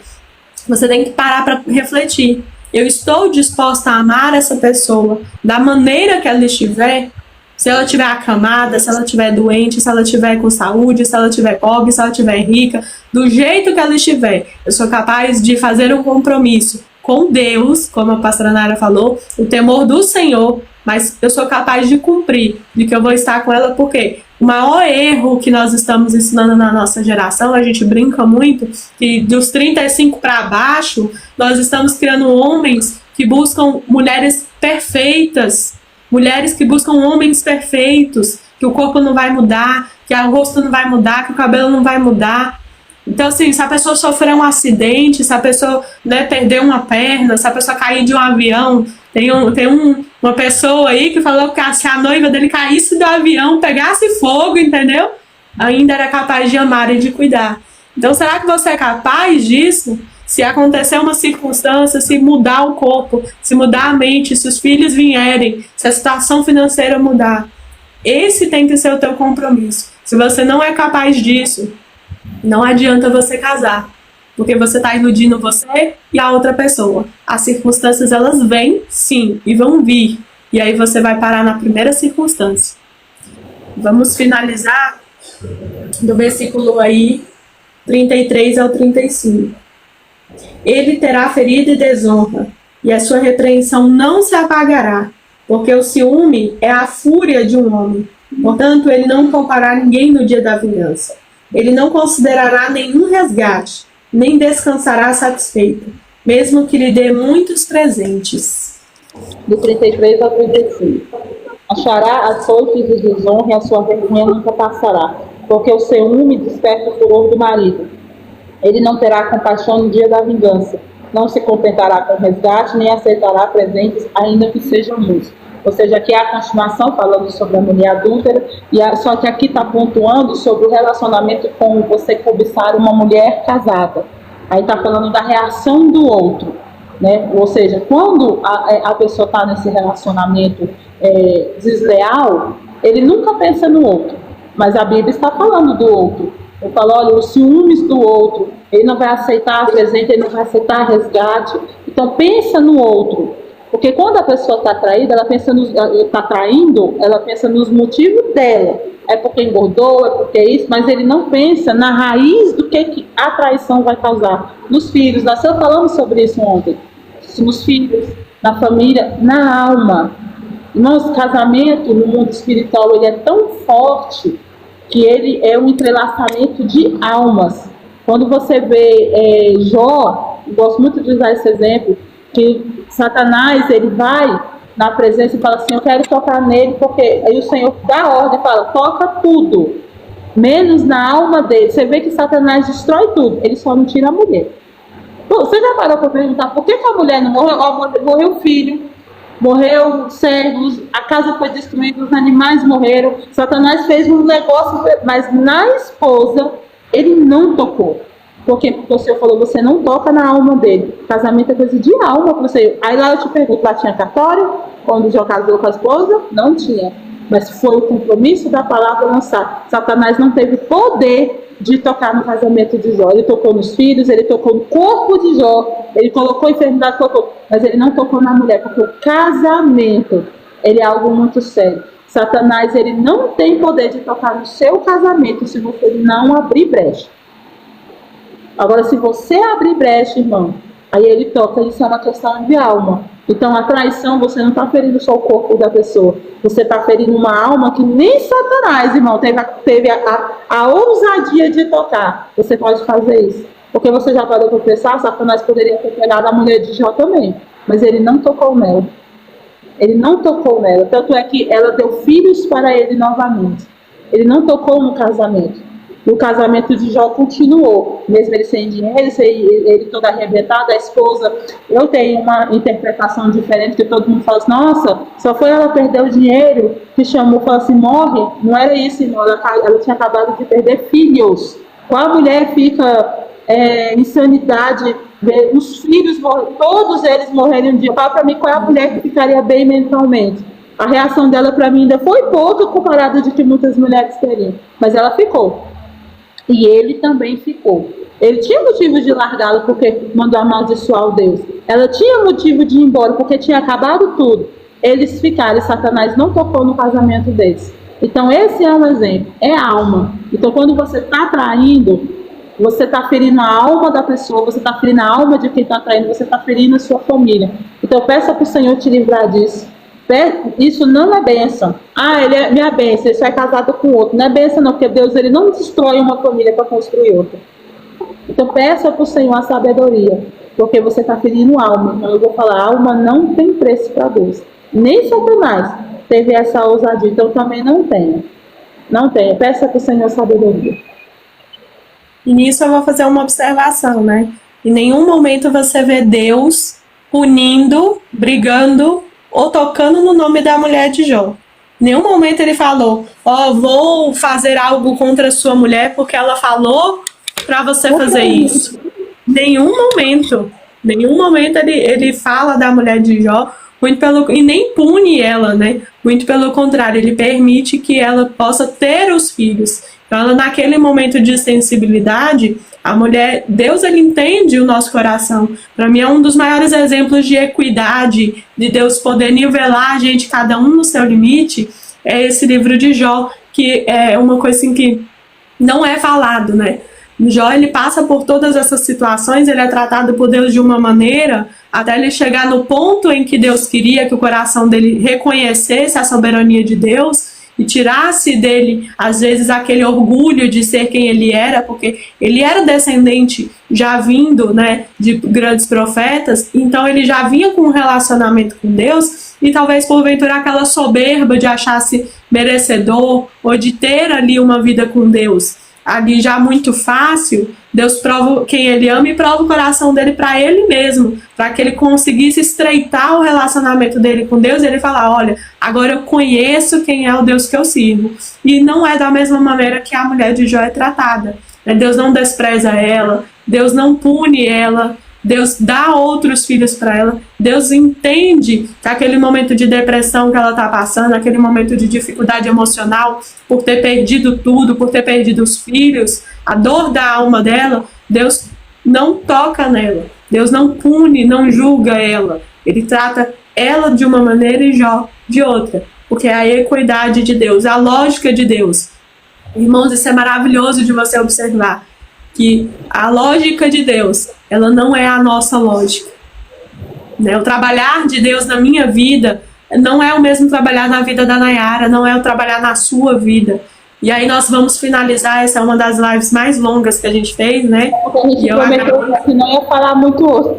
você tem que parar para refletir. Eu estou disposta a amar essa pessoa da maneira que ela estiver? Se ela estiver acamada, se ela estiver doente, se ela estiver com saúde, se ela estiver pobre, se ela estiver rica, do jeito que ela estiver, eu sou capaz de fazer um compromisso com Deus, como a pastora Nara falou, o temor do Senhor, mas eu sou capaz de cumprir, de que eu vou estar com ela, porque o maior erro que nós estamos ensinando na nossa geração, a gente brinca muito, que dos 35 para baixo, nós estamos criando homens que buscam mulheres perfeitas, mulheres que buscam homens perfeitos, que o corpo não vai mudar, que o rosto não vai mudar, que o cabelo não vai mudar. Então, assim, se a pessoa sofrer um acidente, se a pessoa, né, perder uma perna, se a pessoa cair de um avião, tem uma pessoa aí que falou que se a noiva dele caísse do avião, pegasse fogo, entendeu? Ainda era capaz de amar e de cuidar. Então, será que você é capaz disso? Se acontecer uma circunstância, se mudar o corpo, se mudar a mente, se os filhos vierem, se a situação financeira mudar, esse tem que ser o teu compromisso. Se você não é capaz disso, não adianta você casar, porque você está iludindo você e a outra pessoa. As circunstâncias, elas vêm, sim, e vão vir. E aí você vai parar na primeira circunstância. Vamos finalizar do versículo aí 33 ao 35. Ele terá ferida e desonra, e a sua repreensão não se apagará, porque o ciúme é a fúria de um homem. Portanto, ele não poupará ninguém no dia da vingança. Ele não considerará nenhum resgate, nem descansará satisfeito, mesmo que lhe dê muitos presentes. Do 33 ao 35. Achará açoites de desonra e a sua vergonha nunca passará, porque o ciúme desperta o furor do marido. Ele não terá compaixão no dia da vingança, não se contentará com resgate, nem aceitará presentes, ainda que sejam muitos. Ou seja, aqui é a continuação falando sobre a mulher adúltera, só que aqui está pontuando sobre o relacionamento com você cobiçar uma mulher casada. Aí está falando da reação do outro, né? Ou seja, quando a pessoa está nesse relacionamento desleal, ele nunca pensa no outro, mas a Bíblia está falando do outro. Eu falo, olha, os ciúmes do outro, ele não vai aceitar presente, ele não vai aceitar resgate. Então pensa no outro. Porque quando a pessoa está traída, está traindo, ela pensa nos motivos dela. É porque engordou, é porque isso, mas ele não pensa na raiz do que a traição vai causar. Nos filhos, nós só falamos sobre isso ontem. Nos filhos, na família, na alma. Nosso casamento no mundo espiritual, ele é tão forte que ele é um entrelaçamento de almas. Quando você vê Jó, gosto muito de usar esse exemplo, que Satanás, ele vai na presença e fala assim, eu quero tocar nele, porque aí o Senhor dá ordem e fala, toca tudo, menos na alma dele. Você vê que Satanás destrói tudo, ele só não tira a mulher. Você já parou para perguntar por que a mulher não morreu? Morreu o filho, morreu servos, a casa foi destruída, os animais morreram. Satanás fez um negócio, mas na esposa ele não tocou. Por quê? Porque o Senhor falou, você não toca na alma dele. Casamento é coisa de alma para você. Aí lá eu te pergunto, lá tinha cartório? Quando Jó casou com a esposa? Não tinha. Mas foi o compromisso da palavra lançar. Satanás não teve poder de tocar no casamento de Jó. Ele tocou nos filhos, ele tocou no corpo de Jó, ele colocou enfermidade, tocou. Mas ele não tocou na mulher, porque o casamento, ele é algo muito sério. Satanás, ele não tem poder de tocar no seu casamento se você não abrir brecha. Agora, se você abrir brecha, irmão, aí ele toca, isso é uma questão de alma. Então, a traição, você não está ferindo só o corpo da pessoa, você está ferindo uma alma que nem Satanás, irmão, teve a ousadia de tocar. Você pode fazer isso. Porque você já parou para pensar, Satanás poderia ter pegado a mulher de Jó também, mas ele não tocou nela. Ele não tocou nela, tanto é que ela deu filhos para ele novamente. Ele não tocou no casamento. O casamento de Jó continuou, mesmo ele sem dinheiro, ele todo arrebentado, a esposa. Eu tenho uma interpretação diferente, que todo mundo fala assim, nossa, só foi ela perder o dinheiro, que chamou, falou assim, morre. Não era isso, irmão, ela tinha acabado de perder filhos. Qual mulher fica insanidade, os filhos, todos eles morrerem um dia? Fala para mim qual é a mulher que ficaria bem mentalmente. A reação dela para mim ainda foi pouco comparado de que muitas mulheres teriam, mas ela ficou. E ele também ficou. Ele tinha motivo de largá-la porque mandou amaldiçoar o Deus. Ela tinha motivo de ir embora porque tinha acabado tudo. Eles ficaram e Satanás não tocou no casamento deles. Então esse é um exemplo. É alma. Então quando você está traindo, você está ferindo a alma da pessoa, você está ferindo a alma de quem está traindo, você está ferindo a sua família. Então peça para o Senhor te livrar disso. Isso não é bênção. Ele é minha bênção, ele é casado com outro. Não é bênção não, porque Deus, ele não destrói uma família para construir outra. Então peça para o Senhor a sabedoria, porque você está ferindo alma. Então eu vou falar, alma não tem preço para Deus. Nem Satanás teve essa ousadia, então também não tenha. Não tenha, peça para o Senhor sabedoria. E nisso eu vou fazer uma observação, né? Em nenhum momento você vê Deus punindo, brigando ou tocando no nome da mulher de Jó. Em nenhum momento ele falou, vou fazer algo contra a sua mulher porque ela falou para você fazer isso. Nenhum momento ele fala da mulher de Jó, e nem pune ela, né? Muito pelo contrário, ele permite que ela possa ter os filhos. Então, ela, naquele momento de sensibilidade, a mulher, Deus, ele entende o nosso coração. Para mim é um dos maiores exemplos de equidade, de Deus poder nivelar a gente, cada um no seu limite, é esse livro de Jó, que é uma coisa assim que não é falado, né? Jó, ele passa por todas essas situações, ele é tratado por Deus de uma maneira, até ele chegar no ponto em que Deus queria que o coração dele reconhecesse a soberania de Deus, e tirasse dele, às vezes, aquele orgulho de ser quem ele era, porque ele era descendente já vindo, né, de grandes profetas, então ele já vinha com um relacionamento com Deus, e talvez porventura aquela soberba de achar-se merecedor, ou de ter ali uma vida com Deus, ali já muito fácil, Deus prova quem ele ama e prova o coração dele para ele mesmo, para que ele conseguisse estreitar o relacionamento dele com Deus, e ele falar, olha, agora eu conheço quem é o Deus que eu sirvo. E não é da mesma maneira que a mulher de Jó é tratada. Deus não despreza ela, Deus não pune ela, Deus dá outros filhos para ela, Deus entende que aquele momento de depressão que ela está passando, aquele momento de dificuldade emocional, por ter perdido tudo, por ter perdido os filhos, a dor da alma dela, Deus não toca nela. Deus não pune, não julga ela. Ele trata ela de uma maneira e Jó de outra. Porque é a equidade de Deus, a lógica de Deus. Irmãos, isso é maravilhoso de você observar. Que a lógica de Deus, ela não é a nossa lógica. Né? O trabalhar de Deus na minha vida não é o mesmo trabalhar na vida da Nayara, não é o trabalhar na sua vida. E aí nós vamos finalizar, essa é uma das lives mais longas que a gente fez, né? A gente prometeu que não ia falar muito hoje.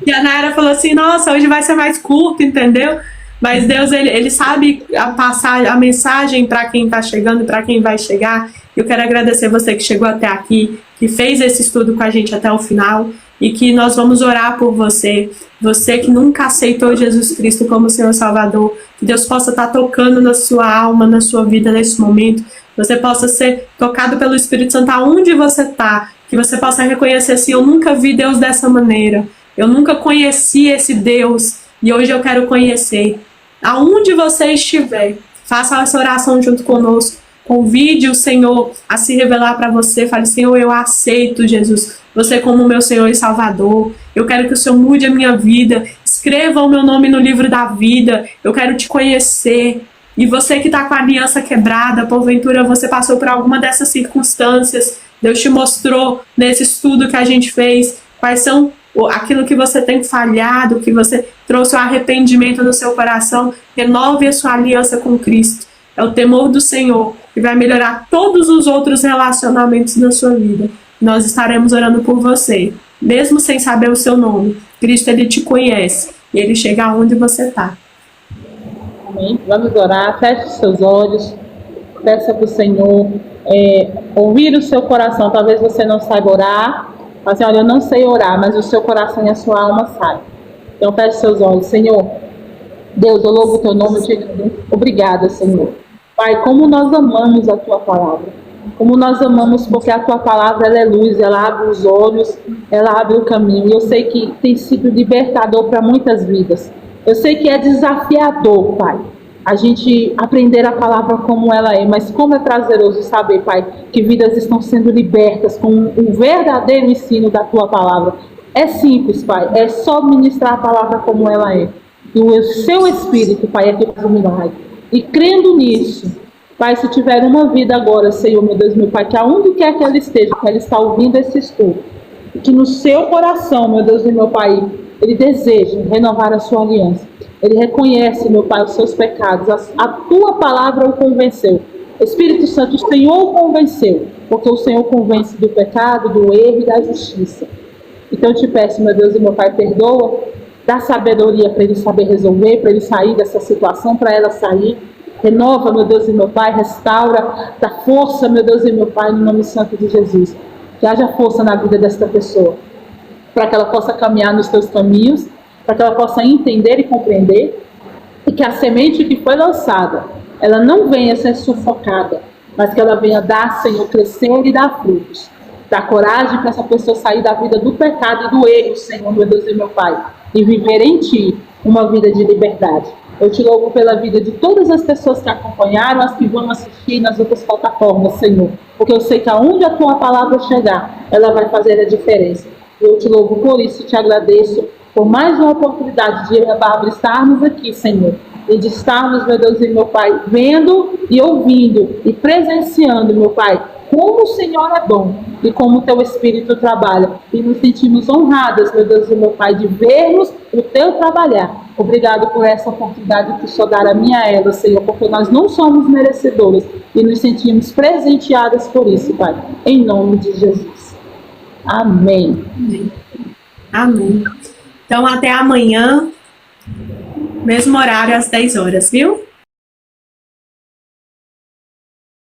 E a Nayara falou assim, nossa, hoje vai ser mais curto, entendeu? Mas Deus, ele sabe passar a mensagem para quem está chegando, para quem vai chegar. Eu quero agradecer você que chegou até aqui, que fez esse estudo com a gente até o final, e que nós vamos orar por você, você que nunca aceitou Jesus Cristo como Senhor Salvador, que Deus possa estar tocando na sua alma, na sua vida nesse momento, você possa ser tocado pelo Espírito Santo aonde você está, que você possa reconhecer assim, eu nunca vi Deus dessa maneira, eu nunca conheci esse Deus, e hoje eu quero conhecer. Aonde você estiver, faça essa oração junto conosco, convide o Senhor a se revelar para você, fale, Senhor, eu aceito Jesus, você como meu Senhor e Salvador, eu quero que o Senhor mude a minha vida, escreva o meu nome no livro da vida, eu quero te conhecer. E você que está com a aliança quebrada, porventura você passou por alguma dessas circunstâncias, Deus te mostrou nesse estudo que a gente fez, quais são aquilo que você tem falhado, que você trouxe o arrependimento no seu coração, renove a sua aliança com Cristo. É o temor do Senhor que vai melhorar todos os outros relacionamentos da sua vida. Nós estaremos orando por você, mesmo sem saber o seu nome. Cristo, ele te conhece e ele chega aonde você está. Amém. Vamos orar, feche os seus olhos, peça para o Senhor ouvir o seu coração. Talvez você não saiba orar, mas olha, eu não sei orar, mas o seu coração e a sua alma sabem. Então feche seus olhos. Senhor, Deus, eu louvo o teu nome, eu te agradeço. Obrigada, Senhor. Pai, como nós amamos a tua palavra. Como nós amamos, porque a tua palavra ela é luz, ela abre os olhos, ela abre o caminho. E eu sei que tem sido libertador para muitas vidas. Eu sei que é desafiador, Pai, a gente aprender a palavra como ela é, mas como é prazeroso saber, Pai, que vidas estão sendo libertas com o verdadeiro ensino da tua palavra. É simples, Pai, é só ministrar a palavra como ela é. E o seu Espírito, Pai, é que faz o milagre. E crendo nisso, Pai, se tiver uma vida agora, Senhor, meu Deus, meu Pai, que aonde quer que ela esteja, que ela está ouvindo esse estudo, e que no seu coração, meu Deus e meu Pai, ele deseja renovar a sua aliança. Ele reconhece, meu Pai, os seus pecados. A tua palavra o convenceu. Espírito Santo, o Senhor o convenceu, porque o Senhor convence do pecado, do erro e da justiça. Então eu te peço, meu Deus e meu Pai, perdoa, dá sabedoria para ele saber resolver, para ele sair dessa situação, para ela sair. Renova, meu Deus e meu Pai, restaura, dá força, meu Deus e meu Pai, no nome santo de Jesus. Que haja força na vida desta pessoa, para que ela possa caminhar nos teus caminhos, para que ela possa entender e compreender, e que a semente que foi lançada, ela não venha ser sufocada, mas que ela venha dar, Senhor, crescer e dar frutos. Dá coragem para essa pessoa sair da vida do pecado e do erro, Senhor, meu Deus e meu Pai, e viver em Ti uma vida de liberdade. Eu te louvo pela vida de todas as pessoas que acompanharam, as que vão assistir nas outras plataformas, Senhor, porque eu sei que aonde a Tua palavra chegar, ela vai fazer a diferença. Eu te louvo por isso e te agradeço por mais uma oportunidade de eu e a Bárbara estarmos aqui, Senhor, e de estarmos, meu Deus e meu Pai, vendo e ouvindo e presenciando, meu Pai, como o Senhor é bom e como o Teu Espírito trabalha. E nos sentimos honradas, meu Deus e meu Pai, de vermos o Teu trabalhar. Obrigado por essa oportunidade que o Senhor dá a mim e a ela, Senhor, porque nós não somos merecedoras e nos sentimos presenteadas por isso, Pai, em nome de Jesus. Amém. Amém. Então, até amanhã, mesmo horário, às 10 horas, viu?